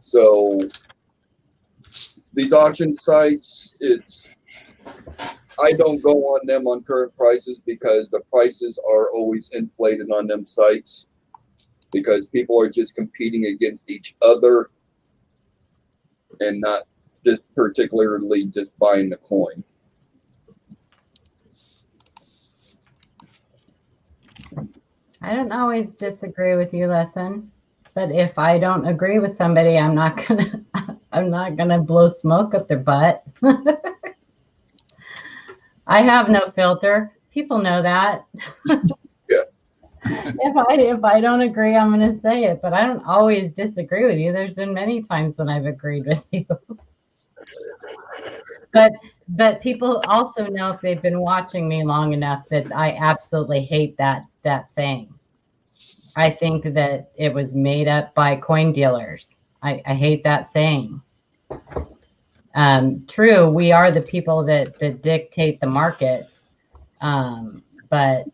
So these auction sites, I don't go on them on current prices because the prices are always inflated on them sites because people are just competing against each other and not just particularly just buying the coin. I don't always disagree with you, Lesson, but if I don't agree with somebody, I'm not gonna blow smoke up their butt. I have no filter. People know that. If I don't agree, I'm going to say it, but I don't always disagree with you. There's been many times when I've agreed with you. But people also know, if they've been watching me long enough, that I absolutely hate that saying. I think that it was made up by coin dealers. I hate that saying. True, we are the people that dictate the market, but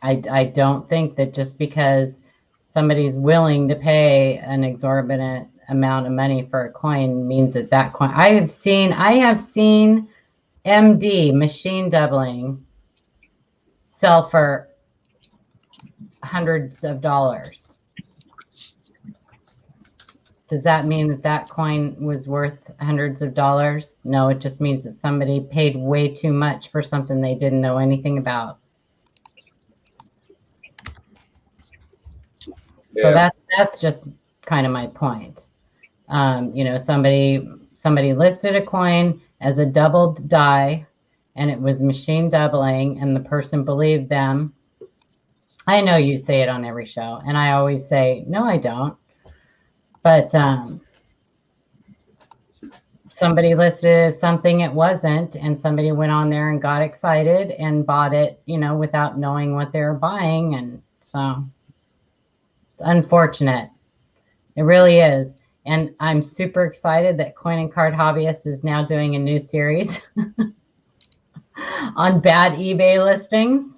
I don't think that just because somebody's willing to pay an exorbitant amount of money for a coin means that coin. I have seen MD machine doubling sell for hundreds of dollars. Does that mean that coin was worth hundreds of dollars? No, it just means that somebody paid way too much for something they didn't know anything about. Yeah. So that's just kind of my point. Somebody listed a coin as a doubled die, and it was machine doubling, and the person believed them. I know you say it on every show, and I always say, no, I don't. But somebody listed it as something it wasn't, and somebody went on there and got excited and bought it, without knowing what they were buying. And so it's unfortunate. It really is. And I'm super excited that Coin and Card Hobbyist is now doing a new series on bad eBay listings.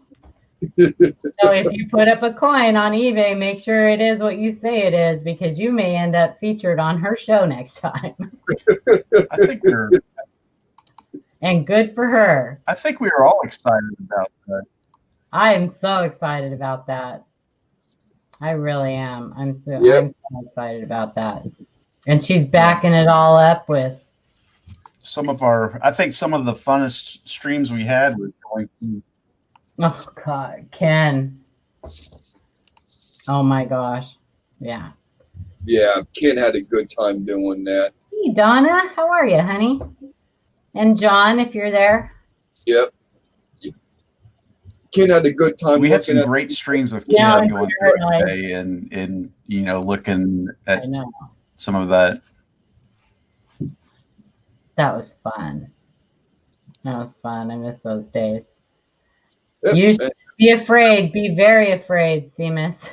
So if you put up a coin on eBay, make sure it is what you say it is, because you may end up featured on her show next time. I think and good for her. I think we were all excited about that. I am so excited about that. I really am. I'm so excited about that. And she's backing it all up with some of the funnest streams we had was going through. Oh God, Ken. Oh my gosh. Yeah. Yeah, Ken had a good time doing that. Hey, Donna, how are you, honey? And John, if you're there. Yep. Ken had a good time. We had some great streams with Ken going through it today, and looking at some of that. That was fun. That was fun. I miss those days. Yep. You should be afraid. Be very afraid, Seamus.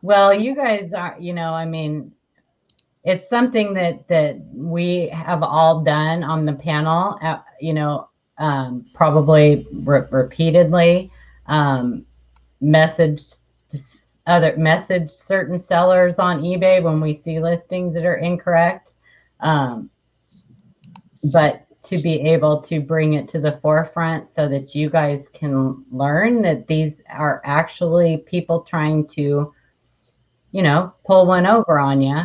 Well, you guys are, I mean, it's something that we have all done on the panel, probably repeatedly, message certain sellers on eBay when we see listings that are incorrect. But to be able to bring it to the forefront so that you guys can learn that these are actually people trying to, pull one over on you.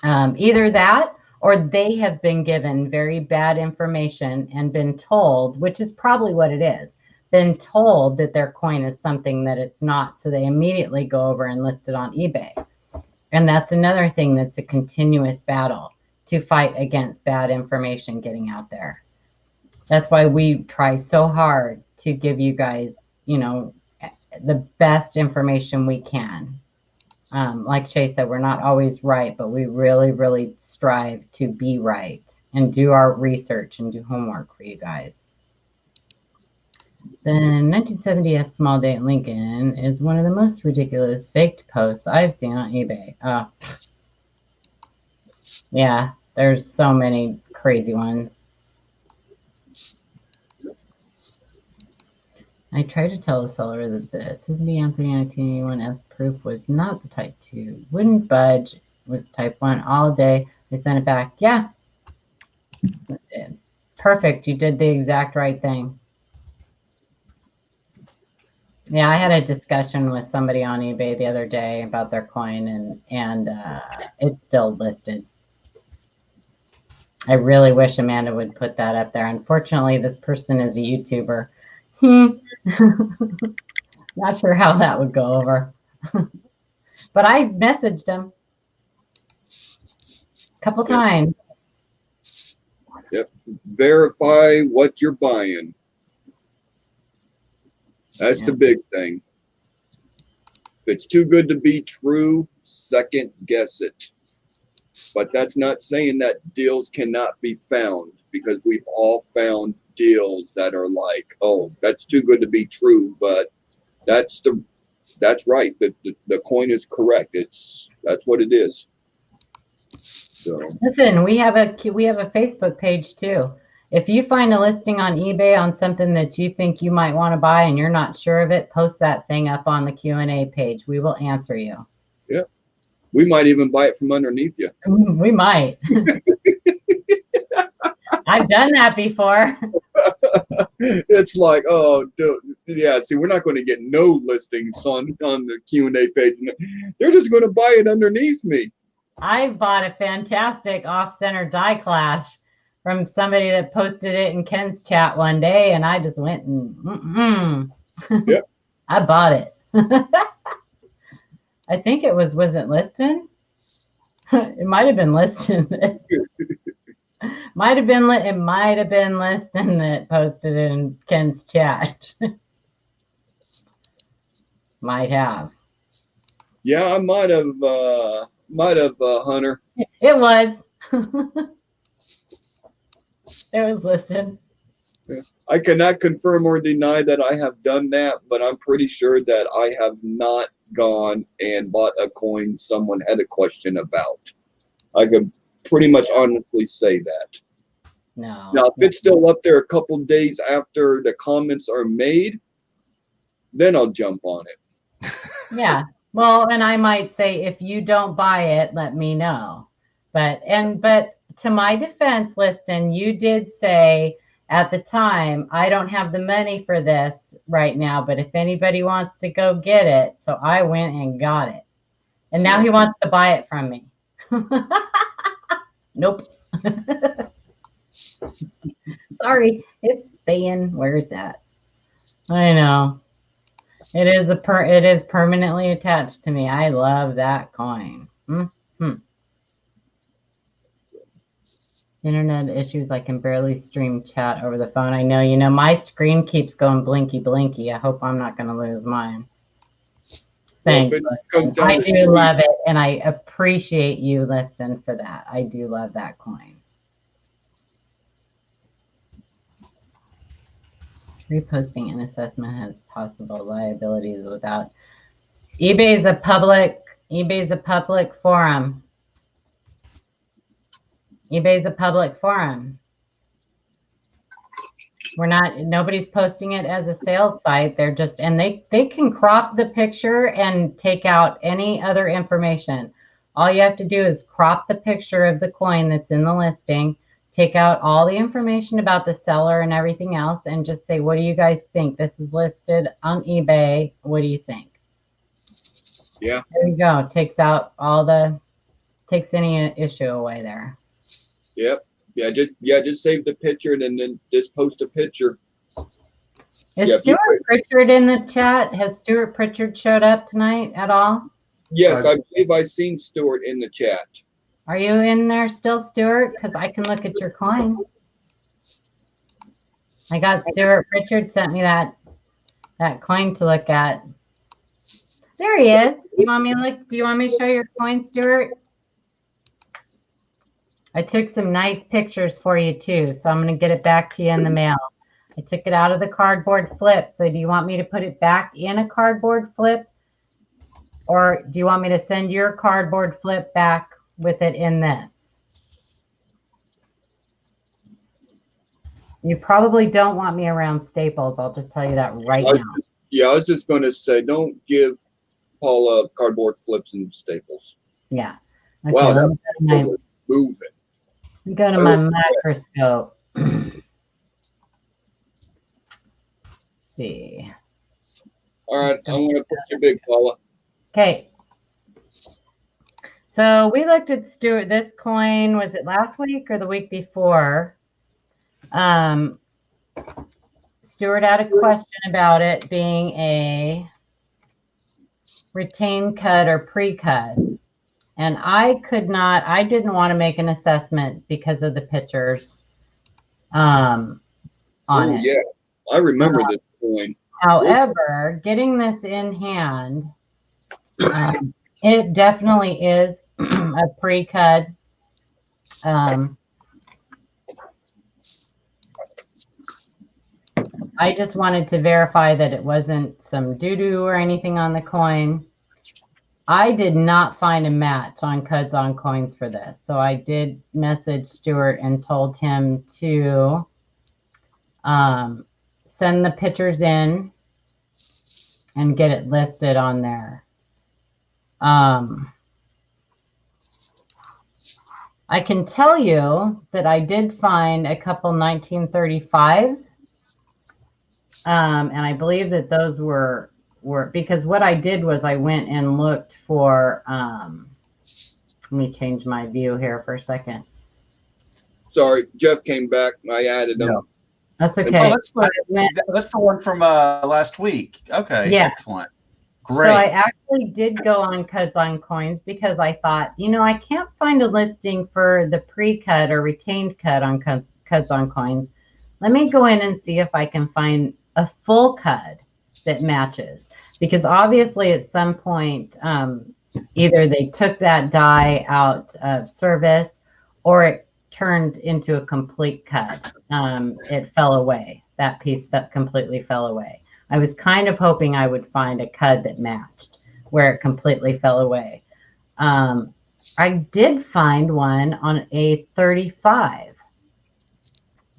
Either that or they have been given very bad information and been told, which is probably what it is, been told that their coin is something that it's not. So they immediately go over and list it on eBay. And that's another thing that's a continuous battle to fight against bad information getting out there. That's why we try so hard to give you guys, the best information we can. Like Shay said, we're not always right, but we really, really strive to be right and do our research and do homework for you guys. The 1970s small date in Lincoln is one of the most ridiculous faked posts I've seen on eBay. Yeah, there's so many crazy ones. I tried to tell the seller that the Sisby Anthony 1981S proof was not the type 2. Wouldn't budge. It was type 1 all day. They sent it back. Yeah. Perfect. You did the exact right thing. Yeah, I had a discussion with somebody on eBay the other day about their coin, and it's still listed. I really wish Amanda would put that up there. Unfortunately, this person is a YouTuber. Not sure how that would go over. But I messaged him a couple times. Yep. Verify what you're buying. That's the big thing. If it's too good to be true, second guess it. But that's not saying that deals cannot be found, because we've all found deals that are like, oh, that's too good to be true, but that's right. The coin is correct. That's what it is. So. Listen, we have a Facebook page too. If you find a listing on eBay on something that you think you might want to buy and you're not sure of it, post that thing up on the Q&A page. We will answer you. Yeah. We might even buy it from underneath you. We might. I've done that before. It's like, oh, dude, yeah. See, we're not going to get no listings on the Q&A page. They're just going to buy it underneath me. I bought a fantastic off-center die clash from somebody that posted it in Ken's chat one day, and I just went and Yep. I bought it. I think it was it listed? It might have been listed. It might have been listed that posted it in Ken's chat. Might have. Yeah, I might have, Hunter. It was. It was listed. I cannot confirm or deny that I have done that, but I'm pretty sure that I have not gone and bought a coin someone had a question about. I could pretty much honestly say that. No. Now, if it's still up there a couple days after the comments are made, then I'll jump on it. Yeah. Well, and I might say, if you don't buy it, let me know. But to my defense, Liston, you did say at the time, I don't have the money for this right now, but if anybody wants to go get it. So I went and got it. And now he wants to buy it from me. Nope. Sorry, it's staying where it's at. I know. It is permanently attached to me. I love that coin. Mm-hmm. Internet issues. I can barely stream chat over the phone. I know. You know, my screen keeps going blinky blinky. I hope I'm not going to lose mine. Thanks. I do love it, and I appreciate you, Liston, for that. I do love that coin. Reposting an assessment has possible liabilities without. eBay is a public forum. eBay is a public forum. Nobody's posting it as a sales site. They're just, and they can crop the picture and take out any other information. All you have to do is crop the picture of the coin that's in the listing, take out all the information about the seller and everything else, and just say, what do you guys think? This is listed on eBay. What do you think? Yeah. There you go. Takes any issue away there. Yep. Just save the picture and then just post a picture. Is Stuart Pritchard in the chat? Has Stuart Pritchard showed up tonight at all? Yes, I believe I've seen Stuart in the chat. Are you in there still, Stuart? Because I can look at your coin. I got Stuart Pritchard sent me that coin to look at. There he is. Do you want me to show your coin, Stuart? I took some nice pictures for you too, so I'm going to get it back to you in the mail. I took it out of the cardboard flip. So do you want me to put it back in a cardboard flip? Or do you want me to send your cardboard flip back with it in this? You probably don't want me around Staples. I'll just tell you that right now. Yeah, I was just going to say, don't give Paula cardboard flips and Staples. Yeah. Okay, wow, that's moving. Go to my microscope. See. All right, I'm going to put you big, Paula. Okay. So we looked at Stuart. This coin, was it last week or the week before? Stuart had a question about it being a retained cut or pre-cut. And I didn't want to make an assessment because of the pictures on it. Yeah, I remember this coin. However, getting this in hand, it definitely is a pre-cut. I just wanted to verify that it wasn't some doo-doo or anything on the coin. I did not find a match on Cuds on Coins for this. So I did message Stuart and told him to send the pictures in and get it listed on there. I can tell you that I did find a couple 1935s. And I believe that those were because what I did was I went and looked for, let me change my view here for a second. Sorry, Jeff came back. I added them. No, that's okay. Oh, that's the one from last week. Okay, yeah. Excellent. Great. So I actually did go on Cuds on Coins because I thought, I can't find a listing for the pre-cut or retained cut on Cuds on Coins. Let me go in and see if I can find a full cud that matches, because obviously at some point either they took that die out of service or it turned into a complete cut. It fell away. That piece completely fell away. I was kind of hoping I would find a cud that matched where it completely fell away. I did find one on a 35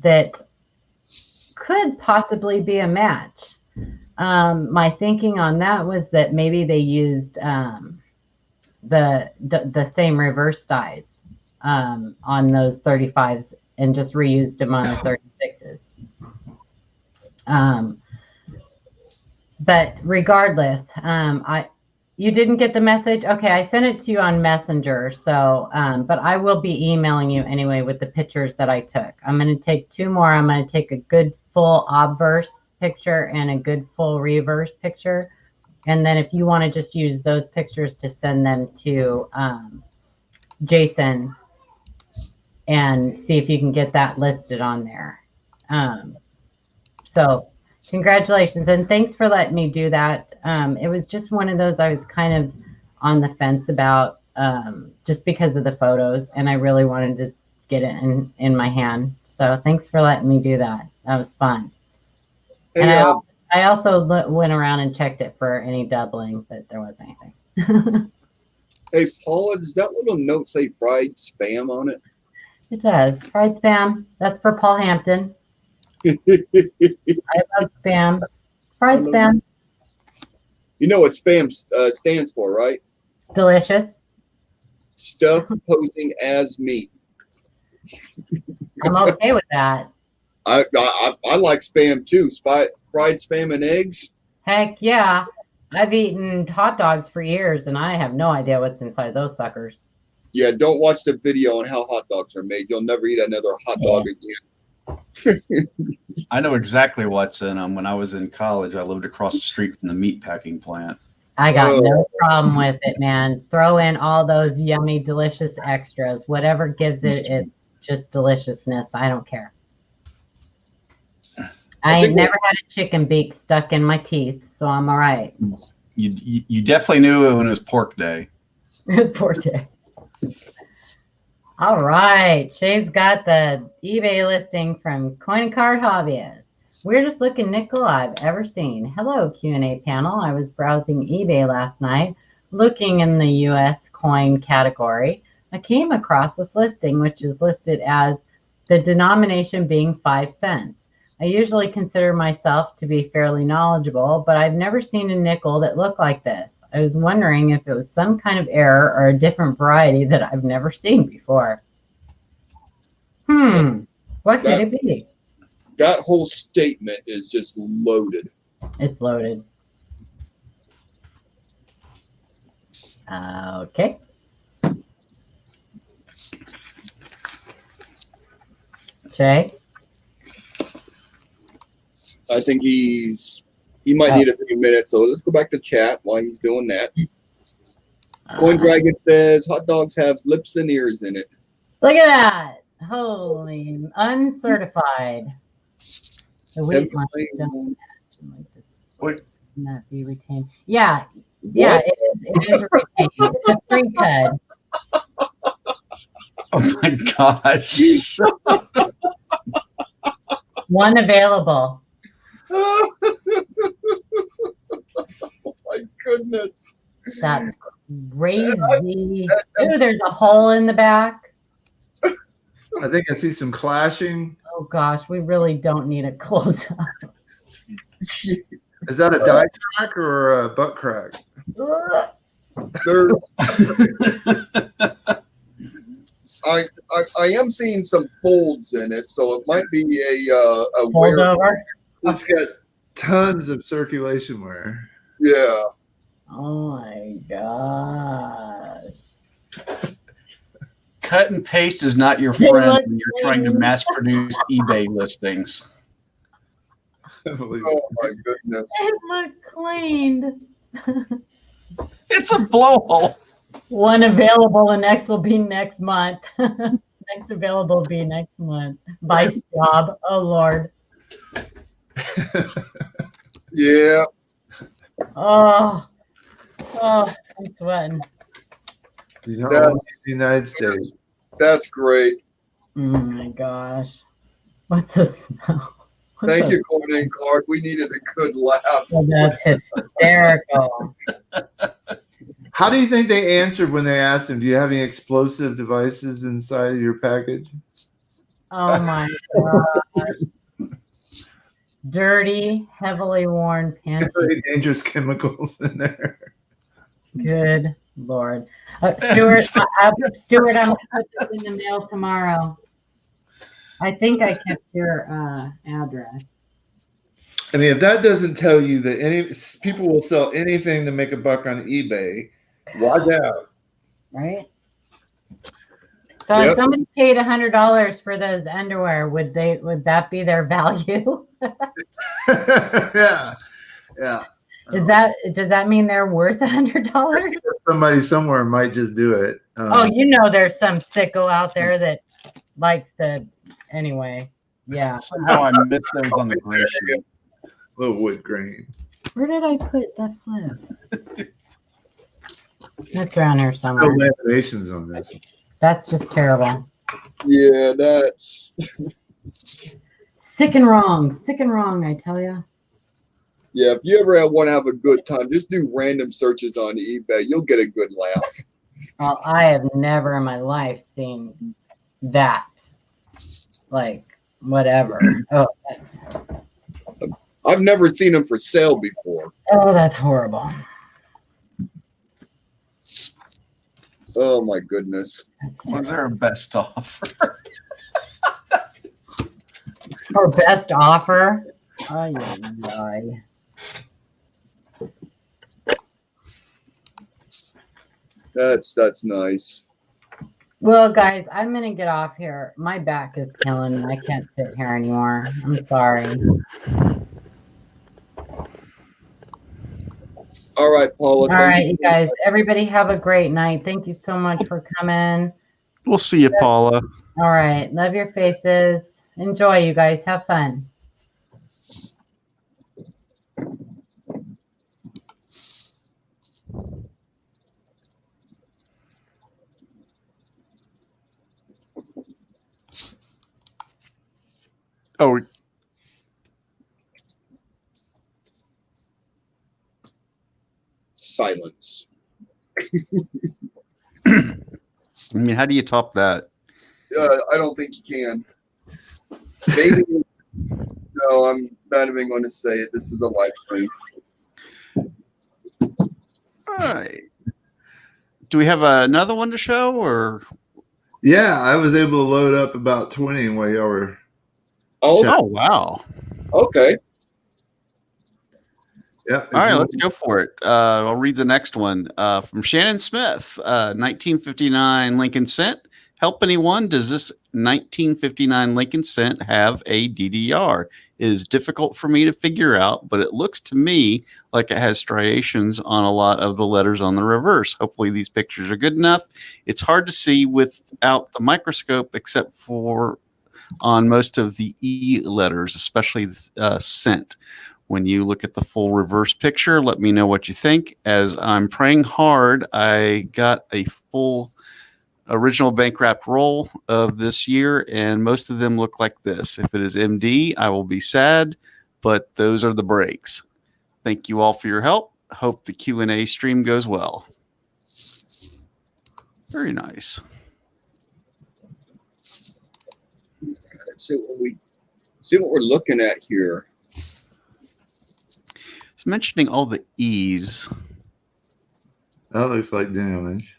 that could possibly be a match. My thinking on that was that maybe they used the same reverse dies on those 35s and just reused them on the 36s. But regardless, you didn't get the message. Okay, I sent it to you on Messenger. So, but I will be emailing you anyway with the pictures that I took. I'm going to take 2 more. I'm going to take a good full obverse picture and a good full reverse picture. And then if you want to just use those pictures to send them to Jason and see if you can get that listed on there. So congratulations, and thanks for letting me do that. It was just one of those I was kind of on the fence about just because of the photos, and I really wanted to get it in my hand. So thanks for letting me do that. That was fun. Hey, And I also went around and checked it for any doubling, but there wasn't anything. hey, Paula, does that little note say fried spam on it? It does. Fried spam. That's for Paul Hampton. I love spam. Fried spam. You know what spam stands for, right? Delicious. Stuff posing as meat. I'm okay with that. I like spam too. Fried spam and eggs. Heck yeah. I've eaten hot dogs for years, and I have no idea what's inside those suckers. Yeah, don't watch the video on how hot dogs are made. You'll never eat another hot dog again. I know exactly what's in them. When I was in college, I lived across the street from the meat packing plant. I got no problem with it, man. Throw in all those yummy, delicious extras. Whatever gives it, it's just deliciousness. I don't care. I ain't never had a chicken beak stuck in my teeth, so I'm all right. You definitely knew it when it was pork day. Poor day. All right. Shay's got the eBay listing from Coin and Card Hobbyist. Weirdest looking nickel I've ever seen. Hello, Q&A panel. I was browsing eBay last night, looking in the US coin category. I came across this listing, which is listed as the denomination being 5 cents. I usually consider myself to be fairly knowledgeable, but I've never seen a nickel that looked like this. I was wondering if it was some kind of error or a different variety that I've never seen before. What could it be? That whole statement is just loaded. It's loaded. Okay. Shay? I think he might need a few minutes, so let's go back to chat while he's doing that. Coin Dragon says hot dogs have lips and ears in it. Look at that. Holy, uncertified. The wheat line don't match like this. Can that be retained? Yeah, it is retained. It's a free cud. Oh my gosh. One available. Oh my goodness. That's crazy. Ooh, there's a hole in the back. I think I see some clashing. Oh gosh, we really don't need a close up. Is that a die crack or a butt crack? I am seeing some folds in it, so it might be a Fold over. It's got tons of circulation wear. Yeah. Oh my gosh. Cut and paste is not your friend when you're trying to mass produce eBay listings. Oh my goodness. It looked cleaned. It's a blowhole. One available, and next will be next month. Next available will be next month. Vice job. Oh Lord. Yeah. Oh, I'm sweating. The United States. That's great. Oh my gosh. What's the smell? Thank you, Coin and Card. We needed a good laugh. Oh, that's hysterical. How do you think they answered when they asked him, do you have any explosive devices inside of your package? Oh my gosh. Dirty, heavily worn panties. Very dangerous chemicals in there. Good Lord. Stuart, I'm going to put this in the mail tomorrow. I think I kept your address. I mean, if that doesn't tell you that any people will sell anything to make a buck on eBay, watch out. Right? So if somebody paid $100 for those underwear, would that be their value? Yeah. Yeah. Does that mean they're worth $100? Somebody somewhere might just do it. Oh, you know, there's some sicko out there that likes to. Anyway, yeah. Somehow I missed those on the gray sheet. Little wood grain. Where did I put that flip? That's around here No somewhere. laminations on this. That's just terrible. Yeah, that's Sick and wrong. Sick and wrong, I tell you. yeah. If you ever want to have a good time, just do random searches on eBay. You'll get a good laugh. Well, I have never in my life seen that. Like, whatever. Oh, I've never seen them for sale before. that's horrible. Oh my goodness. Was there a best offer? Or best offer. Ay, ay, ay. That's nice. Well, guys, I'm going to get off here. My back is killing me. I can't sit here anymore. I'm sorry. All right, Paula. All right, you guys. Everybody have a great night. Thank you so much for coming. We'll see you, Paula. All right. Love your faces. Enjoy, you guys. Have fun. Oh, Silence. I mean, how do you top that? I don't think you can. Maybe. No, I'm not even going to say it. This is a live stream. All right. Do we have another one to show, or? Yeah, I was able to load up about 20 while y'all were. Oh, wow. Okay. Yep. All right, let's go for it. I'll read the next one from Shannon Smith, 1959 Lincoln Cent. Help anyone? Does this 1959 Lincoln Cent have a DDR? It is difficult for me to figure out, but it looks to me like it has striations on a lot of the letters on the reverse. Hopefully these pictures are good enough. It's hard to see without the microscope, except for on most of the E letters, especially cent. When you look at the full reverse picture, let me know what you think. As I'm praying hard, I got a full original bank wrapped roll of this year, and most of them look like this. If it is MD, I will be sad, but those are the breaks. Thank you all for your help. Hope the Q&A stream goes well. Very nice. Let's see what we're looking at here. It's mentioning all the E's. That looks like damage.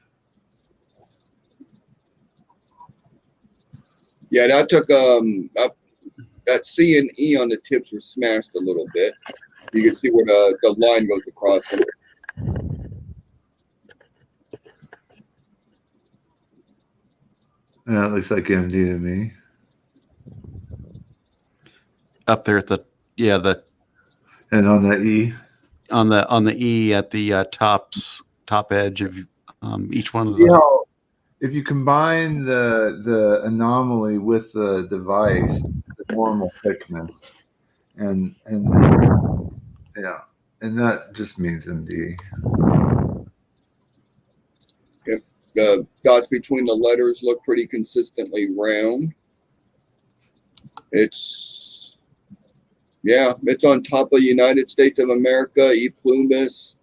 Yeah, that took that C and E on the tips were smashed a little bit. You can see where the line goes across it. Yeah, it looks like MD to me. Up there at the And on the E. on the E at the top edge of each one of the. Yeah. If you combine the anomaly with the device, the normal thickness, and yeah, and that just means MD. Yep. The dots between the letters look pretty consistently round. It's on top of United States of America, E plumis.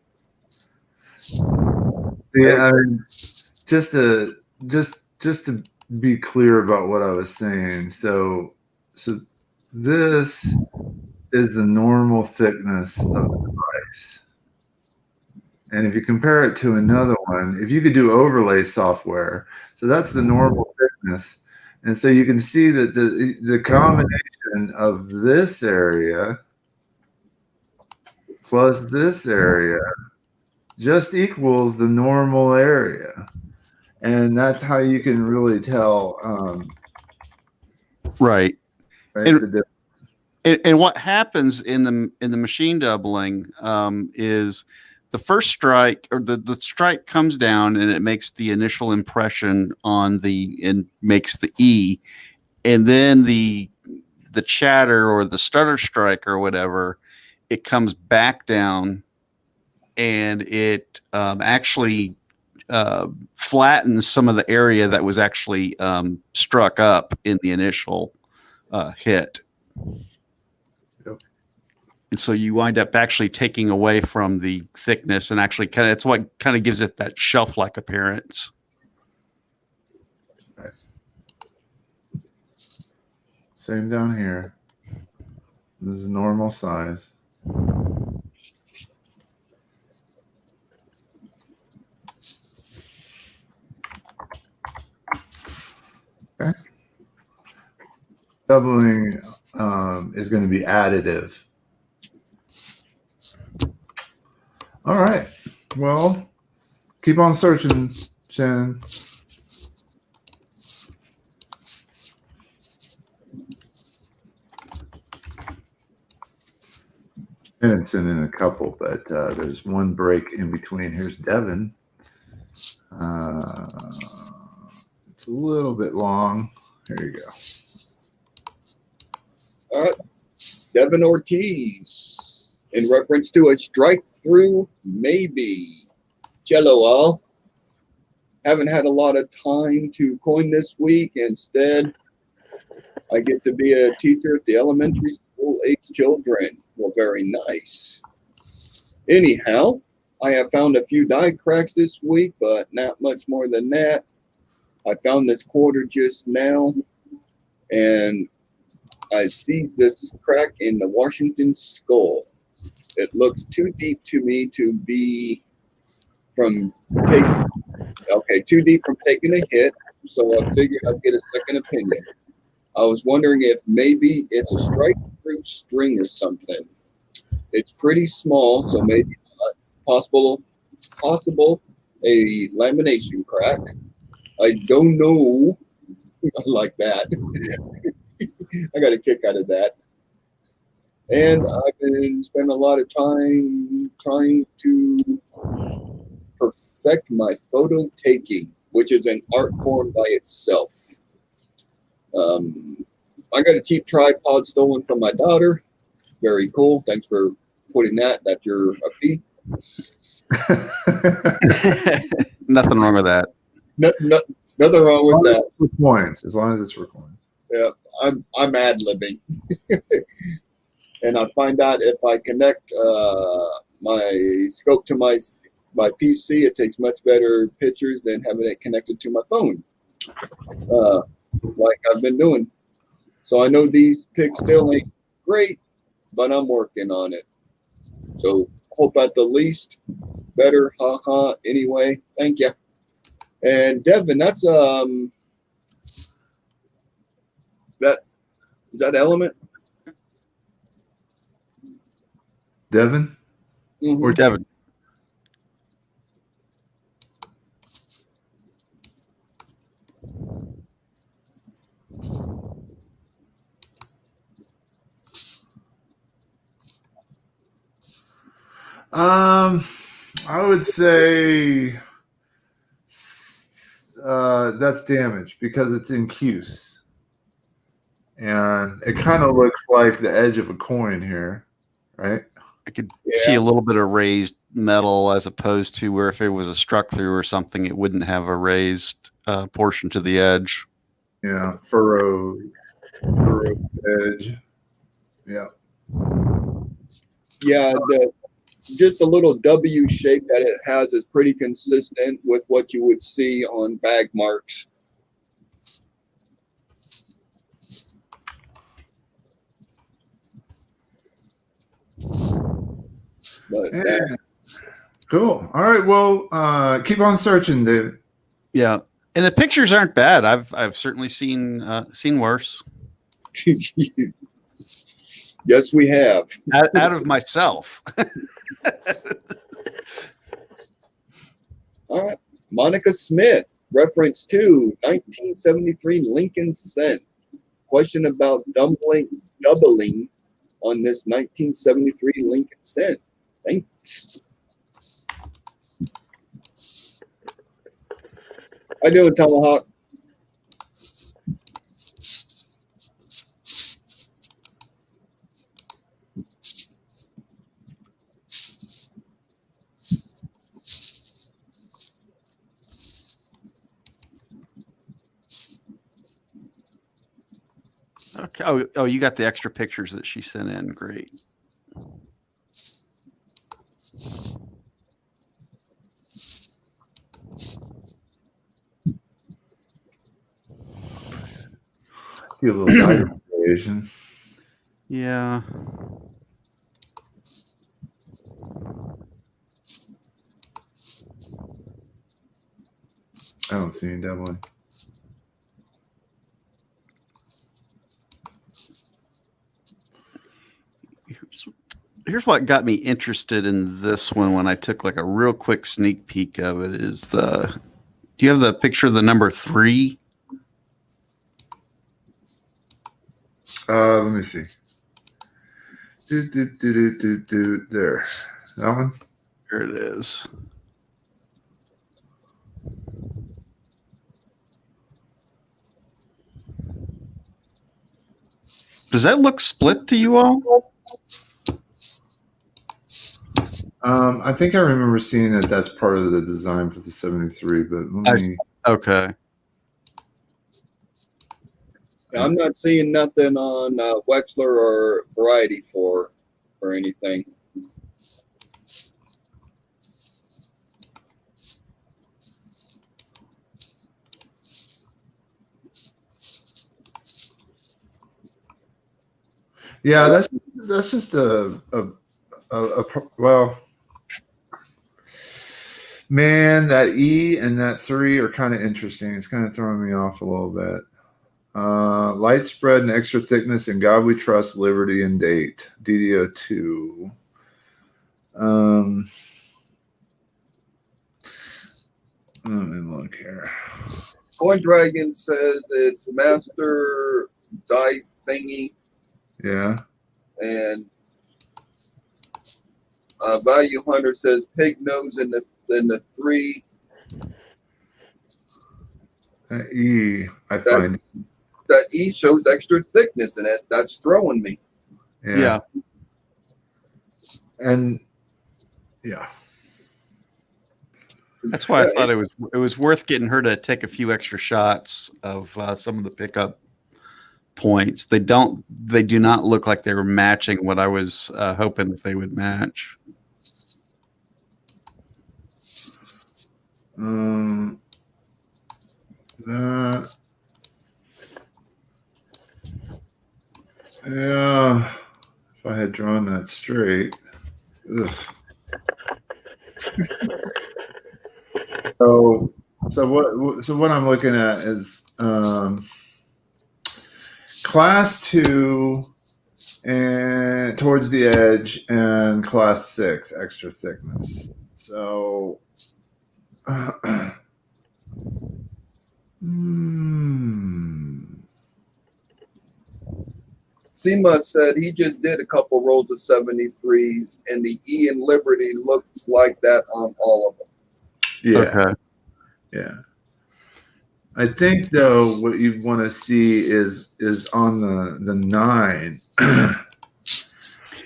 Yeah, I mean, just to be clear about what I was saying. So this is the normal thickness of the device. And if you compare it to another one, if you could do overlay software, so that's the normal thickness. And so you can see that the combination of this area plus this area just equals the normal area. And that's how you can really tell. Right. Right. And- the difference. And what happens in the machine doubling is the first strike, or the strike comes down and it makes the initial impression and makes the E, and then the chatter or the stutter strike or whatever, it comes back down and it actually flattens some of the area that was actually struck up in the initial hit. And so you wind up actually taking away from the thickness and actually it's what kind of gives it that shelf-like appearance. Right. Same down here. This is normal size. Okay. Doubling is going to be additive. All right. Well, keep on searching, Shannon. Shannon's sending a couple, but there's one break in between. Here's Devin. It's a little bit long. Here you go. All right. Devin Ortiz. In reference to a strike through, maybe. Cello all. Haven't had a lot of time to coin this week. Instead, I get to be a teacher at the elementary school age children. Well, very nice. Anyhow, I have found a few die cracks this week, but not much more than that. I found this quarter just now, and I see this crack in the Washington skull. It looks too deep to me to be too deep from taking a hit, so I figured I'd get a second opinion. I was wondering if maybe it's a strike through string or something. It's pretty small, so maybe not. Possible a lamination crack. I don't know. I like that. I got a kick out of that. And I've been spending a lot of time trying to perfect my photo taking, which is an art form by itself. I got a cheap tripod stolen from my daughter. Very cool. Thanks for putting that. That's your fee. Nothing wrong with that. Nothing wrong with that. For coins, as long as it's for coins. Yeah, I'm ad-libbing. And I find out if I connect my scope to my PC, it takes much better pictures than having it connected to my phone, like I've been doing. So I know these pics still ain't great, but I'm working on it. So hope at the least better. Anyway, thank you. And Devin, that's that element. Devin? Mm-hmm. Or Devin. I would say that's damage because it's in Cuse. And it kind of looks like the edge of a coin here, right? I could see a little bit of raised metal as opposed to where if it was a struck through or something, it wouldn't have a raised portion to the edge. Yeah, furrowed edge. Yeah. Yeah, just the little W shape that it has is pretty consistent with what you would see on bag marks. But Cool. All right. Well, keep on searching, David. Yeah, and the pictures aren't bad. I've certainly seen worse. Yes, we have. Out of myself. All right. Monica Smith, reference to 1973 Lincoln cent. Question about doubling on this 1973 Lincoln cent. Thanks. How you doing, Tomahawk? Okay. Oh, you got the extra pictures that she sent in. Great. See a little diet variation. Yeah. I don't see any doubling. Here's what got me interested in this one when I took like a real quick sneak peek of it is do you have the picture of the number 3? Let me see. There. That one? There it is. Does that look split to you all? I think I remember seeing that that's part of the design for the 73, but let me. Okay. I'm not seeing nothing on Wexler or Variety or anything. Yeah, that's just well, man, that E and that 3 are kind of interesting. It's kind of throwing me off a little bit. Light spread and extra thickness, in God we trust, liberty and date. DDO2. Let me look here. Coin Dragon says it's master die thingy, Yeah. and Value Hunter says pig nose in the 3. E, I find. That E shows extra thickness in it. That's throwing me. Yeah. And yeah. That's why I thought it was worth getting her to take a few extra shots of some of the pickup points. They do not look like they were matching what I was hoping that they would match. Yeah, if I had drawn that straight. Ugh. So what I'm looking at is class 2 and towards the edge, and class 6 extra thickness. So Seema said he just did a couple rolls of 73s, and the E and Liberty looks like that on all of them. yeah. Okay. Yeah. I think though what you want to see is on the 9,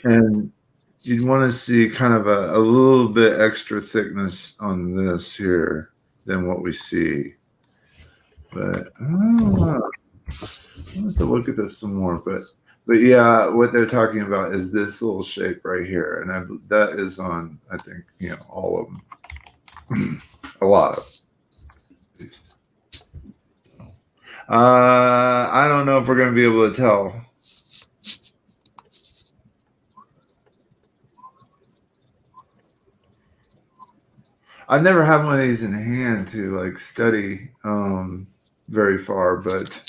and you'd want to see kind of a little bit extra thickness on this here than what we see. But I don't know. I'll have to look at this some more. But yeah, what they're talking about is this little shape right here, and that is on, I think, all of them, a lot of them. I don't know if we're going to be able to tell. I've never had one of these in hand to like study very far, but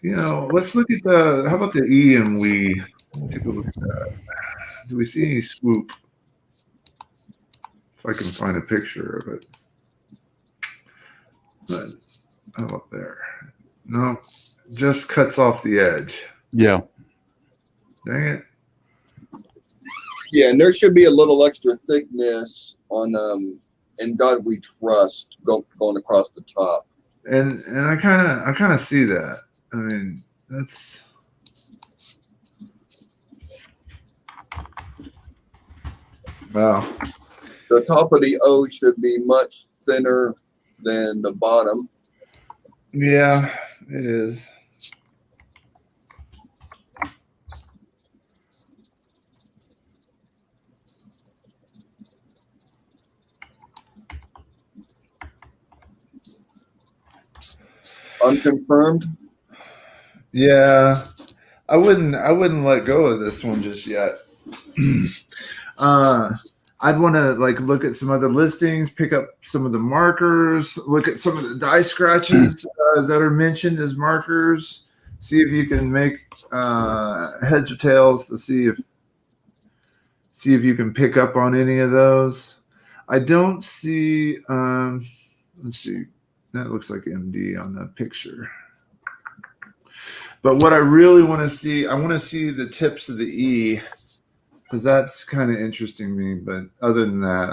let's look at how about the E and we? Take a look at that. Do we see any swoop? If I can find a picture of it. But how about there? No, just cuts off the edge. Yeah. Dang it. Yeah, and there should be a little extra thickness on "In God We Trust" going across the top. And I kind of see that. I mean, that's wow. The top of the O should be much thinner than the bottom. Yeah, it is. Unconfirmed. Yeah, I wouldn't let go of this one just yet. I'd want to like look at some other listings, pick up some of the markers, look at some of the die scratches that are mentioned as markers. See if you can make heads or tails to see if you can pick up on any of those. I don't see. Let's see. That looks like MD on the picture. But what I really want to see, I want to see the tips of the E, because that's kind of interesting to me. But other than that,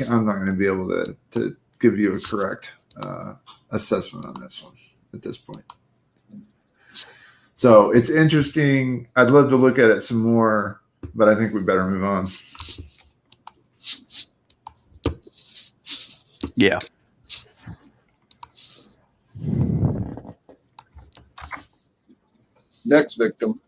I'm not going to be able to give you a correct assessment on this one at this point. So it's interesting. I'd love to look at it some more, but I think we better move on. Yeah. Next victim.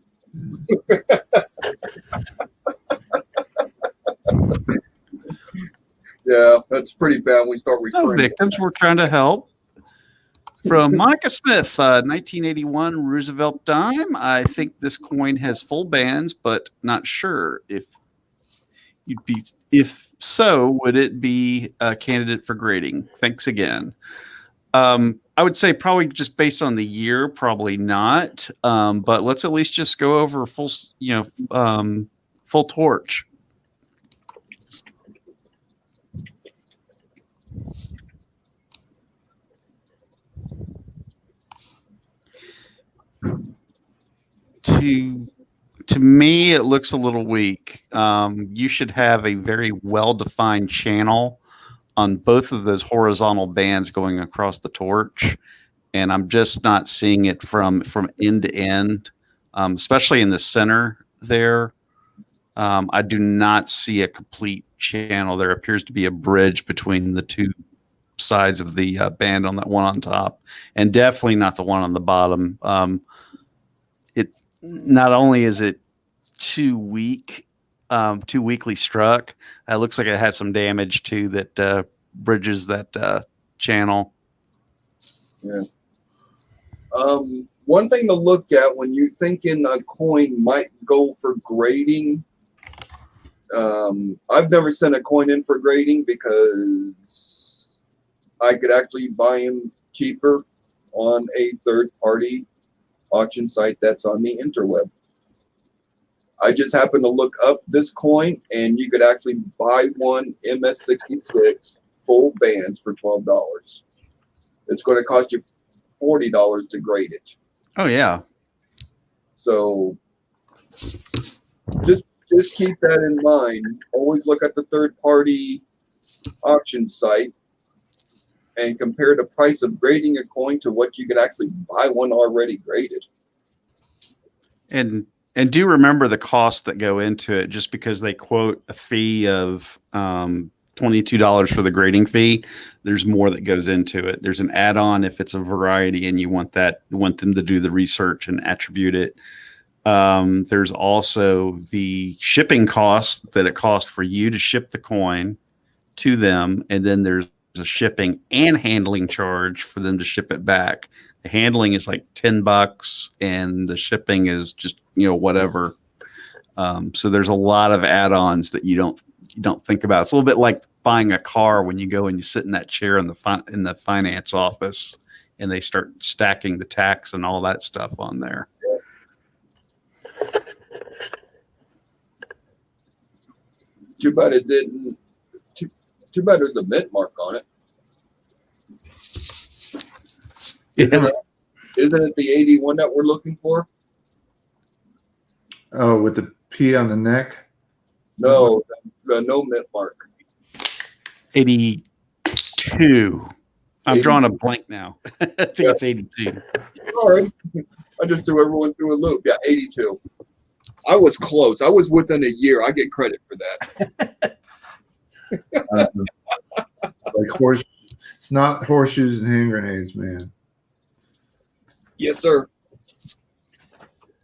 Yeah, that's pretty bad. We start No referring. victims. We're trying to help. From Micah Smith, 1981 Roosevelt dime. I think this coin has full bands, but not sure if you'd be. If so, would it be a candidate for grading? Thanks again. I would say probably just based on the year, probably not. But let's at least just go over full, full torch. To me, it looks a little weak. You should have a very well-defined channel on both of those horizontal bands going across the torch, and I'm just not seeing it from end to end, especially in the center there. I do not see a complete channel. There appears to be a bridge between the two sides of the band on that one on top, and definitely not the one on the bottom. It not only is it too weak, too weakly struck. It looks like it had some damage too that bridges that channel. Yeah. One thing to look at when you're thinking a coin might go for grading. I've never sent a coin in for grading because I could actually buy them cheaper on a third-party auction site that's on the interweb. I just happened to look up this coin, and you could actually buy one MS66 full bands for $12. It's going to cost you $40 to grade it. Oh yeah. So just keep that in mind. Always look at the third-party auction site and compare the price of grading a coin to what you could actually buy one already graded. And do remember the costs that go into it. Just because they quote a fee of $22 for the grading fee, there's more that goes into it. There's an add-on if it's a variety and you want them to do the research and attribute it. There's also the shipping cost that it costs for you to ship the coin to them, and then there's a shipping and handling charge for them to ship it back. The handling is like $10 and the shipping is just, whatever. So there's a lot of add-ons that you don't think about. It's a little bit like buying a car when you go and you sit in that chair in the finance office and they start stacking the tax and all that stuff on there. Too bad it didn't. Too bad there's a mint mark on it. Isn't it the 81 that we're looking for? Oh, with the P on the neck? No, no mint mark. 82. I'm 80. drawing a blank now. I think it's 82. All right. I just threw everyone through a loop. Yeah, 82. I was close. I was within a year. I get credit for that. It's not horseshoes and hand grenades, man. Yes, sir.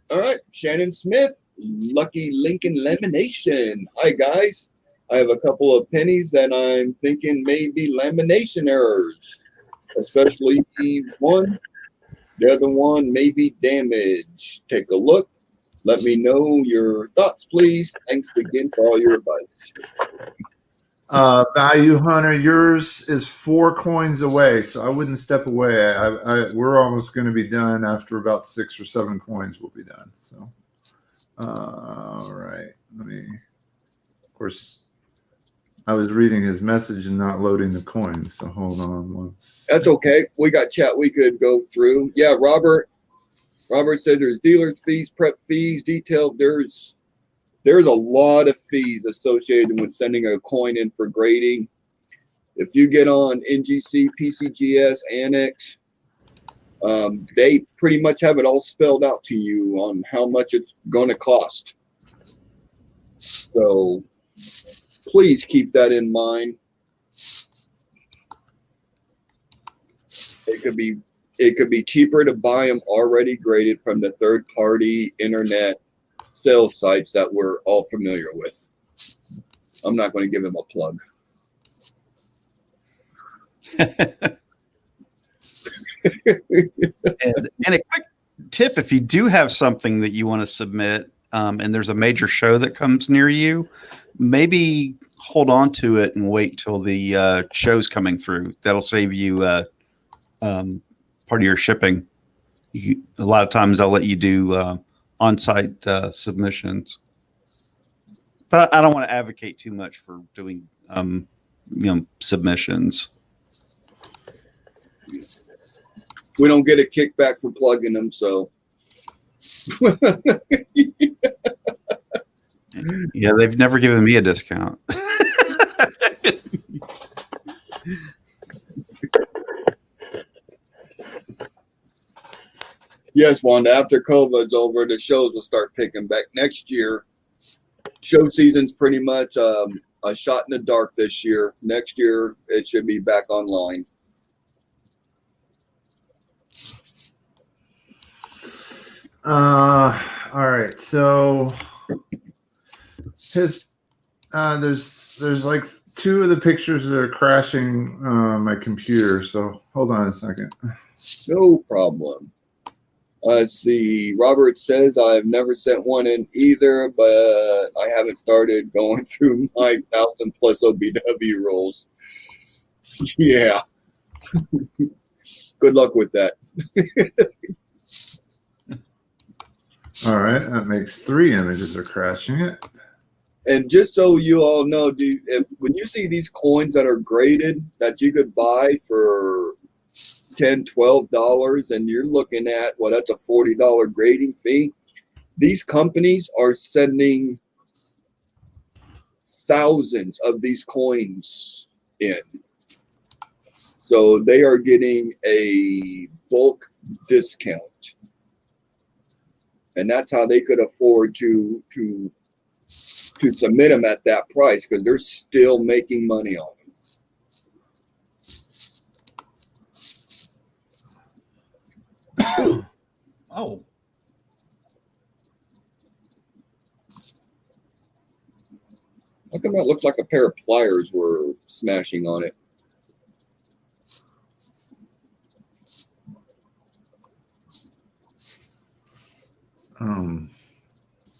All right, Shannon Smith, Lucky Lincoln Lamination. Hi, guys. I have a couple of pennies that I'm thinking may be lamination errors, especially one. The other one may be damaged. Take a look. Let me know your thoughts, please. Thanks again for all your advice. Value Hunter, yours is 4 coins away, so I wouldn't step away. We're almost going to be done after about 6 or 7 coins. We'll be done. So, all right. Of course, I was reading his message and not loading the coins. So hold on once. That's okay. We got chat we could go through. Yeah, Robert said there's dealer's fees, prep fees, detailed. There's a lot of fees associated with sending a coin in for grading. If you get on NGC, PCGS, Annex, they pretty much have it all spelled out to you on how much it's going to cost. So please keep that in mind. It could be cheaper to buy them already graded from the third-party internet sales sites that we're all familiar with. I'm not going to give him a plug. and a quick tip, if you do have something that you want to submit and there's a major show that comes near you, maybe hold on to it and wait till the show's coming through. That'll save you part of your shipping. A lot of times they'll let you do on-site submissions, but I don't want to advocate too much for doing submissions. We don't get a kickback for plugging them, so yeah, they've never given me a discount. yes, Wanda, after COVID's over, the shows will start picking back next year. Show season's pretty much a shot in the dark this year. Next year, it should be back online. All right. So there's like 2 of the pictures that are crashing my computer. So hold on a second. No problem. Let's see. Robert says I've never sent one in either, but I haven't started going through my 1,000+ OBW rolls. Yeah. Good luck with that. All right, that makes 3 images are crashing it. And just so you all know, when you see these coins that are graded that you could buy for $10, $12, and you're looking at, well, that's a $40 grading fee. These companies are sending thousands of these coins in. So they are getting a bulk discount. And that's how they could afford to submit them at that price, because they're still making money on them. Oh. How come that looks like a pair of pliers were smashing on it?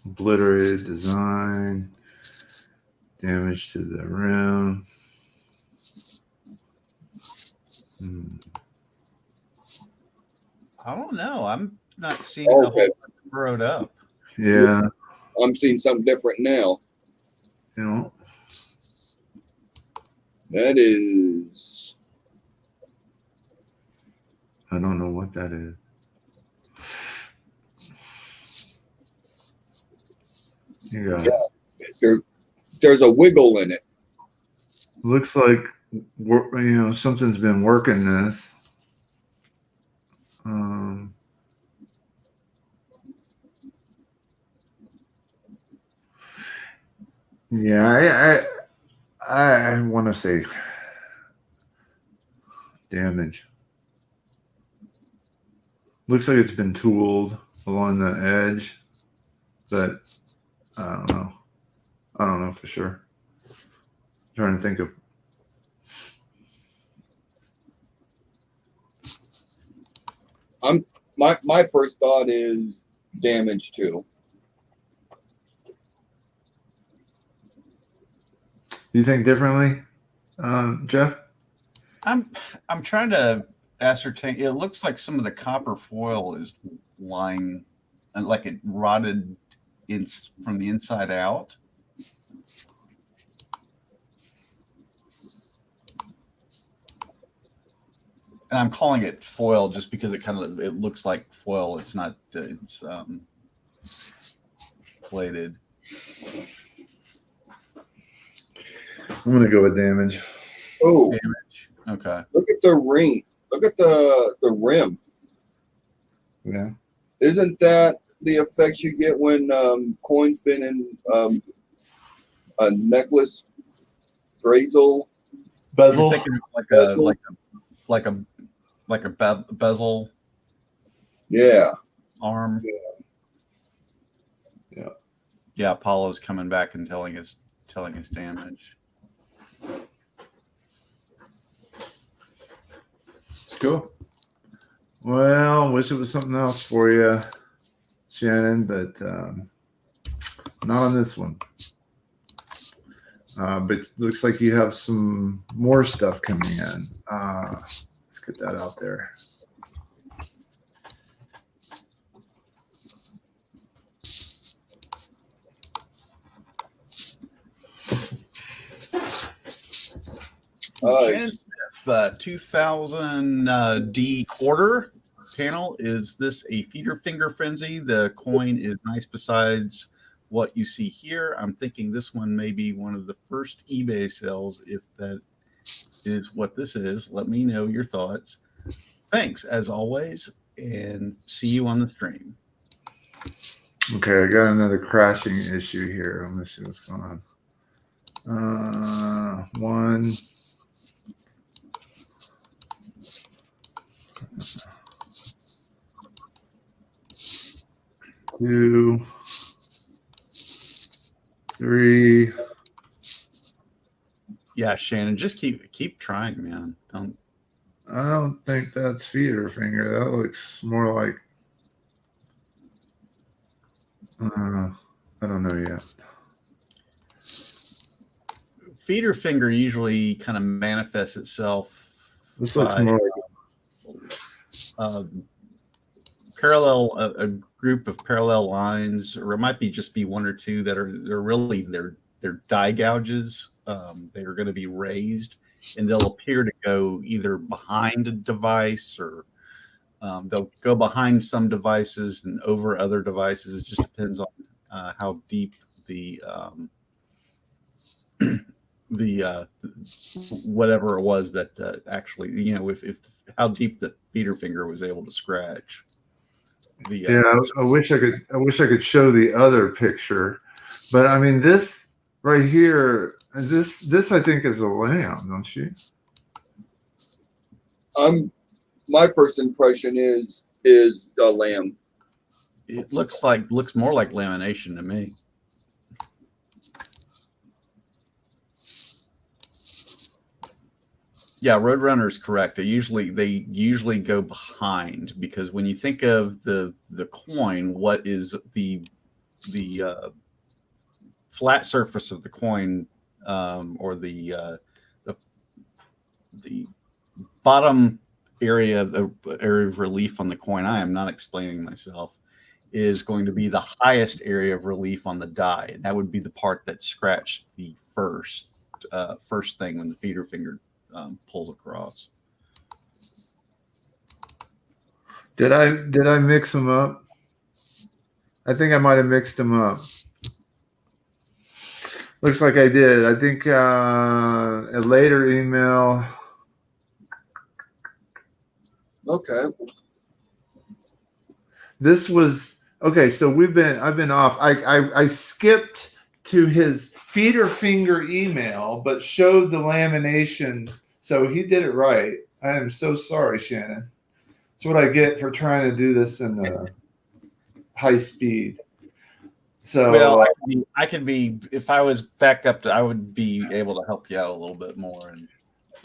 Obliterated design, damage to the rim. I don't know. I'm not seeing the whole burrowed up. Yeah. I'm seeing something different now. You know. That is... I don't know what that is. Yeah. there's a wiggle in it. Looks like something's been working this. Yeah, I want to say damage. Looks like it's been tooled along the edge, but I don't know. I don't know for sure. I'm trying to think of. My first thought is damage too. Do you think differently, Jeff? I'm trying to ascertain. It looks like some of the copper foil is lying, like it rotted from the inside out. And I'm calling it foil just because it looks like foil. It's not. It's plated. I'm gonna go with damage. Oh, Damage. Okay. look at the ring. Look at the rim. Yeah. Isn't that the effects you get when coins been in a necklace, brazel, Bezel. You're thinking of Bezel? like a bezel Yeah. arm. Yeah. Yeah. Apollo's coming back and telling us damage. Cool. Well, wish it was something else for you, Shannon, but not on this one. But looks like you have some more stuff coming in. Let's get that out there. Shannon Smith, 2000 D quarter panel. Is this a feeder finger frenzy? The coin is nice besides what you see here. I'm thinking this one may be one of the first eBay sales. If that is what this is, let me know your thoughts. Thanks as always, and see you on the stream. Okay, I got another crashing issue here. Let me see what's going on. 1, 2, 3. Yeah, Shannon, just keep trying, man. I don't think that's feeder finger. That looks more like I don't know yet. Feeder finger usually kind of manifests itself. This looks more like parallel, a group of parallel lines, or it might just be one or two that are really they're die gouges. They are going to be raised, and they'll appear to go either behind a device or they'll go behind some devices and over other devices. It just depends on how deep the whatever it was that actually, if how deep the feeder finger was able to scratch. I wish I could show the other picture, but I mean this right here. This I think is a lamb, don't you? My first impression is a lamb. It looks more like lamination to me. Yeah, Roadrunner is correct. They usually go behind, because when you think of the coin, what is the flat surface of the coin, or the bottom area of relief on the coin? I am not explaining myself. Is going to be the highest area of relief on the die, and that would be the part that scratched the first thing when the feeder finger pulls across. Did I mix them up? I think I might have mixed them up. Looks like I did. I think a later email. Okay. This was okay. So I've been off. I skipped to his feeder finger email, but showed the lamination. So he did it right. I am so sorry, Shannon. That's what I get for trying to do this in the high speed. So well, I could be if I was back up to, I would be able to help you out a little bit more. And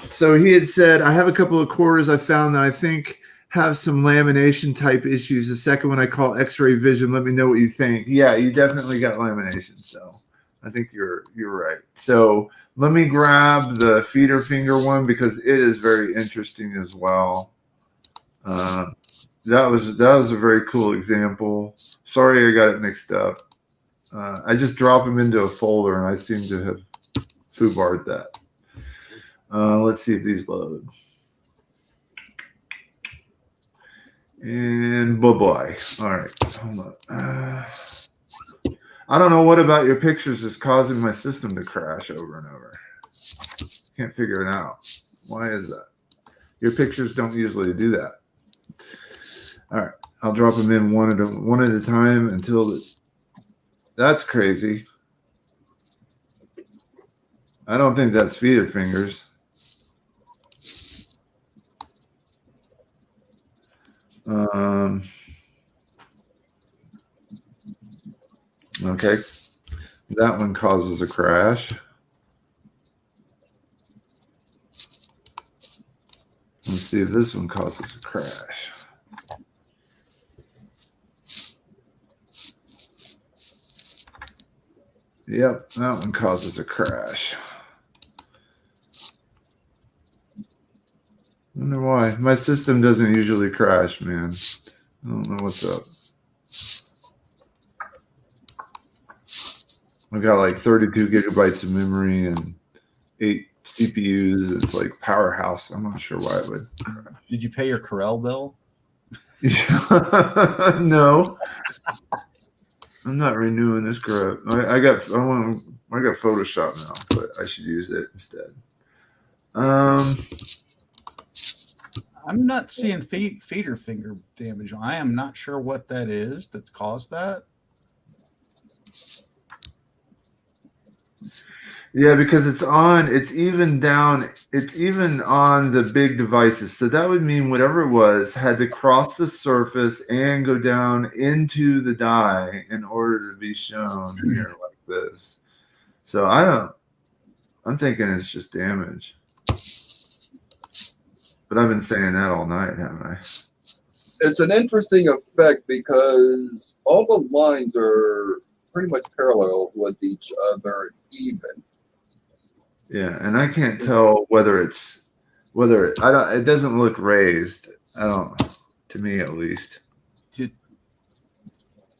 so he had said, I have a couple of quarters I found that I think have some lamination type issues. The second one I call X-ray vision. Let me know what you think. Yeah, you definitely got lamination. So I think you're right. So let me grab the feeder finger one because it is very interesting as well. That was a very cool example. Sorry, I got it mixed up. I just drop them into a folder and I seem to have foobarred that. Let's see if these load. And bye-bye. All right, hold on. I don't know what about your pictures is causing my system to crash over and over. Can't figure it out. Why is that? Your pictures don't usually do that. All right, I'll drop them in one at a time until that's crazy. I don't think that's feeder fingers. Okay, that one causes a crash. Let's see if this one causes a crash. Yep, that one causes a crash. I wonder why. My system doesn't usually crash, man. I don't know what's up. I've got like 32 gigabytes of memory and 8 CPUs. It's like powerhouse. I'm not sure why it would crash. did you pay your Corel bill? No. I'm not renewing this crap. I got Photoshop now, but I should use it instead. I'm not seeing feeder finger damage. I am not sure what that is that's caused that. Yeah, because it's even on the big devices. So that would mean whatever it was had to cross the surface and go down into the die in order to be shown here like this. So I'm thinking it's just damage. But I've been saying that all night, haven't I? It's an interesting effect because all the lines are pretty much parallel with each other even. Yeah, and I can't tell it doesn't look raised. To me at least.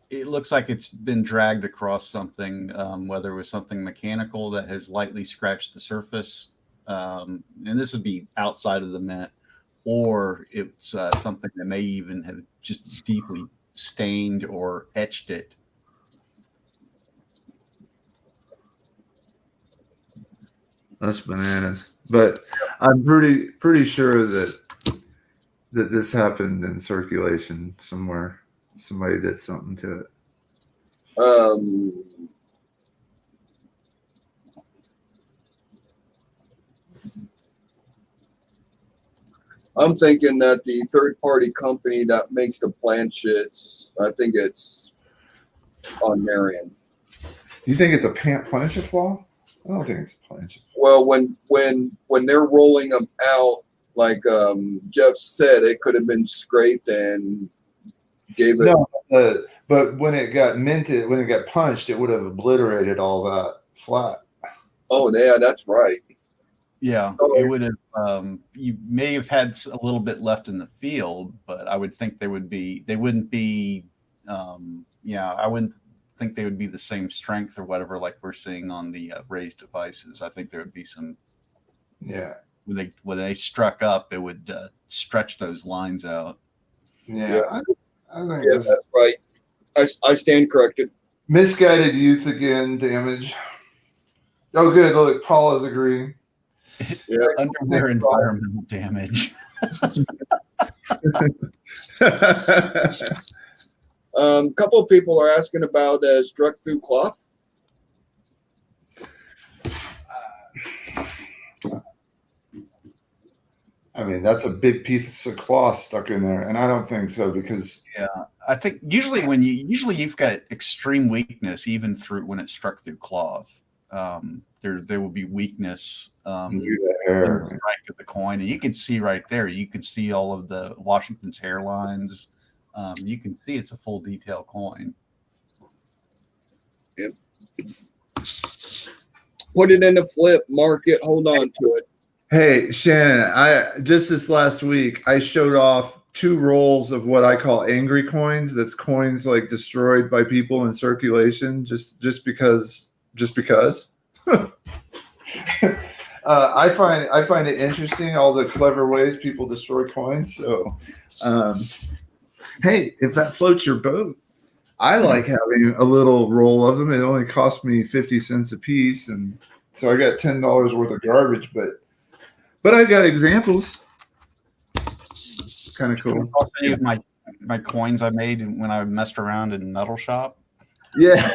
It looks like it's been dragged across something, whether it was something mechanical that has lightly scratched the surface, and this would be outside of the mint, or it's something that may even have just deeply stained or etched it. That's bananas. But I'm pretty sure that this happened in circulation somewhere. Somebody did something to it. I'm thinking that the third-party company that makes the planchets, I think it's on Memoriam. You think it's a planchet flaw? I don't think it's a planchet. Well, when they're rolling them out, like Jeff said, it could have been scraped and gave it. No, but when it got minted, when it got punched, it would have obliterated all that flat. Oh, yeah, that's right. Yeah, it would have. You may have had a little bit left in the field, but I would think they wouldn't be. I wouldn't think they would be the same strength or whatever like we're seeing on the raised devices. I think there would be some. Yeah. When they struck up, it would stretch those lines out. Yeah, I think that's right. I stand corrected. Misguided youth again, damage. Oh, good. Look, Paul is agreeing. Yeah. Underwear environmental damage. Couple of people are asking about struck through cloth. I mean, that's a big piece of cloth stuck in there, and I don't think so because I think usually you've got extreme weakness even through when it's struck through cloth. There will be weakness in the strike of the coin, and you can see right there. You can see all of the Washington's hairlines. You can see it's a full detail coin. Yep. Put it in the flip, mark it, hold on to it. Hey, Shannon, I just this last week I showed off 2 rolls of what I call angry coins. That's coins like destroyed by people in circulation just because. I find it interesting all the clever ways people destroy coins. So, hey, if that floats your boat, I like having a little roll of them. It only cost me 50 cents a piece, and so I got $10 worth of garbage, but I've got examples. Kind of cool. I'll show you my coins I made when I messed around in Metal Shop. Yeah,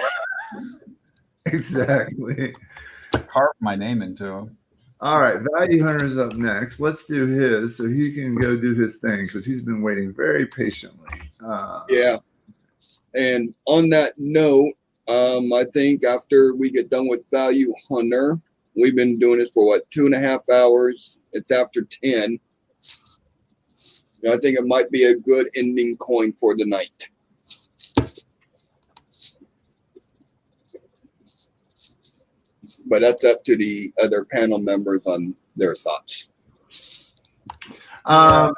exactly. Carved my name into them. All right, Value Hunter's up next. Let's do his so he can go do his thing because he's been waiting very patiently. Yeah. And on that note, I think after we get done with Value Hunter, we've been doing this for 2.5 hours. It's after 10. I think it might be a good ending coin for the night. But that's up to the other panel members on their thoughts. I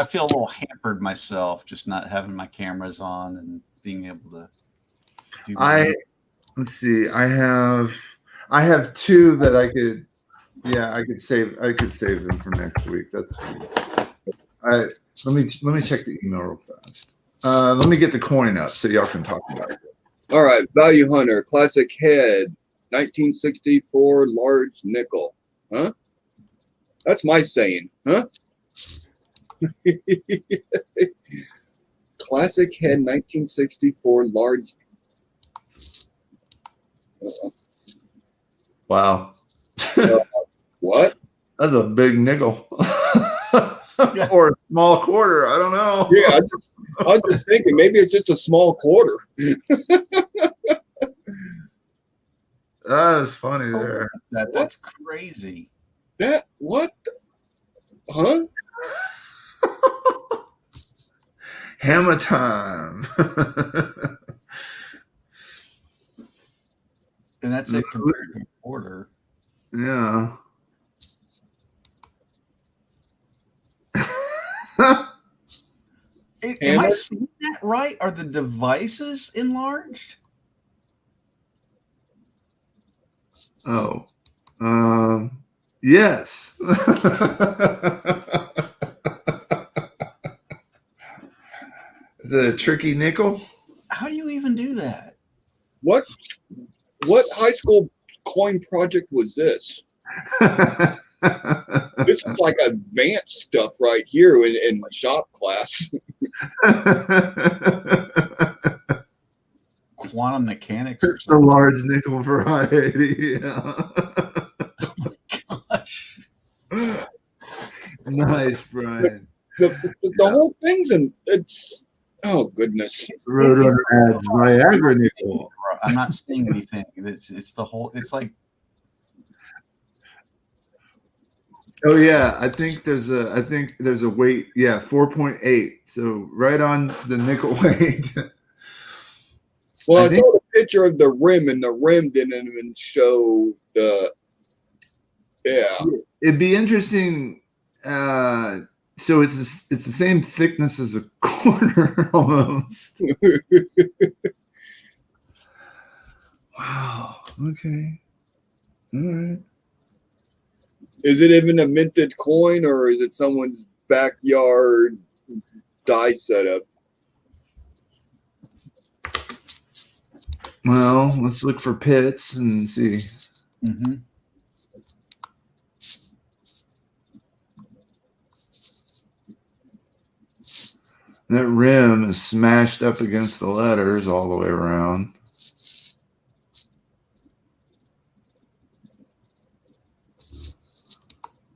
feel a little hampered myself just not having my cameras on and being able to do let's see. I have 2 that I could save them for next week. That's let me check the email real fast. Let me get the coin up so y'all can talk about it. All right, Value Hunter, classic head, 1964 large nickel. Huh? That's my saying, huh? Classic head, 1964 large. Wow. What? That's a big nickel. Or a small quarter. I don't know. Yeah, I was just thinking maybe it's just a small quarter. That is funny there. That's crazy. That what? Huh? Hammer time. And that's it compared to a quarter. Yeah. Am I seeing that right? Are the devices enlarged? Oh. Yes. Is it a tricky nickel? How do you even do that? What high school coin project was this? This is like advanced stuff right here in my shop class. Quantum mechanics or The something. large nickel variety. Yeah. Gosh. Nice, Brian. The whole thing's it's oh goodness. Roadrunner adds Viagra nickel. I'm not seeing anything. It's the whole. It's like. Oh yeah, I think there's a weight. Yeah, 4.8. So right on the nickel weight. Well, I saw the picture of the rim, and the rim didn't even show the. Yeah. It'd be interesting. So it's the same thickness as a quarter almost. Wow. Okay. All right. Is it even a minted coin, or is it someone's backyard die setup? Well, let's look for pits and see. Mm-hmm. That rim is smashed up against the letters all the way around.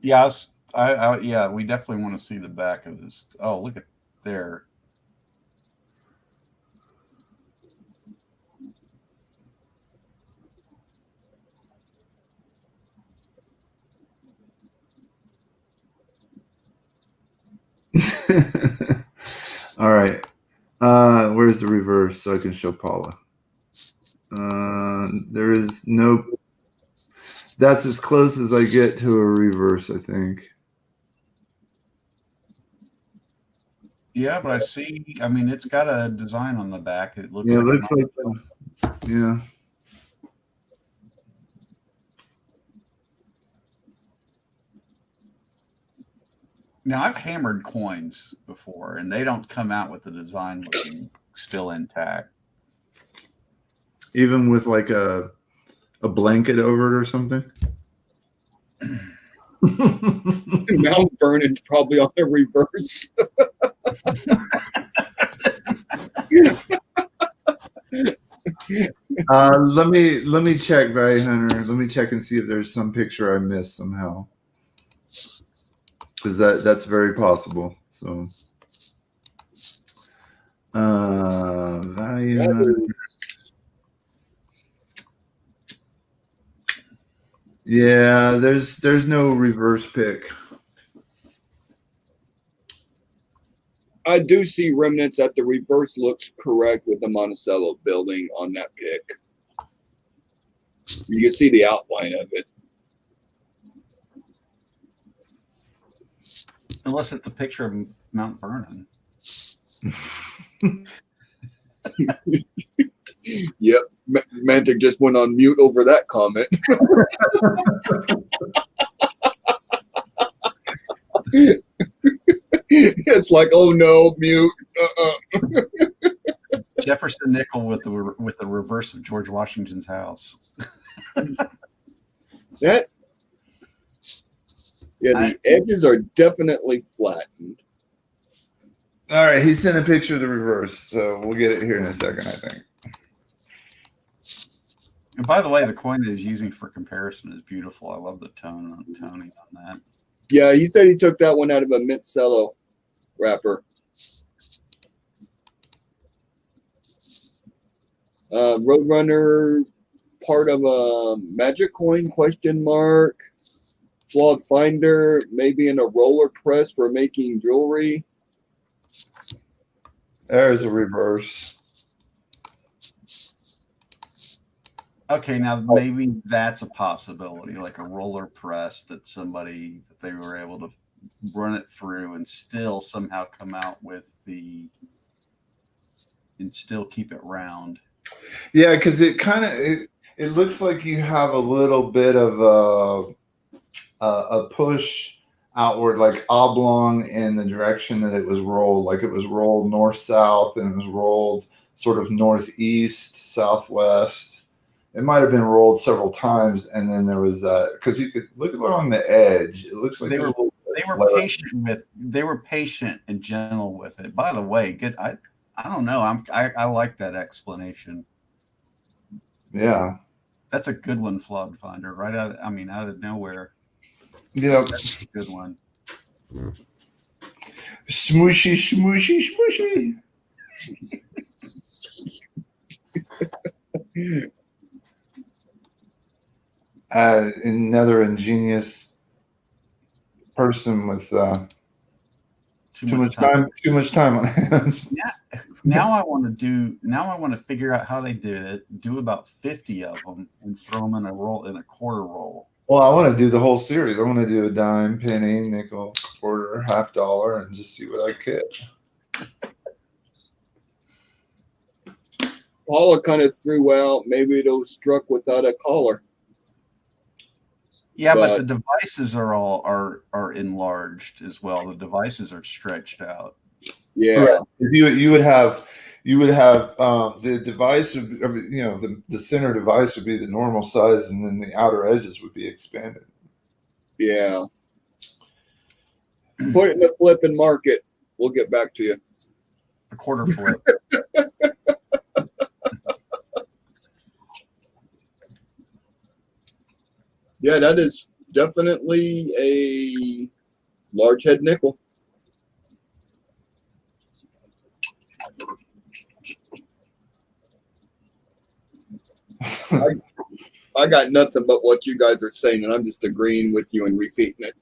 Yes, yeah, we definitely want to see the back of this. Oh, look at there. All right. Where's the reverse so I can show Paula? There is no. That's as close as I get to a reverse, I think. Yeah, but I see. I mean, it's got a design on the back. It looks. Yeah, it like looks like. Yeah. Now, I've hammered coins before, and they don't come out with the design looking still intact. Even with like a blanket over it or something. Mount Vernon's probably on the reverse. Let me check, Value Hunter. Let me check and see if there's some picture I missed somehow, because that's very possible. So, Value Hunter. Yeah, there's no reverse pick. I do see remnants that the reverse looks correct with the Monticello building on that pick. You can see the outline of it. Unless it's a picture of Mount Vernon. Yep. Mantic just went on mute over that comment. It's like, oh no, mute. Jefferson Nickel with the reverse of George Washington's house. The edges are definitely flattened. All right, he sent a picture of the reverse, so we'll get it here in a second, I think. And by the way, the coin that he's using for comparison is beautiful. I love the toning on that. Yeah, he said he took that one out of a Monticello wrapper. Roadrunner, part of a magic coin, question mark. Flawed finder, maybe in a roller press for making jewelry. There's a reverse. Okay, now maybe that's a possibility, like a roller press that they were able to run it through and still somehow come out with and still keep it round. Yeah, because it looks like you have a little bit of a push outward, like oblong in the direction that it was rolled, like it was rolled north-south and it was rolled sort of northeast, southwest. It might have been rolled several times, and then there was because you could look along the edge. It looks like they were patient and gentle with it. By the way, good. I don't know. I like that explanation. Yeah, that's a good one, Flawed Finder. Right out of nowhere. Yeah, that's a good one. Smooshy, smooshy, smooshy. Another ingenious person with too much time on hands. Yeah. Now I want to figure out how they did it. Do about 50 of them and throw them in a quarter roll. Well, I want to do the whole series. I want to do a dime, penny, nickel, quarter, $50, and just see what I get. Paula kind of threw out maybe it was struck without a collar. Yeah, but the devices are enlarged as well. The devices are stretched out. Yeah, you would have you would have the device would be, the center device would be the normal size, and then the outer edges would be expanded. Yeah. Put it in a flip and mark it. We'll get back to you. A quarter flip. Yeah, that is definitely a large head nickel. I got nothing but what you guys are saying, and I'm just agreeing with you and repeating it.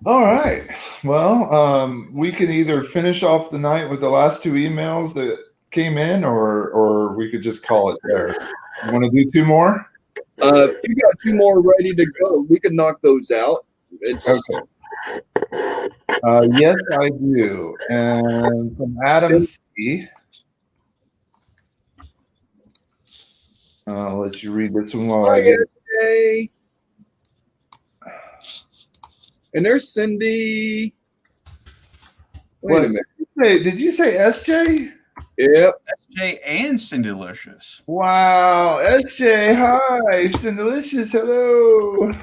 All right. Well, we can either finish off the night with the last two emails that came in, or we could just call it there. You want to do two more? If you got two more ready to go, we can knock those out. Okay. Yes, I do. And from Adam C. I'll let you read this one while I get it. And there's Cindy. Wait a minute. Did you say SJ? Yep. SJ and Cindelicious. Wow. SJ, hi. Cindelicious, hello.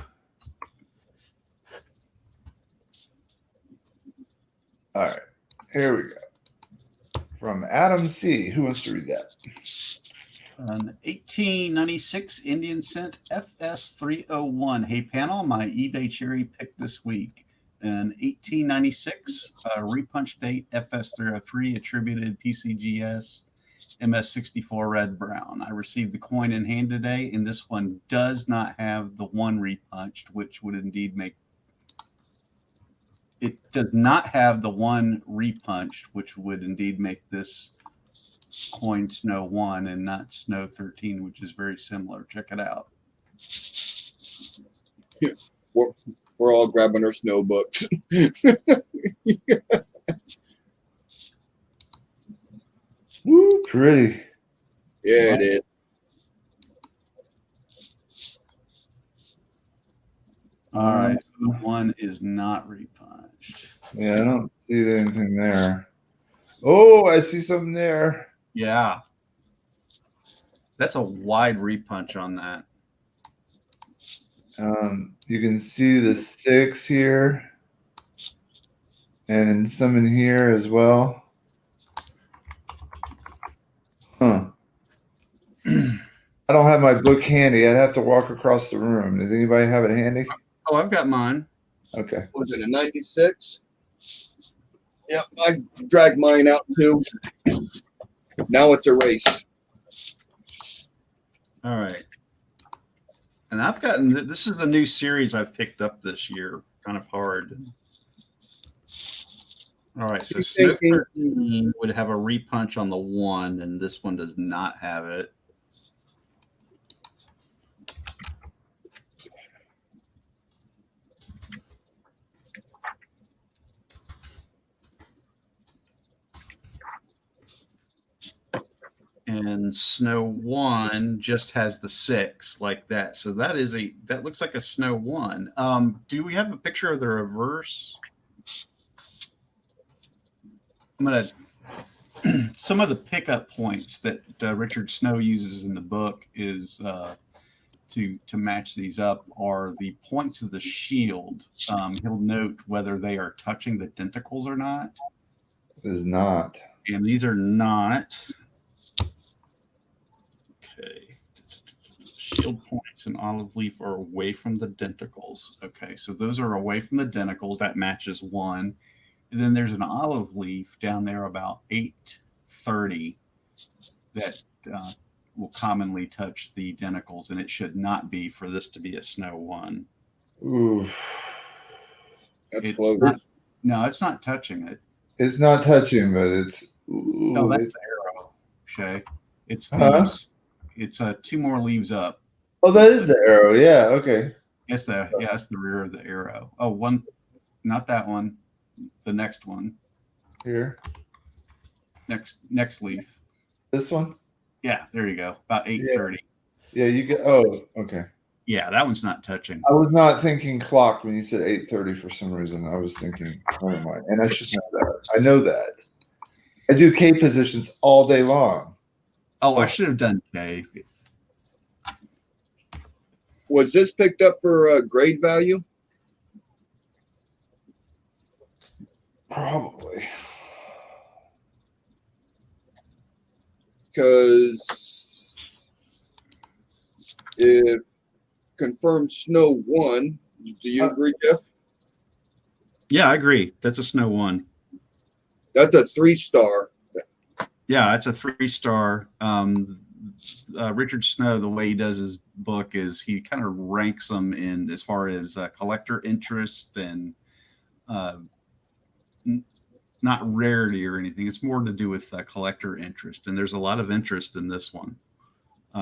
All right. Here we go. From Adam C. Who wants to read that? An 1896 Indian Cent FS301. Hey, panel, my eBay cherry pick this week. An 1896 repunch date FS303 attributed PCGS MS64 red brown. I received the coin in hand today, and this one does not have the one repunched, which would indeed make it does not have the one repunched, which would indeed make this coin Snow 1 and not Snow 13, which is very similar. Check it out. Yeah, we're all grabbing our snow books. Woo, pretty. Yeah, it is. All right, so the one is not repunched. Yeah, I don't see anything there. Oh, I see something there. Yeah. That's a wide repunch on that. You can see the 6 here and some in here as well. Huh. I don't have my book handy. I'd have to walk across the room. Does anybody have it handy? Oh, I've got mine. Okay. Was it a 96? Yep, I dragged mine out too. Now it's a race. All right. And I've gotten, this is a new series I've picked up this year, kind of hard. All right, so Snow 13 would have a repunch on the 1, and this one does not have it. And Snow 1 just has the 6 like that. So that looks like a Snow 1. Do we have a picture of the reverse? I'm gonna some of the pickup points that Richard Snow uses in the book is to match these up are the points of the shield. He'll note whether they are touching the denticles or not. It is not. And these are not. Okay. Shield points and olive leaf are away from the denticles. Okay, so those are away from the denticles. That matches 1. And then there's an olive leaf down there about 830 that will commonly touch the denticles, and it should not be for this to be a Snow 1. Ooh. That's close. No, it's not touching it. It's not touching, but it's. Ooh, No, that's the arrow, Shay. It's it's 2 more leaves up. Oh, that is the arrow. Yeah. Okay. That's the rear of the arrow. Oh, one, not that one. The next one. Here. Next leaf. This one. Yeah, there you go. About 830. Yeah, you get. Oh, okay. Yeah, that one's not touching. I was not thinking clock when you said 8:30 for some reason. I was thinking, oh my, and I should know that. I know that. I do K positions all day long. Oh, I should have done K. Was this picked up for grade value? Probably. Because if confirmed snow 1, do you agree, Jeff? Yeah, I agree. That's a snow 1. That's a 3-star. Yeah, it's a 3-star. Richard Snow, the way he does his book is he kind of ranks them in as far as collector interest and not rarity or anything. It's more to do with collector interest, and there's a lot of interest in this one.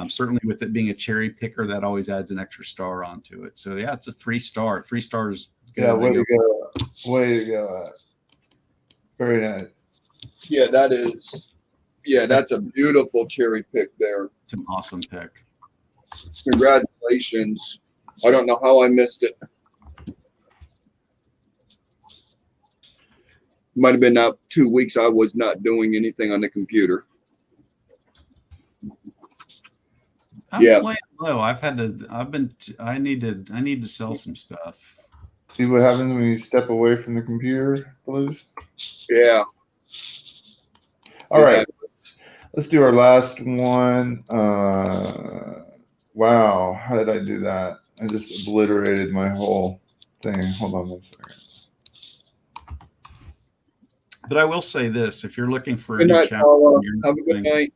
Certainly, with it being a cherry picker, that always adds an extra star onto it. So yeah, it's a 3-star. 3 stars. Yeah, way to go! Way to go! Very nice. Yeah, that is. Yeah, that's a beautiful cherry pick there. It's an awesome pick. Congratulations. I don't know how I missed it. Might have been out 2 weeks. I was not doing anything on the computer. I'm playing low. I need to sell some stuff. See what happens when you step away from the computer, Blues? Yeah. All right. Let's do our last one. Wow. How did I do that? I just obliterated my whole thing. Hold on 1 second. But I will say this: if you're looking for Good a new night, challenge, Paula. Have a good night.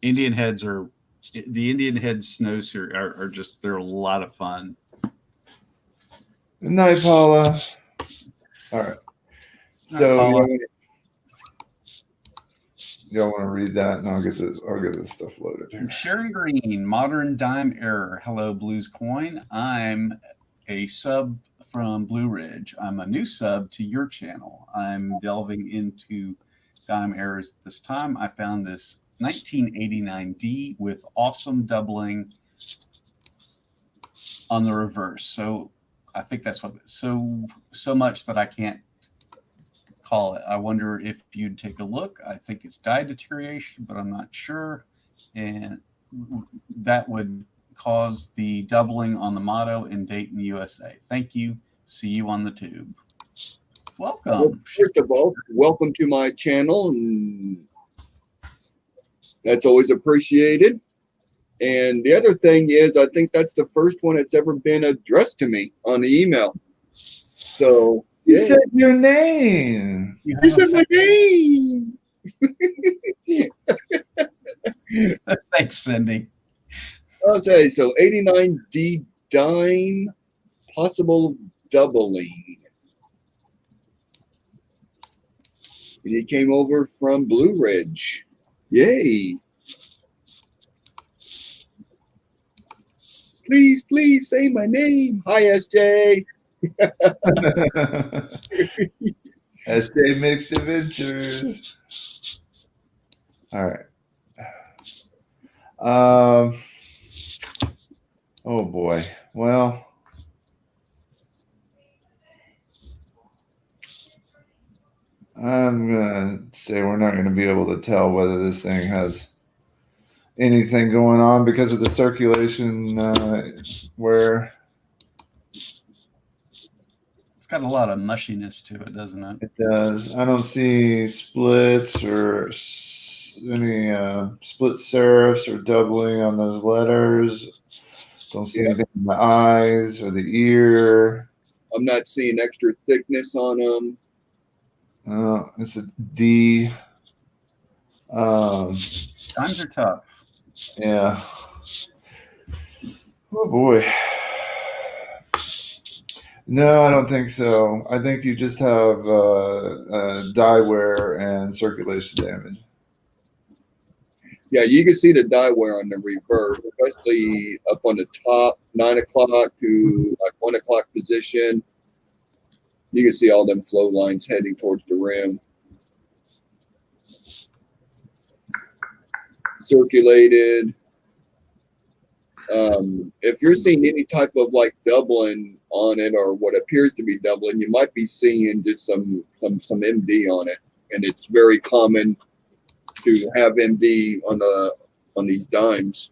Indian heads are the Indian head snows are just, they're a lot of fun. Good night, Paula. All right. So y'all want to read that, and I'll get this stuff loaded here. Sharon Green, Modern Dime Error. Hello, Blues Coin. I'm a sub from Blue Ridge. I'm a new sub to your channel. I'm delving into dime errors this time. I found this 1989D with awesome doubling on the reverse. So I think that's what so much that I can't call it. I wonder if you'd take a look. I think it's die deterioration, but I'm not sure. And that would cause the doubling on the motto in Dayton, USA. Thank you. See you on the tube. Welcome. Well, first of all, welcome to my channel, and that's always appreciated. And the other thing is, I think that's the first one that's ever been addressed to me on the email. So you said your name. You said my name. Thanks, Cindy. I'll say so. 89D dime possible doubling. And he came over from Blue Ridge. Yay. Please say my name. Hi, SJ. SJ Mixed Adventures. All right. Oh boy. Well, I'm gonna say we're not gonna be able to tell whether this thing has anything going on because of the circulation where It's got a lot of mushiness to it, doesn't it? it does. I don't see splits or any split serifs or doubling on those letters. Don't see anything in the eyes or the ear. I'm not seeing extra thickness on them. It's a D. Times are tough. Yeah. Oh boy. No, I don't think so. I think you just have die wear and circulation damage. Yeah, you can see the die wear on the reverse, especially up on the top, 9 o'clock to like 1 o'clock position. You can see all them flow lines heading towards the rim. Circulated. If you're seeing any type of like doubling on it or what appears to be doubling, you might be seeing just some MD on it. and it's very common to have MD on these dimes.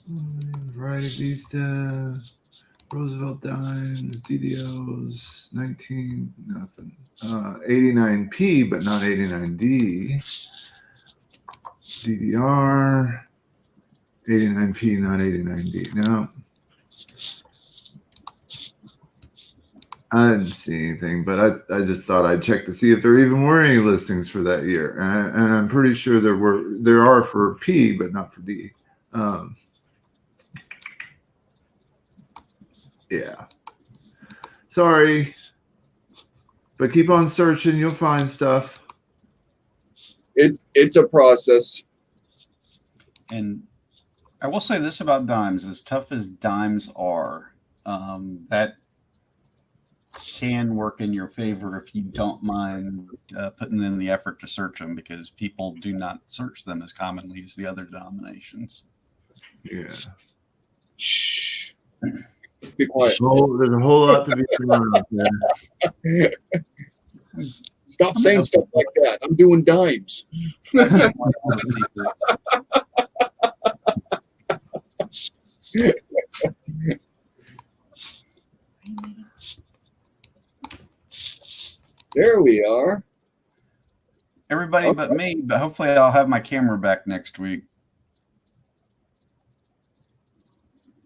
Variety Vista, Roosevelt dimes, DDOs, 19 nothing. 89P, but not 89D. DDR, 89P, not 89D. No. I didn't see anything, but I just thought I'd check to see if there even were any listings for that year. And I'm pretty sure there are for P, but not for D. Yeah. Sorry. But keep on searching. You'll find stuff. It's a process. And I will say this about dimes: as tough as dimes are, that can work in your favor if you don't mind putting in the effort to search them, because people do not search them as commonly as the other denominations. Yeah. Shh. Be quiet. There's a whole lot to be learned out there. Stop saying stuff like that. I'm doing dimes. There we are. Everybody but me, but hopefully I'll have my camera back next week.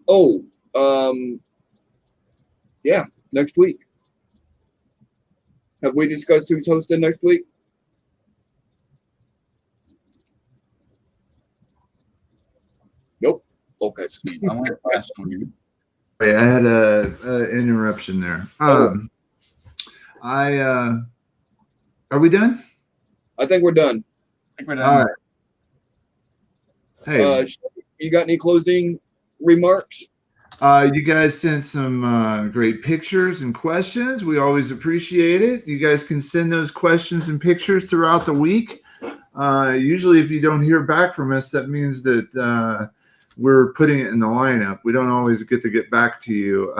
Oh, yeah, next week. Have we discussed who's hosting next week? Nope. Okay. I went last week. Wait, I had a interruption there. Are we done? I think we're done. I think we're done. All right. Hey, You got any closing remarks? you guys sent some great pictures and questions. We always appreciate it. You guys can send those questions and pictures throughout the week. Usually, if you don't hear back from us, that means that we're putting it in the lineup. We don't always get back to you,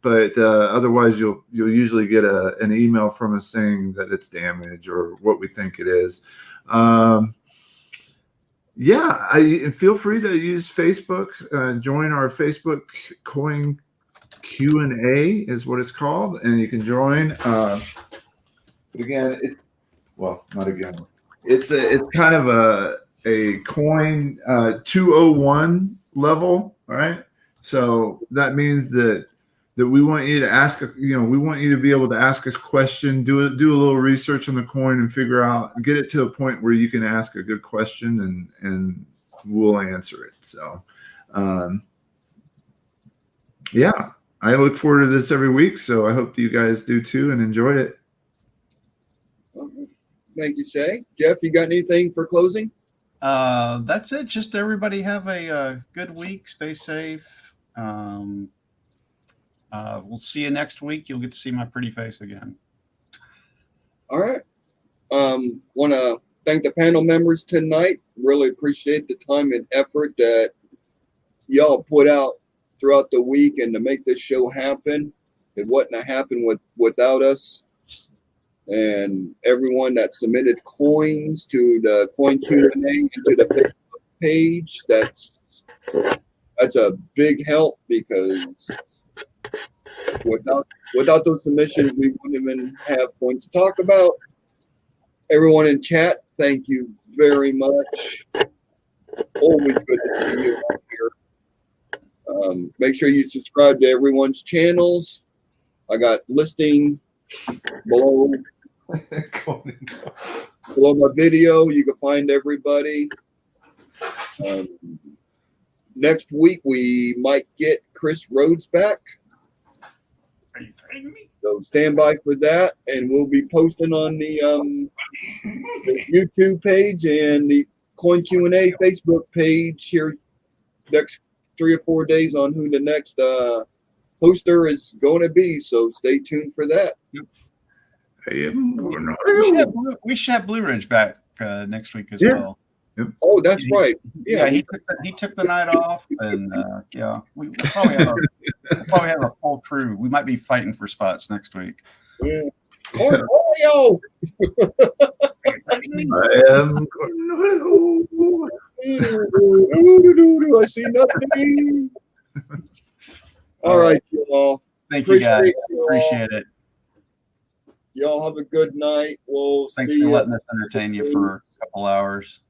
but otherwise, you'll usually get an email from us saying that it's damaged or what we think it is. Yeah, feel free to use Facebook. Join our Facebook Coin Q&A is what it's called, and you can join. But again, not again. It's kind of a coin 201 level, right? So that means that we want you to ask, we want you to be able to ask us a question, do a little research on the coin and figure out, get it to a point where you can ask a good question and we'll answer it. So, yeah, I look forward to this every week. So I hope you guys do too and enjoyed it. Thank you, Shay. Jeff, you got anything for closing? That's it. Just everybody have a good week. Stay safe. We'll see you next week. You'll get to see my pretty face again. All right. Want to thank the panel members tonight. Really appreciate the time and effort that y'all put out throughout the week and to make this show happen. It wouldn't have happened without us. And everyone that submitted coins to the Coin Q&A and to the Facebook page, that's a big help, because without those submissions, we wouldn't even have points to talk about. Everyone in chat, thank you very much. Always good to see you out here. Make sure you subscribe to everyone's channels. I got listing below my video. You can find everybody. Next week we might get Chris Rhodes back. Are you threatening me? So stand by for that, and we'll be posting on the YouTube page and the Coin Q&A Facebook page here next 3 or 4 days on who the next poster is going to be. So stay tuned for that. Yep. We should have Blue Ridge back next week as well. Yep. Oh, that's right. Yeah, he took the night off, and yeah, we'll probably have a full crew. We might be fighting for spots next week. Yeah. Oreo. I am Cornelio. I see nothing. All right, y'all. Thank you, guys. y'all. Appreciate it. Y'all have a good night. We'll Thanks see for you. letting us entertain you for a couple hours.